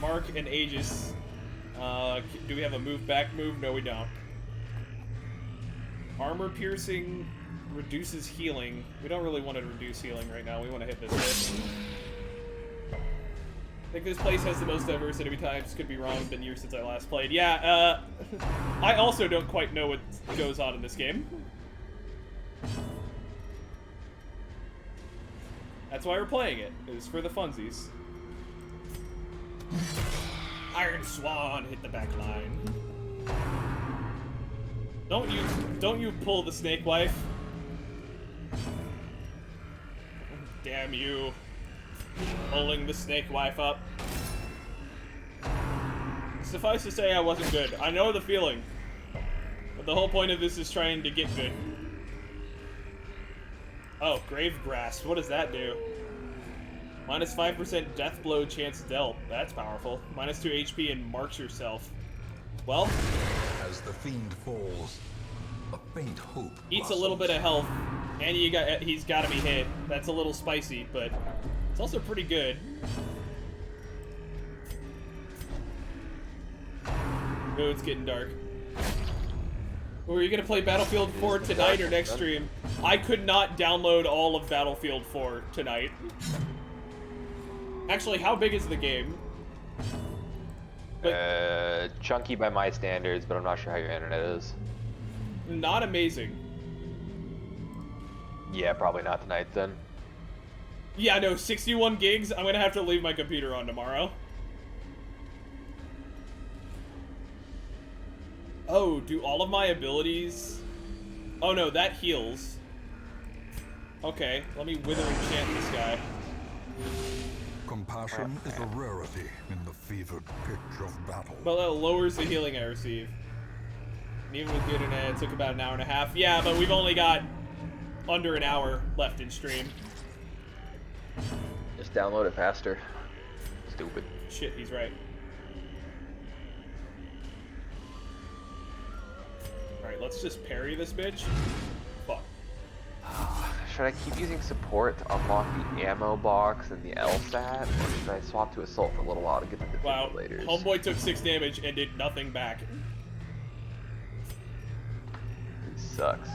Mark and Aegis. Do we have a move back move? No, we don't. Armor piercing reduces healing. We don't really want to reduce healing right now. We want to hit this hit. I think this place has the most diversity types. Could be wrong. It's been years since I last played. Yeah, I also don't quite know what goes on in this game. That's why we're playing it. It was for the funsies. Iron Swan hit the back line. Don't you pull the snake wife. Damn you. Pulling the snake wife up. Suffice to say I wasn't good. I know the feeling. But the whole point of this is trying to get good. Oh, Grave Grasp. What does that do? Minus 5% death blow chance dealt. That's powerful. Minus 2 HP and marks yourself. Well, as the fiend falls, a faint hope eats a little bit of health, and he's got to be hit. That's a little spicy, but it's also pretty good. Oh, it's getting dark. Are you gonna play Battlefield 4 tonight or next stream? I could not download all of Battlefield 4 tonight. Actually, how big is the game? Chunky by my standards, but I'm not sure how your internet is. Not amazing. Yeah, probably not tonight then. Yeah, no, 61 gigs. I'm gonna have to leave my computer on tomorrow. Oh, do all of my abilities... Oh no, that heals. Okay, let me wither enchant this guy. Compassion is a rarity in the fevered pitch of battle. Well, that lowers the healing I receive. And even with good internet, it took about an hour and a half. Yeah, but we've only got under an hour left in stream. Just download it faster. Stupid. Shit, he's right. Alright, let's just parry this bitch. Fuck. Should I keep using support to unlock the ammo box and the LSAT? Or should I swap to assault for a little while to get the defibrillators? Wow, homeboy took 6 damage and did nothing back. It sucks.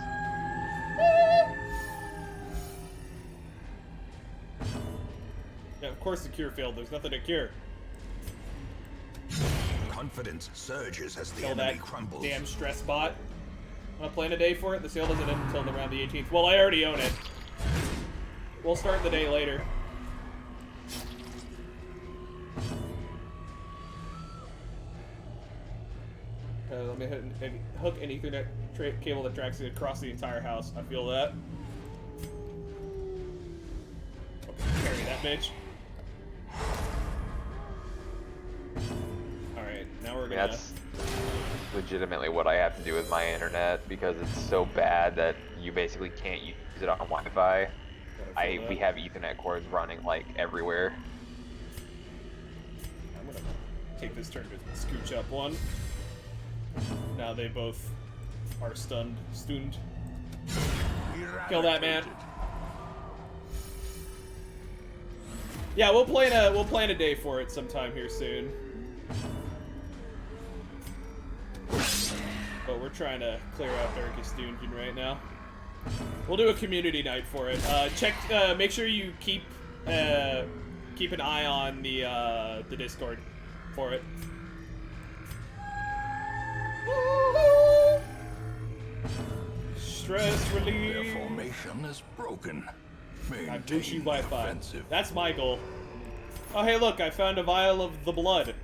Yeah, of course the cure failed. There's nothing to cure. Confidence surges as the Kill enemy that crumbles. damn stress bot. Wanna plan a day for it? The sale doesn't end until around the 18th. Well, I already own it. We'll start the day later. Let me hook an Ethernet cable that tracks it across the entire house. I feel that. Okay, carry that bitch. Alright, now we're gonna... That's legitimately what I have to do with my internet because it's so bad that you basically can't use it on Wi-Fi. We have Ethernet cords running like everywhere. I'm gonna take this turn to scooch up one. Now they both are stunned. Kill that man. Yeah, we'll plan a day for it sometime here soon. But we're trying to clear out Darkest Dungeon right now. We'll do a community night for it. Make sure you keep an eye on the Discord for it. Stress relief. Their formation is broken. I'm Gucci Wi-Fi. That's my goal. Oh hey look, I found a vial of the blood.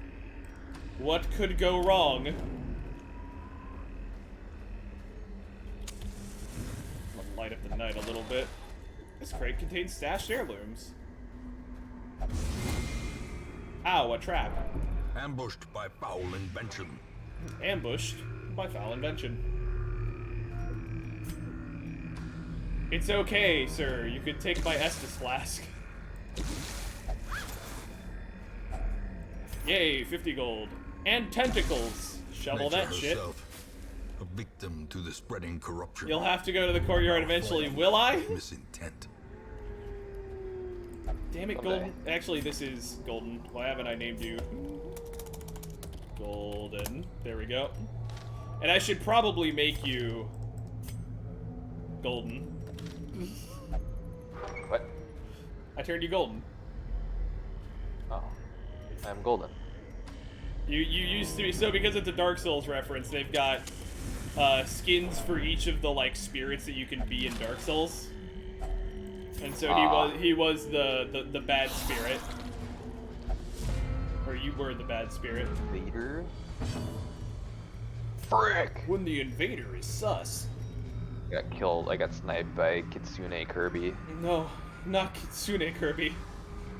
What could go wrong? I'll light up the night a little bit. This crate contains stashed heirlooms. Ow, a trap. Ambushed by foul invention. Ambushed by foul invention. It's okay, sir. You could take my Estus flask. Yay, 50 gold. And tentacles. Shovel Nature that shit. herself, a victim to the spreading corruption. You'll have to go to the courtyard eventually, will I? Misintent. Damn it, Golden. Actually, this is Golden. Why haven't I named you? Golden. There we go. And I should probably make you golden. What? I turned you golden. Oh, I'm golden. You used to be, so because it's a Dark Souls reference, they've got skins for each of the like spirits that you can be in Dark Souls. And so he was the bad spirit. Or you were the bad spirit. Invader? Frick! When the invader is sus. I got killed. I got sniped by Kitsune Kirby. No, not Kitsune Kirby.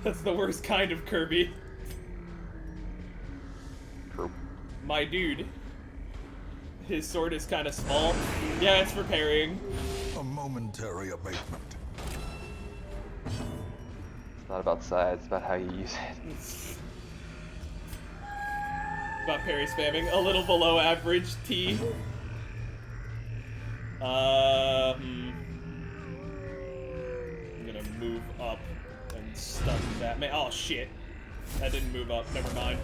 That's the worst kind of Kirby. True. My dude. His sword is kind of small. Yeah, it's for parrying. A momentary abatement. It's not about size, it's about how you use it. About parry spamming. A little below average T. I'm gonna move up and stun that man. Oh shit. That didn't move up. Never mind.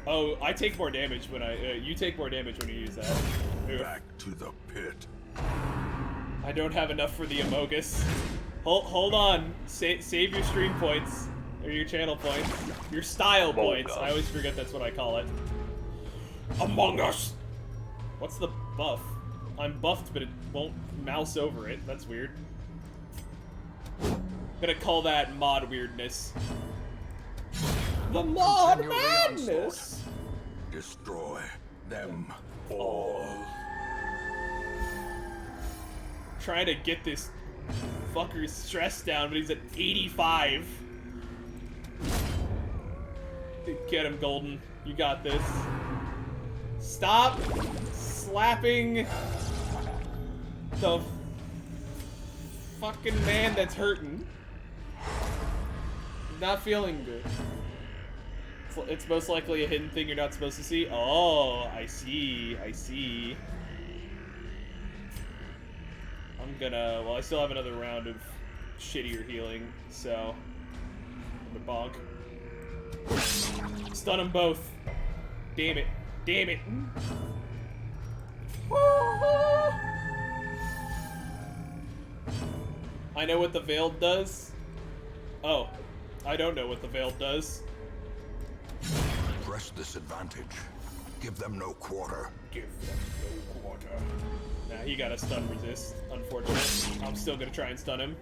Oh, I take more damage when you take more damage when you use that. Oof. Back to the pit. I don't have enough for the Amogus. Hold on. Save your stream points. Or your channel points. Your style points. I always forget that's what I call it. Among Us! What's the buff? I'm buffed, but it won't mouse over it. That's weird. I'm gonna call that mod weirdness. The mod madness! Destroy them all. Trying to get this fucker's stress down, but he's at 85. Get him, Golden. You got this. Stop slapping the fucking man that's hurting. Not feeling good. It's most likely a hidden thing you're not supposed to see. Oh, I see. I see. I'm gonna... Well, I still have another round of shittier healing, so... I'm gonna bonk. Stun them both. Damn it. Damn it. I know what the Veiled does. Oh. I don't know what the Veiled does. Press this advantage. Give them no quarter. Give them no quarter. Nah, he got a stun resist. Unfortunate. I'm still gonna try and stun him.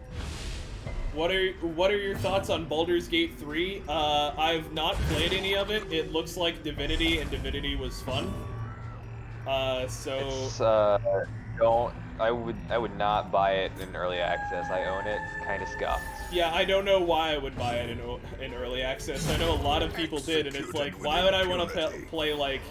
What are your thoughts on Baldur's Gate 3? I've not played any of it. It looks like Divinity, and Divinity was fun. So It's, I would not buy it in early access. I own it. It's kind of scuffed. Yeah, I don't know why I would buy it in early access. I know a lot of people did, and it's like, why would I want to play like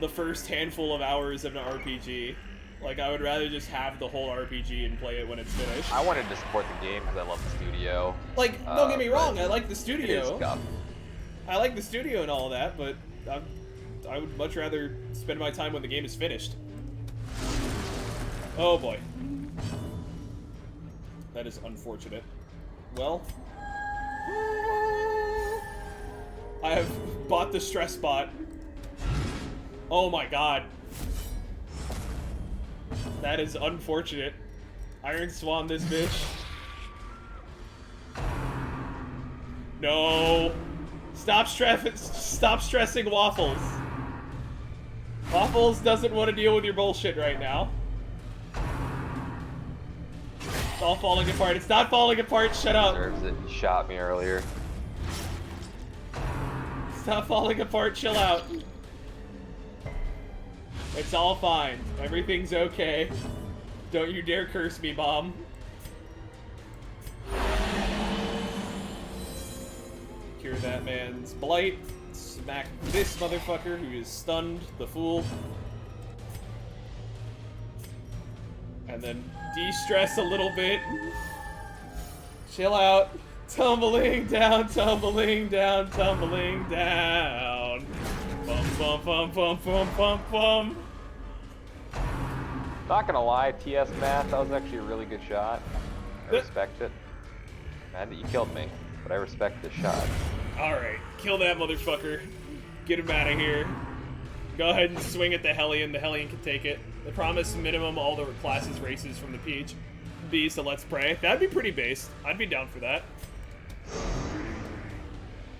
the first handful of hours of an RPG? Like, I would rather just have the whole RPG and play it when it's finished. I wanted to support the game because I love the studio. Like, don't get me wrong, I like the studio. It is scuffed. I like the studio and all that, but I would much rather spend my time when the game is finished. Oh boy. That is unfortunate. Well, I have bought the stress bot. Oh my god. That is unfortunate. Iron Swan this bitch. No. Stop stressing Waffles. Waffles doesn't want to deal with your bullshit right now. It's all falling apart. It's not falling apart. Shut up. Deserves it. He shot me earlier. Stop falling apart. Chill out. It's all fine. Everything's okay. Don't you dare curse me, Bomb. Cure that man's blight. Smack this motherfucker who is stunned, the fool. And then de-stress a little bit. Chill out. Tumbling down, tumbling down, tumbling down. Bum, bum, bum, bum, bum, bum, bum. Not gonna lie, TS Math, that was actually a really good shot. I respect it. Mad that you killed me, but I respect the shot. Alright, kill that motherfucker. Get him out of here. Go ahead and swing at the Hellion. The Hellion can take it. They promise minimum all the classes races from the PHB, so let's pray. That'd be pretty based. I'd be down for that.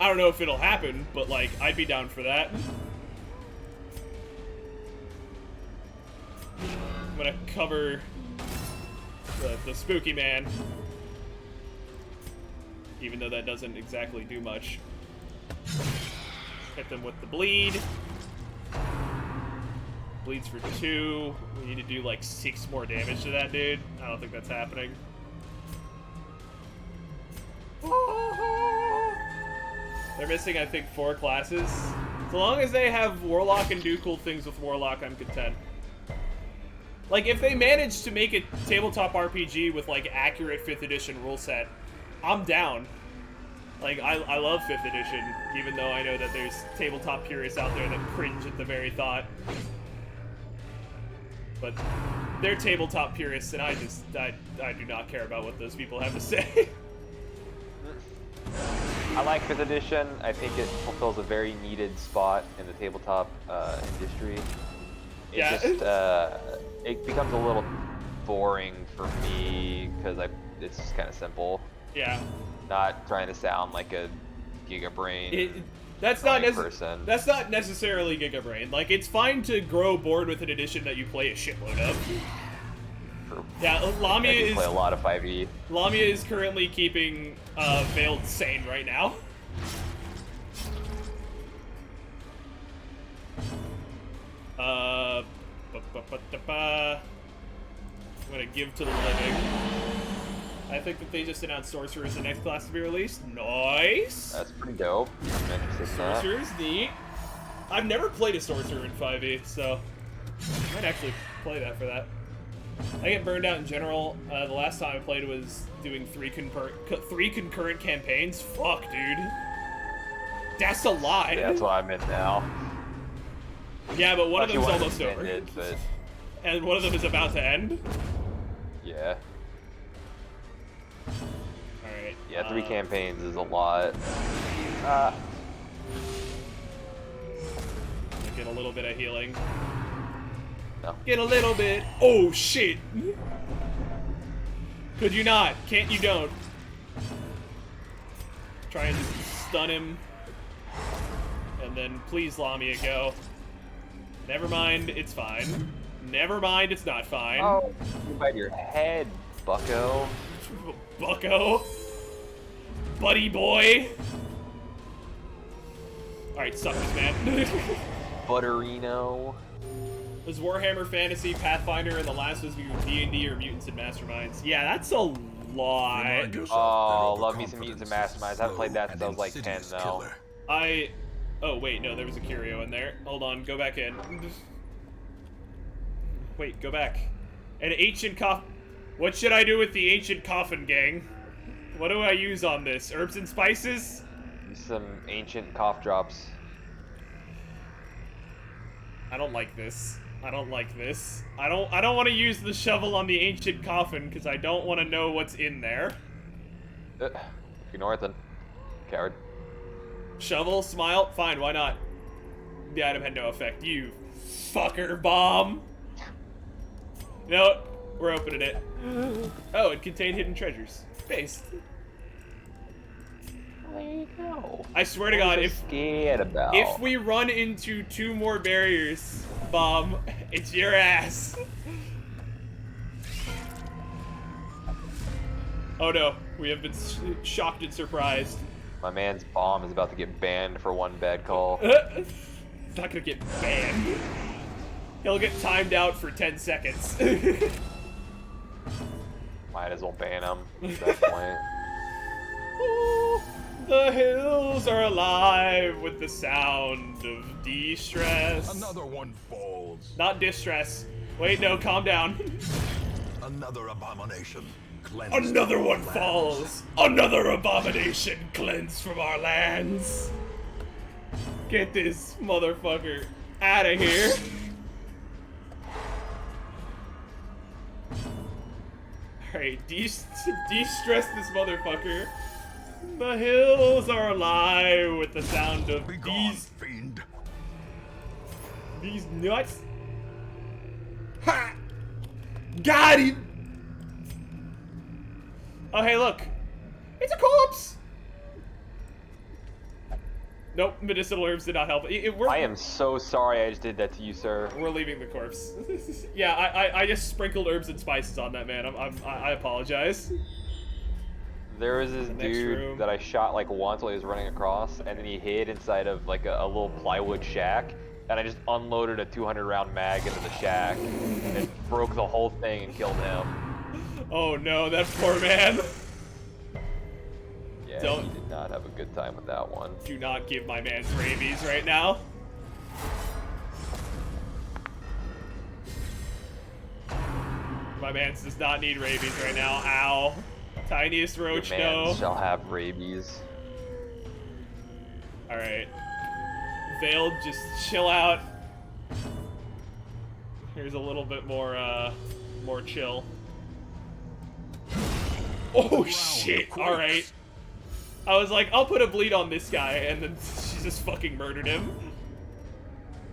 I don't know if it'll happen, but like, I'd be down for that. I'm gonna cover the spooky man. Even though that doesn't exactly do much. Hit them with the bleed. Bleeds for 2. We need to do like 6 more damage to that dude. I don't think that's happening. They're missing, I think, 4 classes. So long as they have Warlock and do cool things with Warlock, I'm content. Like, if they manage to make a tabletop RPG with, like, accurate 5th edition rule set, I'm down. Like, I love 5th edition, even though I know that there's tabletop purists out there that cringe at the very thought. But they're tabletop purists, and I do not care about what those people have to say. I like 5th edition. I think it fulfills a very needed spot in the tabletop industry. It becomes a little boring for me because it's just kind of simple. Yeah. Not trying to sound like a Gigabrain. That's not necessarily Gigabrain. Like, it's fine to grow bored with an edition that you play a shitload of. True. Yeah, Lamia is play a lot of 5e. Lamia is currently keeping Veiled sane right now. I'm gonna give to the living. I think that they just announced Sorcerer as the next class to be released. Nice! That's pretty dope. I'm interested in that. Sorcerer's neat. I've never played a Sorcerer in 5e, so I might actually play that for that. I get burned out in general. The last time I played was doing 3 concurrent campaigns. Fuck, dude. That's a lot. Yeah, that's what I'm in now. Yeah, but one of them's almost over. But... And one of them is about to end? Yeah. Alright. Yeah, 3 campaigns is a lot. Get a little bit of healing. No. Get a little bit. Oh, shit. Could you not? Can't you don't? Try and stun him. And then please Lamia go. Never mind, it's fine. Never mind, it's not fine. Oh, you bite your head, bucko. Bucko. Buddy boy. Alright, suck this, man. Butterino. It was Warhammer Fantasy, Pathfinder, and the last was D&D or Mutants and Masterminds. Yeah, that's a lot. Oh, love me some Mutants and Masterminds. I haven't played that since I was like 10, though. Oh, wait, no, there was a curio in there. Hold on, go back in. Wait, go back. An ancient coffin. What should I do with the ancient coffin, gang? What do I use on this? Herbs and spices? Some ancient cough drops. I don't like this. I don't like this. I don't want to use the shovel on the ancient coffin because I don't want to know what's in there. Ignore it then, coward. Shovel, smile, fine, why not? The item had no effect. You fucker bomb. No, we're opening it. Oh, it contained hidden treasures. Based. There you go. I swear to God, if we run into 2 more barriers, bomb, it's your ass. Oh no, we have been shocked and surprised. My man's bomb is about to get banned for one bad call. It's not gonna get banned. He'll get timed out for 10 seconds. Might as well ban him at that point. Oh, the hills are alive with the sound of distress. Another one falls. Not distress. Wait, no, calm down. Another abomination. Another one falls. Another abomination cleansed from our lands. Get this motherfucker out of here. Alright, de-stress this motherfucker. The hills are alive with the sound of Begone, fiend. These nuts. Ha! Got him! Oh, hey, look. It's a corpse! Nope, medicinal herbs did not help. I am so sorry I just did that to you, sir. We're leaving the corpse. Yeah, I just sprinkled herbs and spices on that man. I apologize. There was this dude that I shot like once while he was running across, and then he hid inside of like a little plywood shack, and I just unloaded a 200-round mag into the shack, and it broke the whole thing and killed him. Oh no, that poor man. Yeah, he did not have a good time with that one. Do not give my man's rabies right now. My man does not need rabies right now. Ow. Tiniest roach, Your man no. shall have rabies. Alright. Veiled, just chill out. Here's a little bit more chill. Oh shit, alright. I was like, I'll put a bleed on this guy, and then she just fucking murdered him.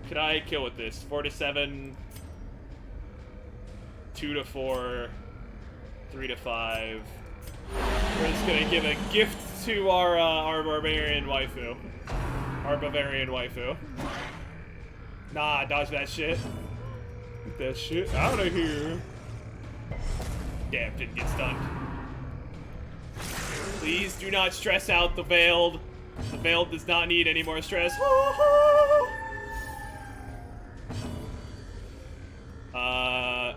Could I kill with this? 4 to 7, 2 to 4, 3 to 5. We're just gonna give a gift to our barbarian waifu. Our Bavarian waifu. Nah, dodge that shit. Get that shit out of here. Damn, didn't get stunned. Please do not stress out the Veiled. The Veiled does not need any more stress. Alright,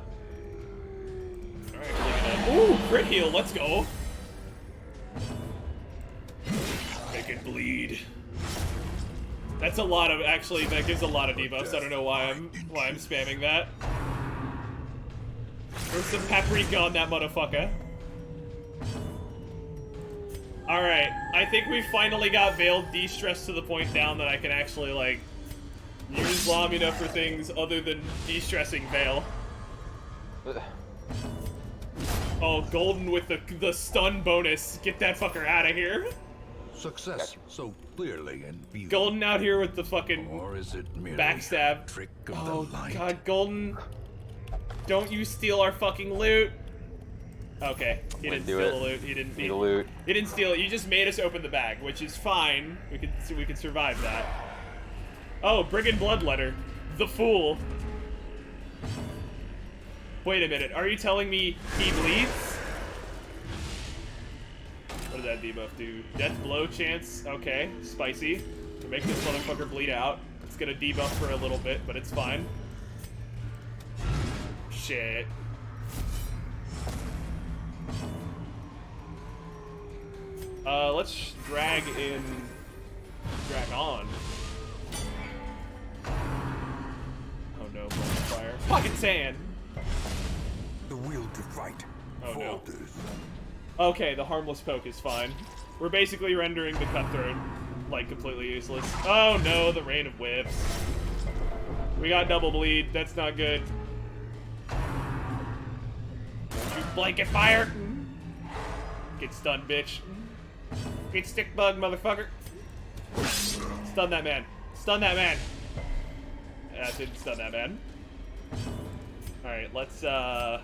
ooh, crit heal, let's go. Make it bleed. That's a lot of, actually, that gives a lot of debuffs. I don't know why I'm spamming that. There's some paprika on that motherfucker. Alright, I think we finally got Veiled de-stressed to the point down that I can actually, like, use Lamina for things other than de-stressing Veil. Oh, Golden with the stun bonus. Get that fucker out of here. Success so clearly and visible. Golden out here with the fucking or is it merely backstab. Trick of Oh the light? god, Golden. Don't you steal our fucking loot. Okay, he didn't steal the loot. He didn't need the loot. He didn't steal it. You just made us open the bag, which is fine. We can survive that. Oh, Brigand Bloodletter. The fool. Wait a minute. Are you telling me he bleeds? What does that debuff do? Death blow chance. Okay, spicy. To make this motherfucker bleed out. It's gonna debuff for a little bit, but it's fine. Shit. Let's drag on. Oh no, fire. Pocket sand! The will to fight Oh no. falters. Okay, the harmless poke is fine. We're basically rendering the cutthroat, like, completely useless. Oh no, the rain of whips. We got double bleed, that's not good. Don't you blanket fire! Get stunned, bitch. Get stick bug, motherfucker. Stun that man. Stun that man. That didn't stun that man. Alright, let's go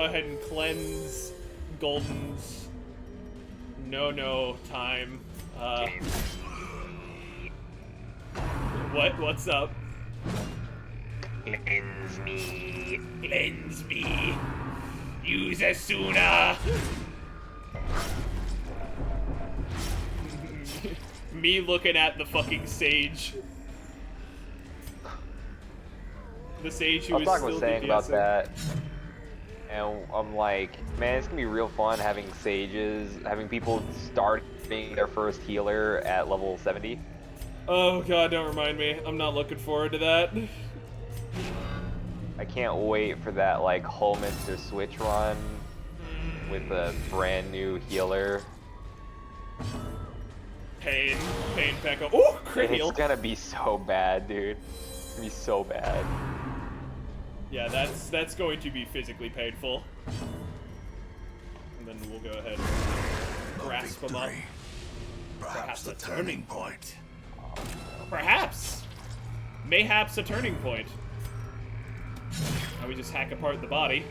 ahead and cleanse Golden's no time. What's up? Cleanse me. Cleanse me. Use Asuna. Me looking at the fucking sage. The sage who I was is talking still with Sang about DPSing. that, and I'm like, man, it's gonna be real fun having sages, having people start being their first healer at level 70. Oh god, don't remind me. I'm not looking forward to that. I can't wait for that, like, Hullminster switch run with a brand new healer. Pain Pekka. Oh, crit heal. It's gonna be so bad, dude. It's gonna be so bad. Yeah, that's going to be physically painful. And then we'll go ahead and grasp him up. Perhaps the turning point. Perhaps. Mayhaps a turning point. Now we just hack apart the body.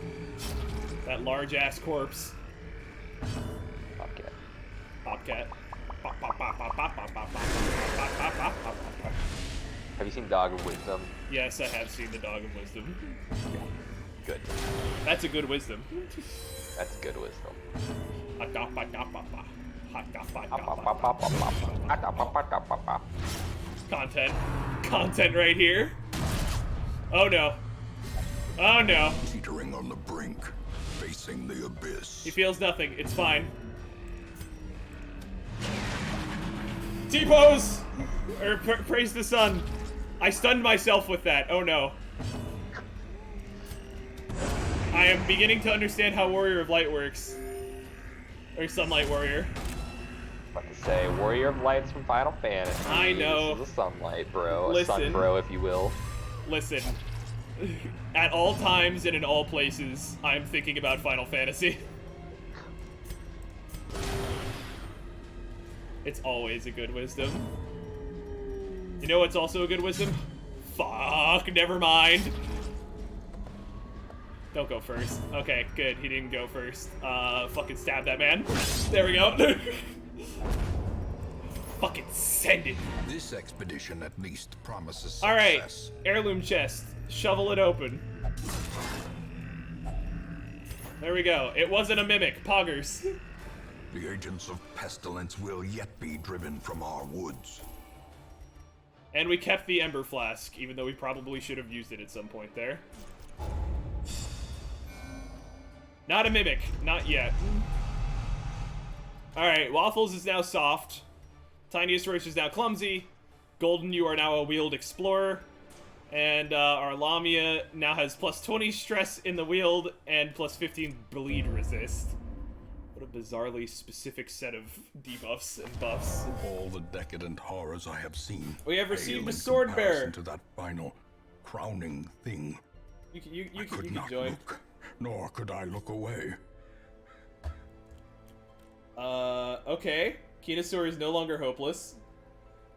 That large-ass corpse. Bobcat. Bobcat. Have you seen Dog of Wisdom? Yes, I have seen the Dog of Wisdom. Good. That's a good wisdom. That's good wisdom. Content. Content right here. Oh no. Oh no. Teetering on the brink, facing the abyss. He feels nothing. It's fine. T-pose! Or praise the sun. I stunned myself with that. Oh no. I am beginning to understand how Warrior of Light works. Or Sunlight Warrior. About to say, Warrior of Light's from Final Fantasy. I know. This is a sunlight, bro. Listen. A sun bro, if you will. Listen. At all times and in all places, I'm thinking about Final Fantasy. It's always a good wisdom. You know what's also a good wisdom? Fuck, never mind. Don't go first. Okay, good. He didn't go first. Fucking stab that man. There we go. Fucking send it. This expedition at least promises success. Alright, heirloom chest. Shovel it open. There we go. It wasn't a mimic. Poggers. The agents of pestilence will yet be driven from our woods. And we kept the Ember Flask, even though we probably should have used it at some point there. Not a mimic. Not yet. Alright, Waffles is now soft. Tiniest Roach is now clumsy. Golden, you are now a wheeled explorer. And our Lamia now has plus 20 stress in the wheeled and plus 15 bleed resist. What a bizarrely specific set of debuffs and buffs. All the decadent horrors I have seen. We have pale received in a sword bearer. comparison to that final crowning thing. You I could can not join. look, nor could I look away. Okay. Kinosaur is no longer hopeless.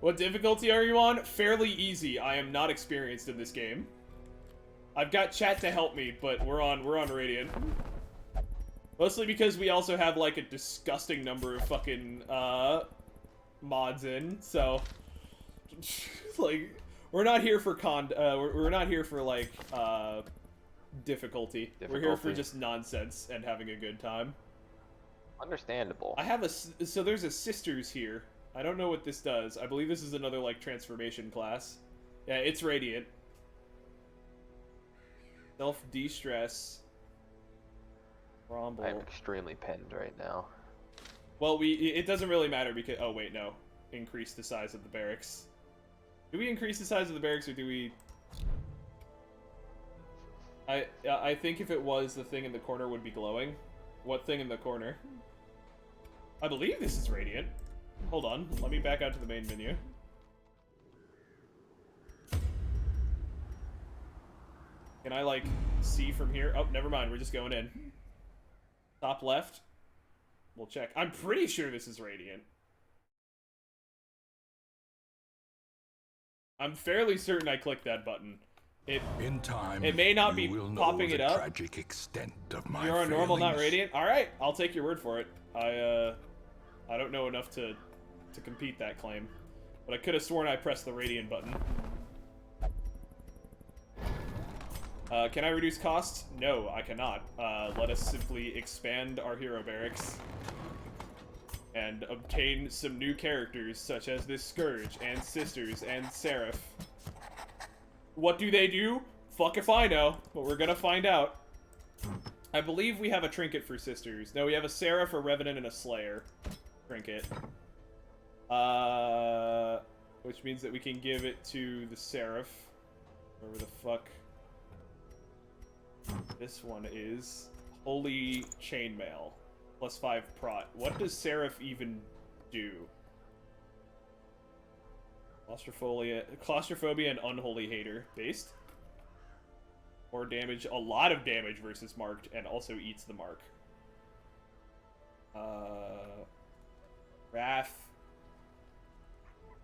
What difficulty are you on? Fairly easy. I am not experienced in this game. I've got chat to help me, but we're on Radiant. Mostly because we also have like a disgusting number of fucking mods in, so like we're not here for we're not here for like difficulty. We're here for just nonsense and having a good time. Understandable. I have so there's a Sisters here. I don't know what this does. I believe this is another like transformation class. Yeah, it's Radiant. Self de-stress. Rumble. I'm extremely penned right now. Well, it doesn't really matter because oh wait, no. Increase the size of the barracks. Do we increase the size of the barracks or do we I think if it was the thing in the corner would be glowing. What thing in the corner? I believe this is Radiant. Hold on, let me back out to the main menu. Can I like see from here? Oh, never mind, we're just going in. Top left. We'll check. I'm pretty sure this is Radiant. I'm fairly certain I clicked that button. In time, it may not be you will popping know it the up. Tragic extent of my You're on normal, not failings. Radiant. All right, I'll take your word for it. I don't know enough to compete that claim, but I could have sworn I pressed the Radiant button. Can I reduce cost? No, I cannot. Let us simply expand our hero barracks and obtain some new characters such as this Scourge and Sisters and Seraph. What do they do? Fuck if I know, but we're gonna find out. I believe we have a trinket for Sisters. No, we have a Seraph, a Revenant, and a Slayer trinket. Which means that we can give it to the Seraph. Wherever the fuck this one is. Holy Chainmail. Plus 5 prot. What does Seraph even do? Claustrophobia and Unholy Hater. Based. More damage. A lot of damage versus marked. And also eats the mark. Wrath.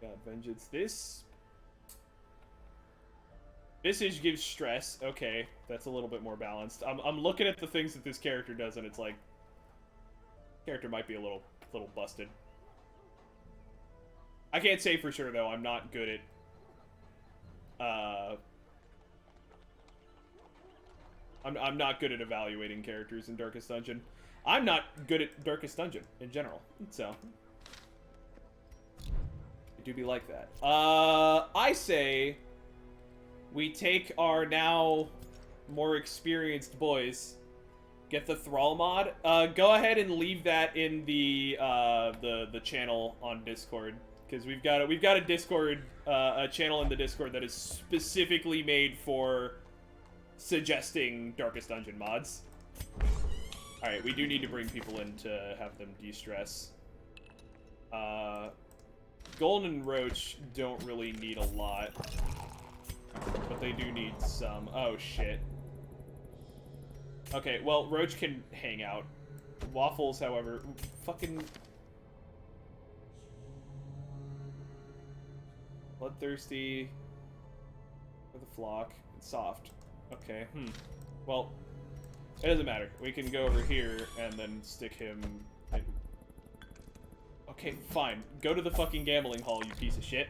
got vengeance. This Visage gives stress. Okay, that's a little bit more balanced. I'm looking at the things that this character does, and it's like, character might be a little busted. I can't say for sure though. I'm not good at I'm not good at evaluating characters in Darkest Dungeon. I'm not good at Darkest Dungeon in general, so it do be like that. I say we take our now more experienced boys, get the Thrall mod. Go ahead and leave that in the channel on Discord, because we've got a Discord a channel in the Discord that is specifically made for suggesting Darkest Dungeon mods. Alright, we do need to bring people in to have them de-stress. Golden and Roach don't really need a lot, but they do need some. Oh, shit. Okay, well, Roach can hang out. Waffles, however, fucking... Bloodthirsty for the flock. It's soft. Okay, well, it doesn't matter. We can go over here and then stick him in. Okay, fine. Go to the fucking gambling hall, you piece of shit.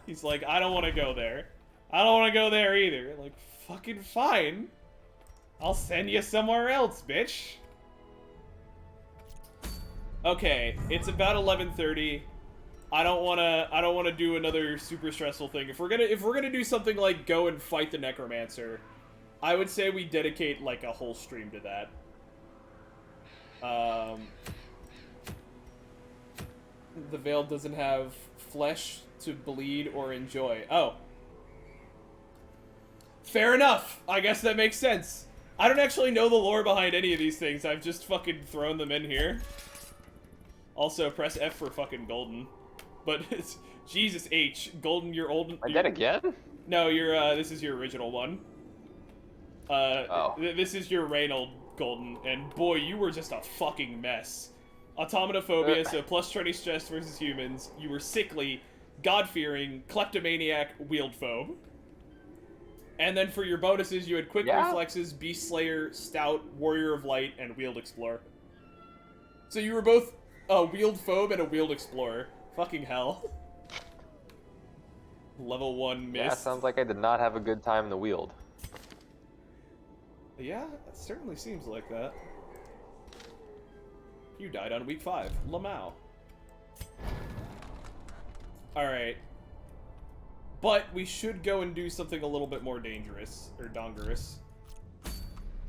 He's like, I don't want to go there. I don't want to go there either. Like, fucking fine. I'll send you somewhere else, bitch. Okay, it's about 11:30. I don't wanna do another super stressful thing. If we're gonna do something like go and fight the Necromancer, I would say we dedicate like a whole stream to that. The Veil doesn't have flesh to bleed or enjoy. Oh. Fair enough. I guess that makes sense. I don't actually know the lore behind any of these things. I've just fucking thrown them in here. Also, press F for fucking Golden. But it's Jesus H. Golden, you're old. I did again? No, you're this is your original one. This is your Reynold Golden, and boy, you were just a fucking mess. Automatophobia, so plus 20 stress versus humans. You were sickly, God-fearing, kleptomaniac, wieldphobe. And then for your bonuses, you had quick reflexes, Beast Slayer, Stout, Warrior of Light, and Wield Explorer. So you were both a wieldphobe and a Wield Explorer. Fucking hell. Level 1 miss. Yeah, sounds like I did not have a good time in the Wield. Yeah, it certainly seems like that. You died on week 5. Lamau. Alright. But we should go and do something a little bit more dangerous, or dongerous.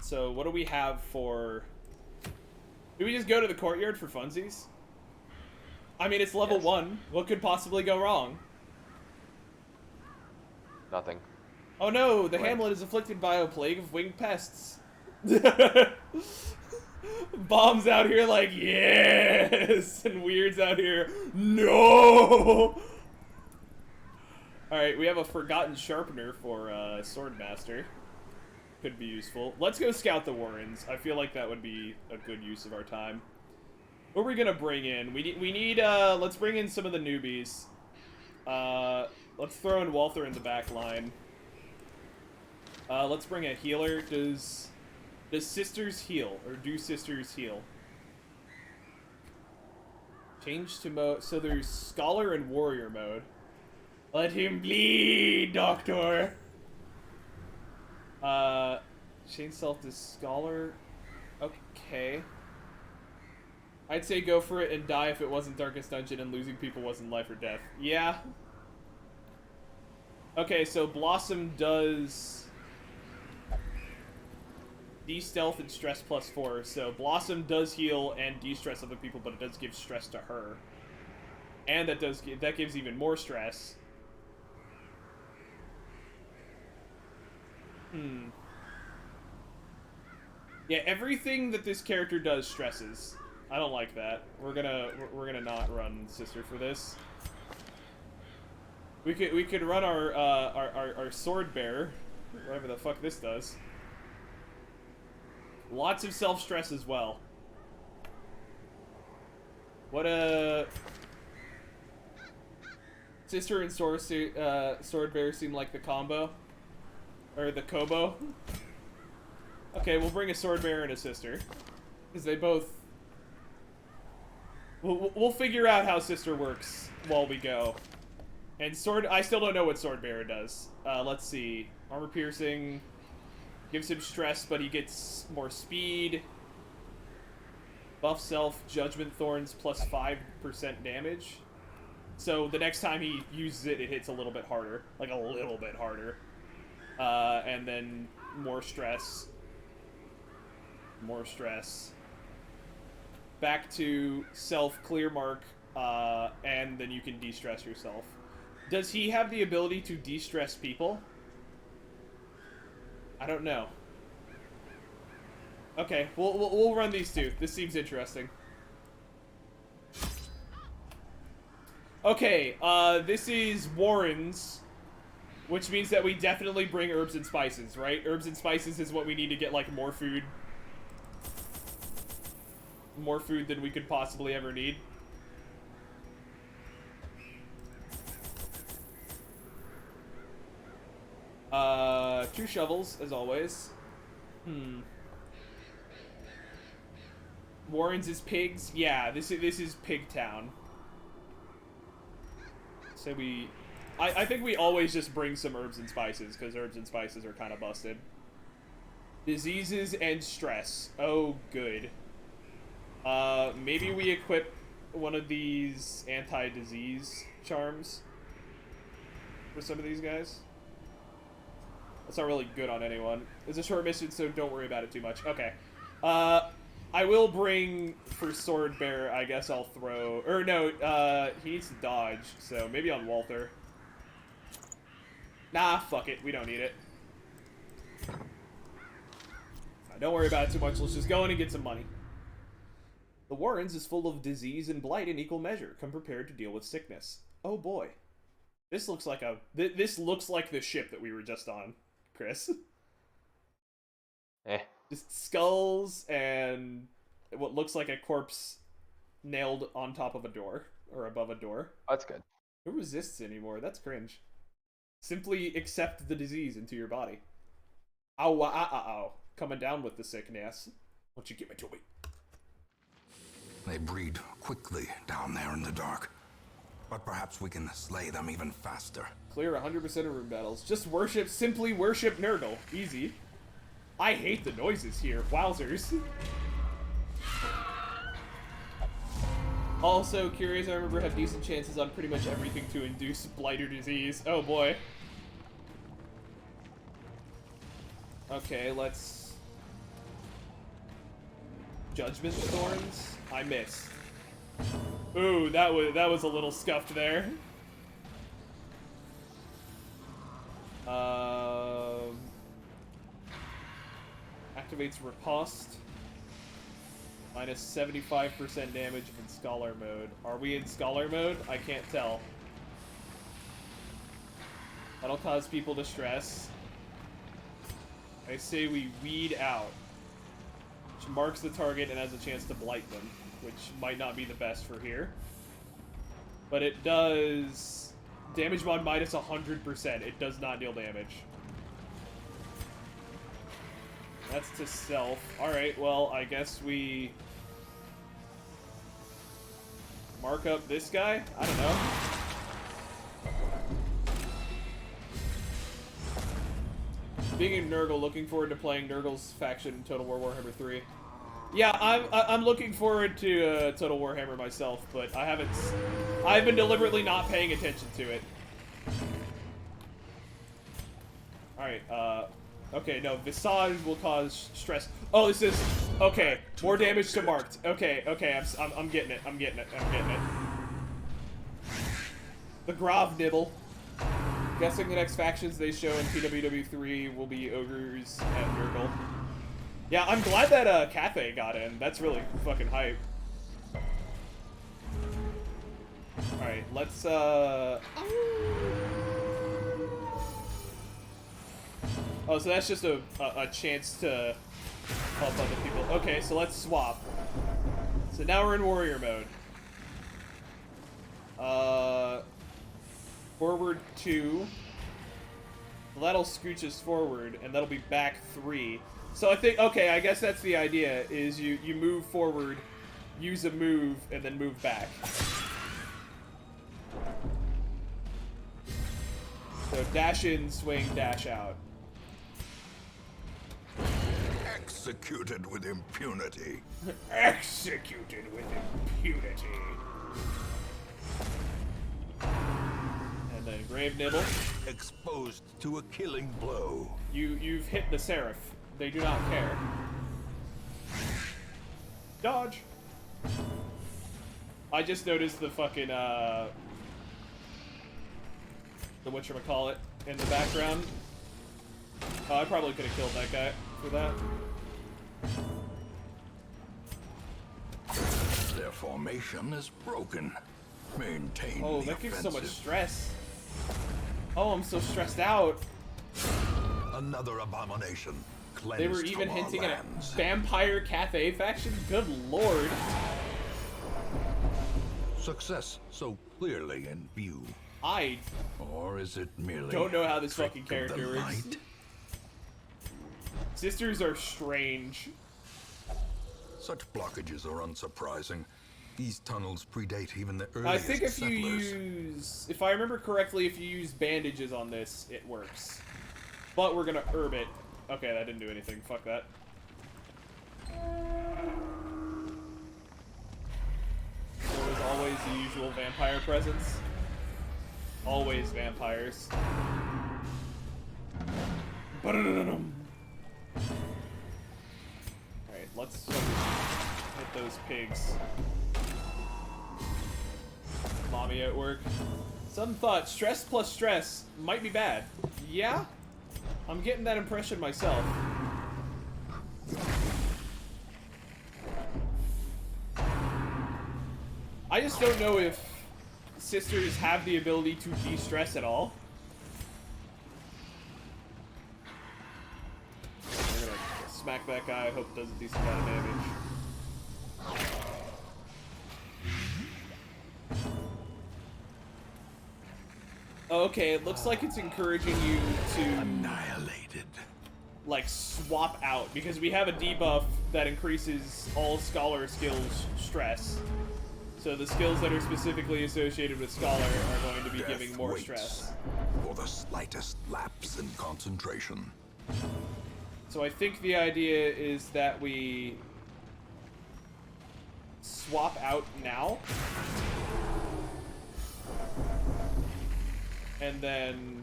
So what do we have for... Do we just go to the courtyard for funsies? I mean, it's level 1. What could possibly go wrong? Nothing. Oh no, the hamlet is afflicted by a plague of winged pests. Bombs out here like, yes! And Weird's out here, no! Alright, we have a Forgotten Sharpener for Swordmaster. Could be useful. Let's go scout the Warrens. I feel like that would be a good use of our time. What are we gonna bring in? We need let's bring in some of the newbies. Let's throw in Walther in the back line. Let's bring a healer. Does Sisters heal? Or do Sisters heal? Change to mode. So there's Scholar and Warrior mode. Let him bleed, Doctor! Change self to Scholar. Okay. I'd say go for it and die if it wasn't Darkest Dungeon and losing people wasn't life or death. Yeah. Okay, so Blossom does de-stealth and stress +4. So Blossom does heal and de-stress other people, but it does give stress to her. And that gives even more stress. Yeah, everything that this character does stresses. I don't like that. We're gonna not run Sister for this. We could run our Sword Bearer, whatever the fuck this does. Lots of self-stress as well. What Sister and Sword Bear seem like the combo. Or the Kobo. Okay, we'll bring a Sword Bear and a Sister. Because they both... We'll figure out how Sister works while we go. And I still don't know what Sword Bearer does. Let's see. Armor piercing gives him stress, but he gets more speed. Buff self, Judgment Thorns plus 5% damage. So the next time he uses it, it hits a little bit harder. Like a little bit harder. And then more stress. More stress. Back to self clear mark, and then you can de-stress yourself. Does he have the ability to de-stress people? I don't know. Okay, we'll run these two. This seems interesting. Okay, this is Warren's, which means that we definitely bring herbs and spices, right? Herbs and spices is what we need to get, like, more food. More food than we could possibly ever need. Two shovels, as always. Warren's is pigs. Yeah, this is Pig Town. So I think we always just bring some herbs and spices, because herbs and spices are kind of busted. Diseases and stress. Oh, good. Maybe we equip one of these anti-disease charms for some of these guys. That's not really good on anyone. It's a short mission, so don't worry about it too much. Okay. I will bring for Sword Bear, I guess I'll throw... Or no, he needs to dodge, so maybe on Walther. Nah, fuck it. We don't need it. Don't worry about it too much. Let's just go in and get some money. The Warrens is full of disease and blight in equal measure. Come prepared to deal with sickness. Oh boy. This looks like this looks like the ship that we were just on, Chris. Just skulls and what looks like a corpse nailed on top of a door. Or above a door. That's good. Who resists anymore? That's cringe. Simply accept the disease into your body. Ow, ow, ow, ow. Coming down with the sickness. Won't you give it to me? They breed quickly down there in the dark. But perhaps we can slay them even faster. Clear 100% of room battles. Just simply worship Nurgle. Easy. I hate the noises here. Wowzers. Also, curious, I remember have decent chances on pretty much everything to induce blight or disease. Oh boy. Okay, let's... Judgment Thorns? I missed. Ooh, that was a little scuffed there. Activates Riposte. Minus 75% damage in Scholar mode. Are we in Scholar mode? I can't tell. That'll cause people distress. I say we weed out. Which marks the target and has a chance to blight them. Which might not be the best for here. But it does... Damage mod minus 100%. It does not deal damage. That's to self. Alright, well, I guess we... mark up this guy? I don't know. Being a Nurgle, looking forward to playing Nurgle's faction in Total War Warhammer 3. Yeah, I'm looking forward to Total Warhammer myself, but I've been deliberately not paying attention to it. Alright, okay, no, Visage will cause stress. Oh, this is, okay, more damage to marked. Okay, I'm getting it, I'm getting it. The Grav Nibble. Guessing the next factions they show in PWW3 will be Ogres and Nurgle. Yeah, I'm glad that Cathay got in. That's really fucking hype. Alright, let's oh, so that's just a chance to help other people. Okay, so let's swap. So now we're in warrior mode. forward 2. Well, that'll scooch us forward, and that'll be back 3. So I think, okay, I guess that's the idea, is you move forward, use a move, and then move back. So dash in, swing, dash out. Executed with impunity. Executed with impunity. And then Grave Nibble. Exposed to a killing blow. You've hit the Seraph. They do not care. Dodge. I just noticed the fucking the whatchamacallit in the background. I probably could have killed that guy for that. Their formation is broken. Maintain Oh, the that gives so much offensive. stress. Oh, I'm so stressed out. Another abomination. They were Cleansed even from our hinting at a lands. vampire cafe faction? Good lord. Success so clearly in view. I Or is it merely don't know how this trick fucking of character the works. light? Sisters are strange. Such blockages are unsurprising. These tunnels predate even the earliest I think if you settlers. use... If I remember correctly, if you use bandages on this, it works. But we're gonna herb it. Okay, that didn't do anything. Fuck that. There was always the usual vampire presence. Always vampires. Alright, let's hit those pigs. Mommy at work. Some thought stress plus stress might be bad. Yeah? I'm getting that impression myself. I just don't know if sisters have the ability to de-stress at all. We're gonna smack that guy. I hope it does a decent amount of damage. Okay, it looks like it's encouraging you to Annihilated. like swap out because we have a debuff that increases all scholar skills stress. So the skills that are specifically associated with scholar are going to be Death giving more waits stress. for the slightest lapse in concentration. So I think the idea is that we swap out now. And then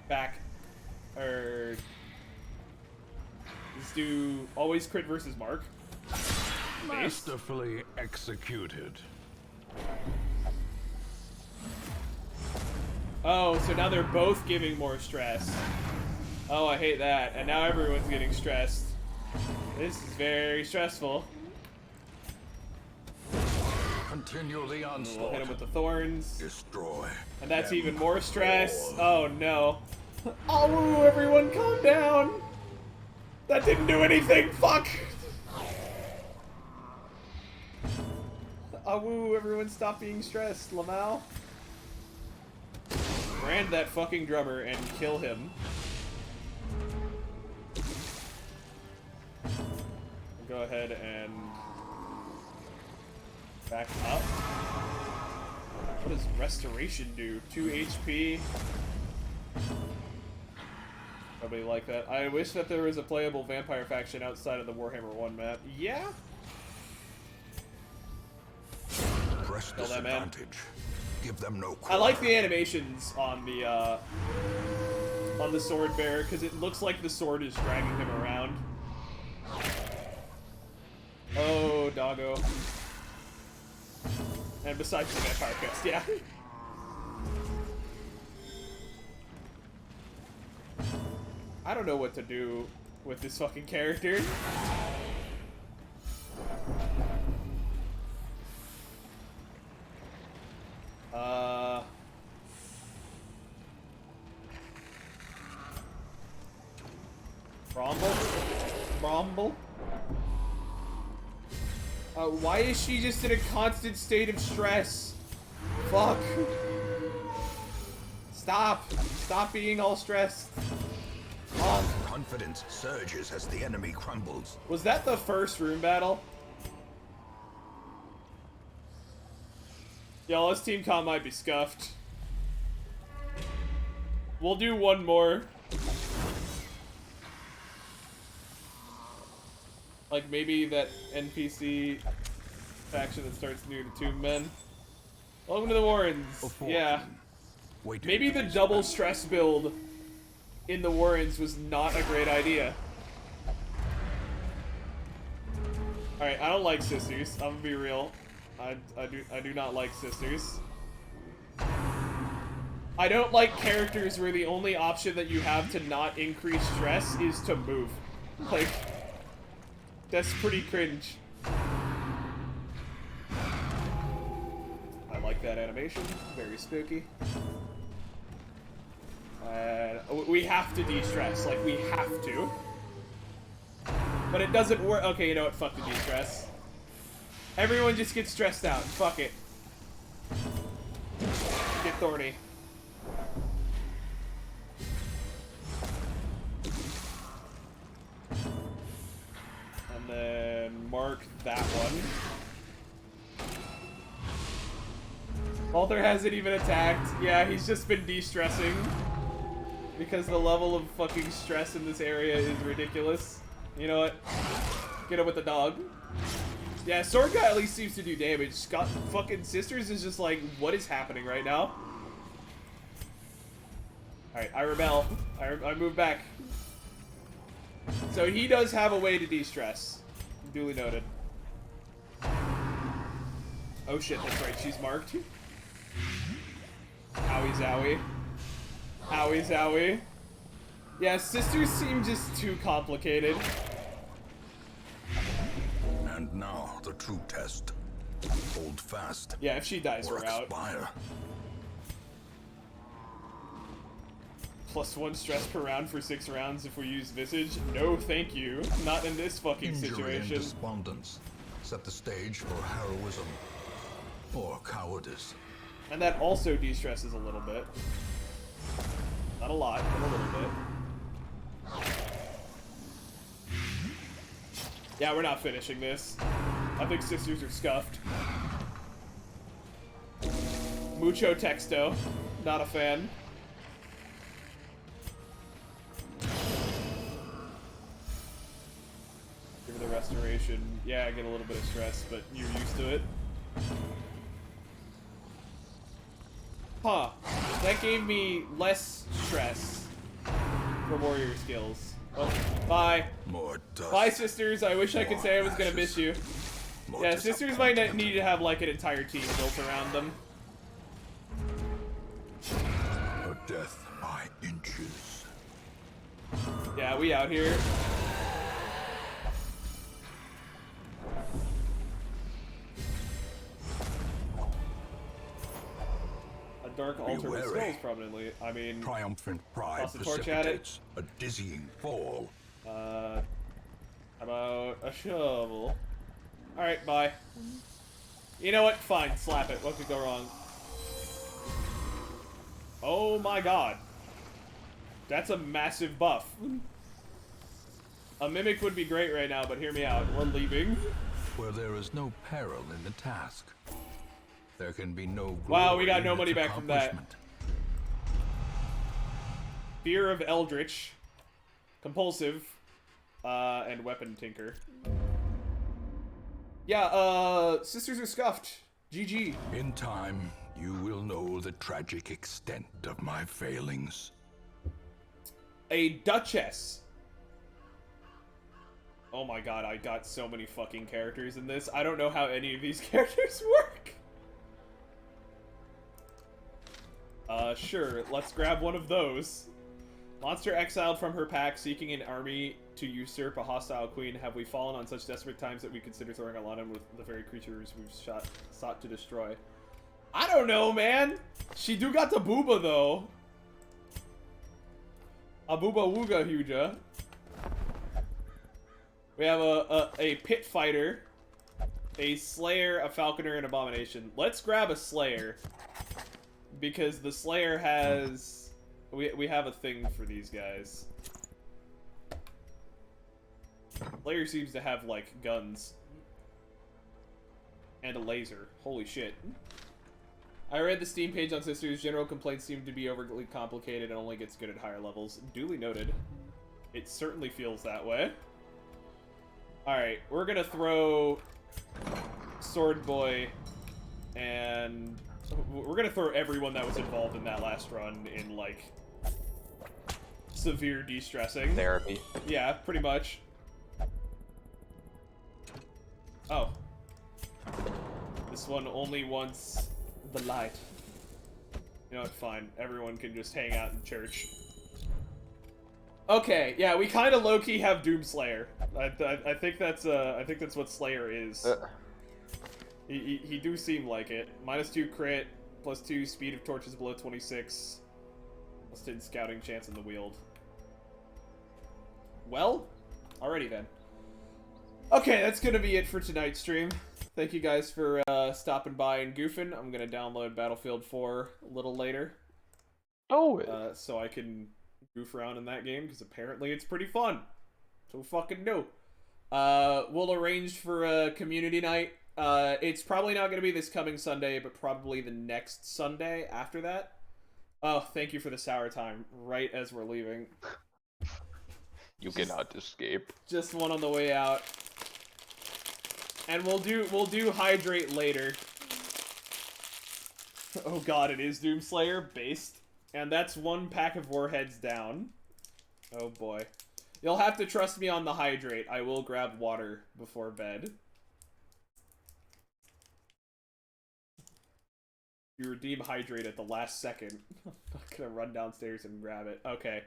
back, or let's do always crit versus mark. Masterfully executed. Oh, so now they're both giving more stress. Oh, I hate that. And now everyone's getting stressed. This is very stressful. Continue the We'll onslaught. hit him with the thorns. Destroy. And that's them even more stress. all. Oh no. Oh, woo, everyone calm down. That didn't do anything. Fuck. Oh, woo, everyone stop being stressed. Lamau. Brand that fucking drummer and kill him. Go ahead and back up. What does restoration do? 2 HP. Nobody like that. I wish that there was a playable vampire faction outside of the Warhammer 1 map. Yeah? Press Kill that man. disadvantage. Give them no I like quarter. the animations on the sword bearer because it looks like the sword is dragging him around. Oh, doggo. And besides the vampire quest, yeah. I don't know what to do with this fucking character. Bromble? Why is she just in a constant state of stress? Fuck. Stop. Stop being all stressed. Confidence surges as the enemy crumbles. Was that the first room battle? Y'all, this team comp might be scuffed. We'll do one more. Like maybe that NPC faction that starts near the Tomb Men. Welcome to the Warrens. Yeah. Maybe the double stress build in the Warrens was not a great idea. Alright, I don't like sisters. I'm gonna be real. I do not like sisters. I don't like characters where the only option that you have to not increase stress is to move. Like, that's pretty cringe. I like that animation. Very spooky. We have to de-stress. Like, we have to. But it doesn't work. Okay, you know what? Fuck the de-stress. Everyone just gets stressed out. Fuck it. Get thorny. And then mark that one. Walter hasn't even attacked. Yeah, he's just been de-stressing. Because the level of fucking stress in this area is ridiculous. You know what? Get him with the dog. Yeah, Sword Guy at least seems to do damage. Scott fucking Sisters is just like, what is happening right now? Alright, I rebel. I move back. So he does have a way to de-stress. Duly noted. Oh shit, that's right, she's marked. Owie zowie. Owie zowie. Yeah, Sisters seem just too complicated. And now the true test. Hold fast. Yeah, if she dies, or we're out. Expire. +1 stress per round for 6 rounds if we use Visage. No, thank you. Not in this fucking Injury situation. and despondence set the stage for heroism or cowardice. And that also de-stresses a little bit. Not a lot, but a little bit. Yeah, we're not finishing this. I think Sisters are scuffed. Mucho texto. Not a fan. Give her the restoration. Yeah, I get a little bit of stress, but you're used to it. Huh. That gave me less stress for warrior skills. Oh, bye. More dust. Bye, Sisters. I wish I could say I was gonna miss you. Yeah, Sisters might need to have like an entire team built around them. Her death by inches. Yeah, we out here. Dark altar with skulls prominently. I mean, triumphant pride toss the torch at it. A dizzying fall. How about a shovel? Alright, bye. You know what? Fine, slap it. What could go wrong? Oh my god. That's a massive buff. A mimic would be great right now, but hear me out. We're leaving. Where there is no peril in the task, there can be no glory. Wow, we got no in money its back from that. accomplishment. Fear of Eldritch. Compulsive. And Weapon Tinker. Yeah, Sisters are scuffed. GG. In time, you will know the tragic extent of my failings. A Duchess. Oh my god, I got so many fucking characters in this. I don't know how any of these characters work. Sure, let's grab one of those. Monster exiled from her pack, seeking an army to usurp a hostile queen. Have we fallen on such desperate times that we consider throwing a lot in with the very creatures we've sought to destroy? I don't know, man! She do got the booba, though. A booba wooga huja. We have a pit fighter, a slayer, a falconer, and abomination. Let's grab a slayer. because the Slayer has... We have a thing for these guys. Slayer seems to have, like, guns. And a laser. Holy shit. I read the Steam page on Sisters. General complaints seem to be overly complicated and only gets good at higher levels. Duly noted. It certainly feels that way. Alright, we're gonna throw Sword Boy and... We're gonna throw everyone that was involved in that last run in, like, severe de-stressing. Therapy. Yeah, pretty much. Oh. This one only wants the light. You know what, fine. Everyone can just hang out in church. Okay, yeah, we kind of low-key have Doomslayer. I think that's what Slayer is. He do seem like it. -2 crit, +2 speed of torches below 26, +10 scouting chance in the wield. Well, alrighty then. Okay, that's gonna be it for tonight's stream. Thank you guys for stopping by and goofing. I'm gonna download Battlefield 4 a little later. Oh. So I can goof around in that game, because apparently it's pretty fun. So fucking no. We'll arrange for a community night. It's probably not gonna be this coming Sunday, but probably the next Sunday after that. Oh, thank you for the sour time, right as we're leaving. You cannot escape. Just one on the way out. And we'll do Hydrate later. Oh god, it is Doomslayer based. And that's 1 pack of warheads down. Oh boy. You'll have to trust me on the Hydrate. I will grab water before bed. You redeem Hydrate at the last second. I'm not gonna run downstairs and grab it. Okay.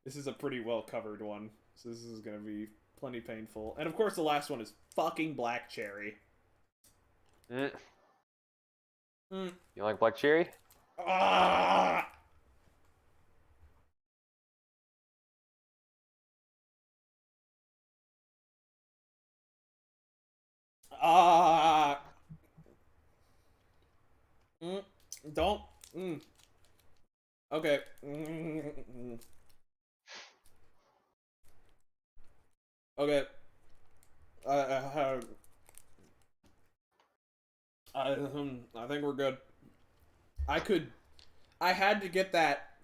This is a pretty well covered one. So this is gonna be plenty painful. And of course the last one is fucking Black Cherry. You like Black Cherry? Ah! Ah! Don't. Okay. Okay. I think we're good. I had to get that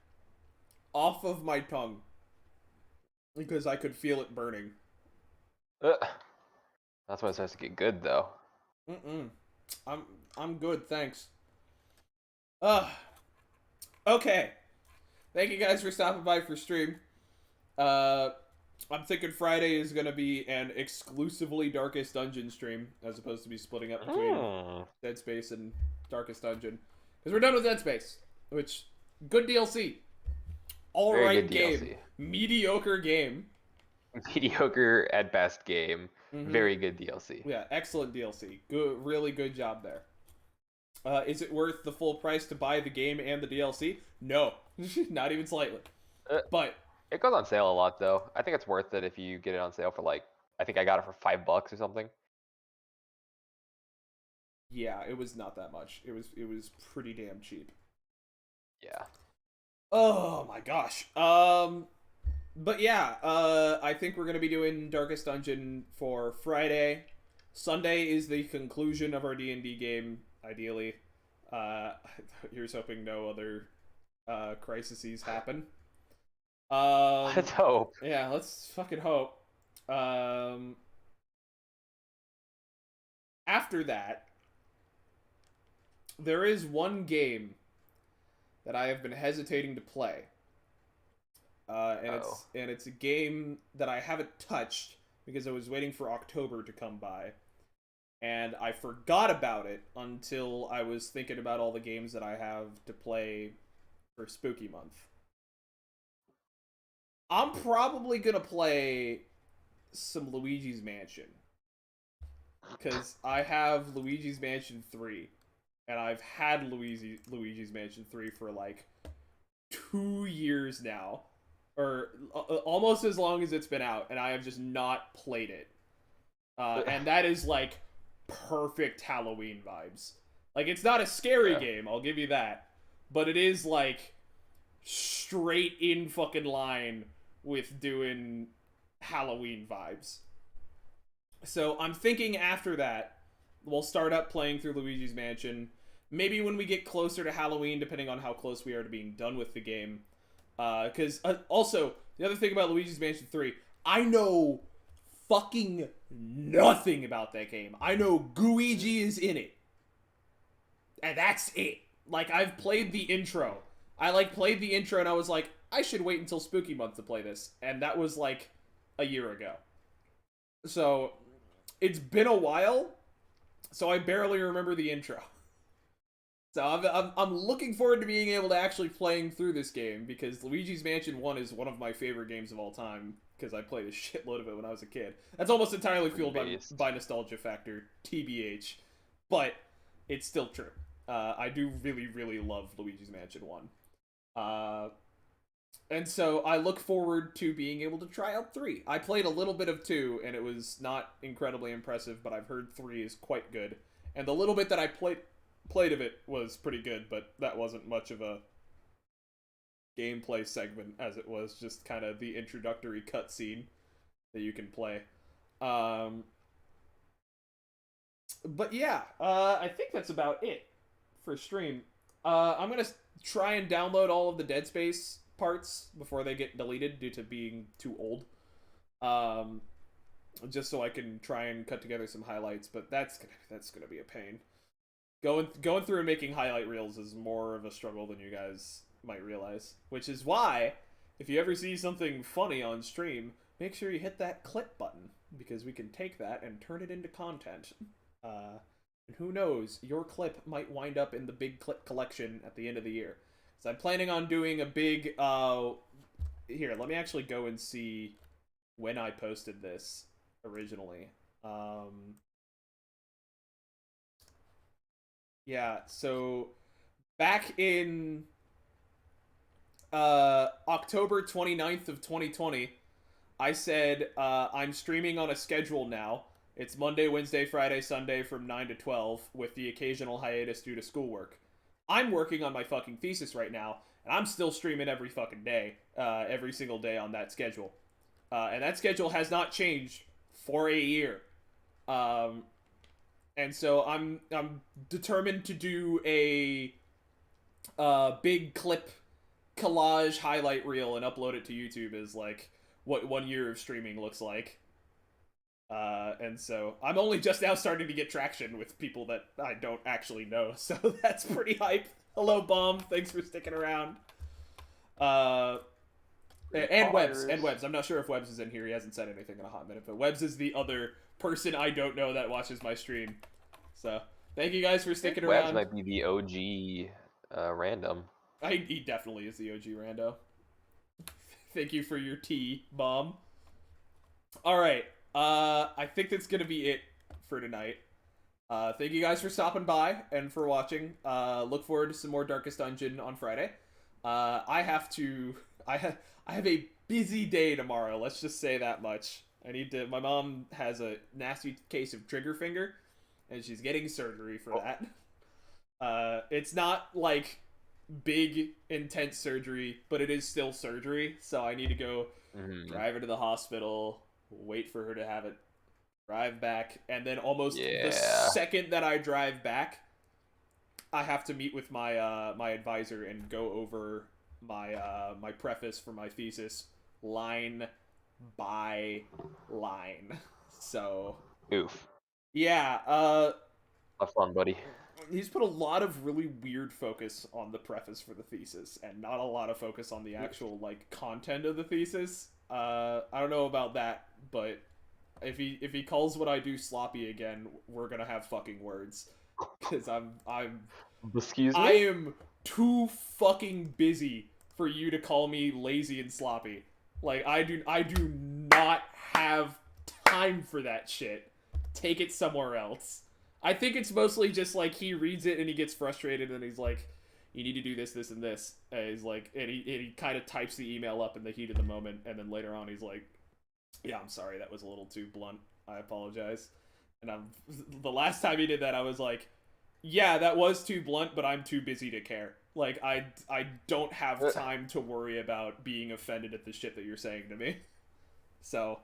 off of my tongue because I could feel it burning. That's when it starts to get good, though. I'm good, thanks. Okay. Thank you guys for stopping by for stream. I'm thinking Friday is gonna be an exclusively Darkest Dungeon stream, as opposed to be splitting up between Dead Space and Darkest Dungeon. Because we're done with Dead Space, which, good DLC. Alright game. DLC. Mediocre game. Mediocre at best game. Very good DLC. Yeah, excellent DLC. Good, really good job there. Is it worth the full price to buy the game and the DLC? No. Not even slightly. But it goes on sale a lot, though. I think it's worth it if you get it on sale for, like, I think I got it for $5 or something. Yeah, it was not that much. It was pretty damn cheap. Yeah. Oh my gosh. But yeah, I think we're gonna be doing Darkest Dungeon for Friday. Sunday is the conclusion of our D&D game, ideally. Here's hoping no other crises happen. Let's hope. Yeah, let's fucking hope. After that, there is one game that I have been hesitating to play. And it's a game that I haven't touched because I was waiting for October to come by. And I forgot about it until I was thinking about all the games that I have to play for Spooky Month. I'm probably gonna play some Luigi's Mansion. Because I have Luigi's Mansion 3. And I've had Luigi's Mansion 3 for like 2 years now. Or almost as long as it's been out. And I have just not played it. And that is like perfect Halloween vibes. Like, it's not a scary game, I'll give you that. but it is like straight in fucking line with doing Halloween vibes. So I'm thinking after that, we'll start up playing through Luigi's Mansion. Maybe when we get closer to Halloween, depending on how close we are to being done with the game. Because also, the other thing about Luigi's Mansion 3, I know fucking nothing about that game. I know Gooigi is in it. And that's it. Like, I've played the intro. I, like, played the intro and I was like, I should wait until Spooky Month to play this. And that was, like, a year ago. So, it's been a while, so I barely remember the intro. So I'm looking forward to being able to actually playing through this game, because Luigi's Mansion 1 is one of my favorite games of all time, because I played a shitload of it when I was a kid. That's almost entirely fueled by nostalgia factor, TBH. But it's still true. I do really, really love Luigi's Mansion 1. And so I look forward to being able to try out 3. I played a little bit of 2, and it was not incredibly impressive, but I've heard 3 is quite good. And the little bit that I played of it was pretty good, but that wasn't much of a gameplay segment, as it was just kind of the introductory cutscene that you can play. But yeah, I think that's about it for stream. I'm gonna try and download all of the Dead Space parts before they get deleted due to being too old. Just so I can try and cut together some highlights, but that's gonna be a pain. Going through and making highlight reels is more of a struggle than you guys might realize. Which is why, if you ever see something funny on stream, make sure you hit that clip button, because we can take that and turn it into content. And who knows, your clip might wind up in the big clip collection at the end of the year. So I'm planning on doing a big, here, let me actually go and see when I posted this originally. Yeah, so back in October 29th of 2020, I said I'm streaming on a schedule now. It's Monday, Wednesday, Friday, Sunday from 9 to 12 with the occasional hiatus due to schoolwork. I'm working on my fucking thesis right now, and I'm still streaming every fucking day, every single day on that schedule. And that schedule has not changed for a year. And so I'm determined to do a big clip collage highlight reel and upload it to YouTube as like what 1 year of streaming looks like. And so I'm only just now starting to get traction with people that I don't actually know, so that's pretty hype. Hello, Bomb. Thanks for sticking around. And Webs. I'm not sure if Webs is in here. He hasn't said anything in a hot minute, but Webs is the other person I don't know that watches my stream. So thank you guys for sticking around. Webs might be the OG random. He definitely is the OG rando. Thank you for your tea, Bomb. All right. I think that's gonna be it for tonight. Thank you guys for stopping by and for watching. Look forward to some more Darkest Dungeon on Friday. I have a busy day tomorrow. Let's just say that much. My mom has a nasty case of trigger finger, and she's getting surgery for that. It's not like big, intense surgery, but it is still surgery, so I need to go drive her to the hospital, wait for her to have it, drive back, and then almost the second that I drive back, I have to meet with my my advisor and go over my preface for my thesis line by line. So oof. Yeah, have fun, buddy. He's put a lot of really weird focus on the preface for the thesis, and not a lot of focus on the actual like content of the thesis. I don't know about that, but if he calls what I do sloppy again, we're gonna have fucking words. Cause Excuse me? I am too fucking busy for you to call me lazy and sloppy. Like I do not have time for that shit. Take it somewhere else. I think it's mostly just like he reads it and he gets frustrated and he's like, you need to do this, this, and this. And he's like, and he kind of types the email up in the heat of the moment, and then later on he's like, yeah, I'm sorry, that was a little too blunt. I apologize. And the last time he did that, I was like, yeah, that was too blunt, but I'm too busy to care. Like, I don't have time to worry about being offended at the shit that you're saying to me. So,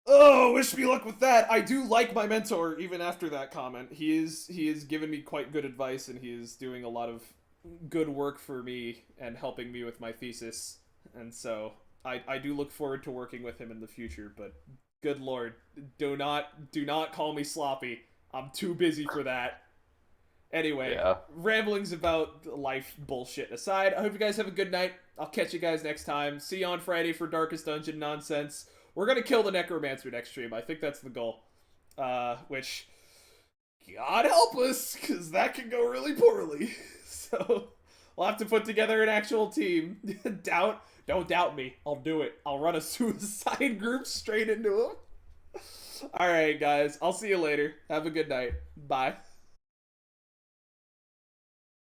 oh, wish me luck with that. I do like my mentor even after that comment. He is given me quite good advice, and he is doing a lot of good work for me and helping me with my thesis. And so I do look forward to working with him in the future, but good lord, do not call me sloppy. I'm too busy for that. Anyway, ramblings about life bullshit aside, I hope you guys have a good night. I'll catch you guys next time. See you on Friday for Darkest Dungeon nonsense. We're gonna kill the Necromancer next stream. I think that's the goal. Which, God help us, because that can go really poorly. So, we'll have to put together an actual team. Don't doubt me. I'll do it. I'll run a suicide group straight into him. Alright, guys. I'll see you later. Have a good night. Bye.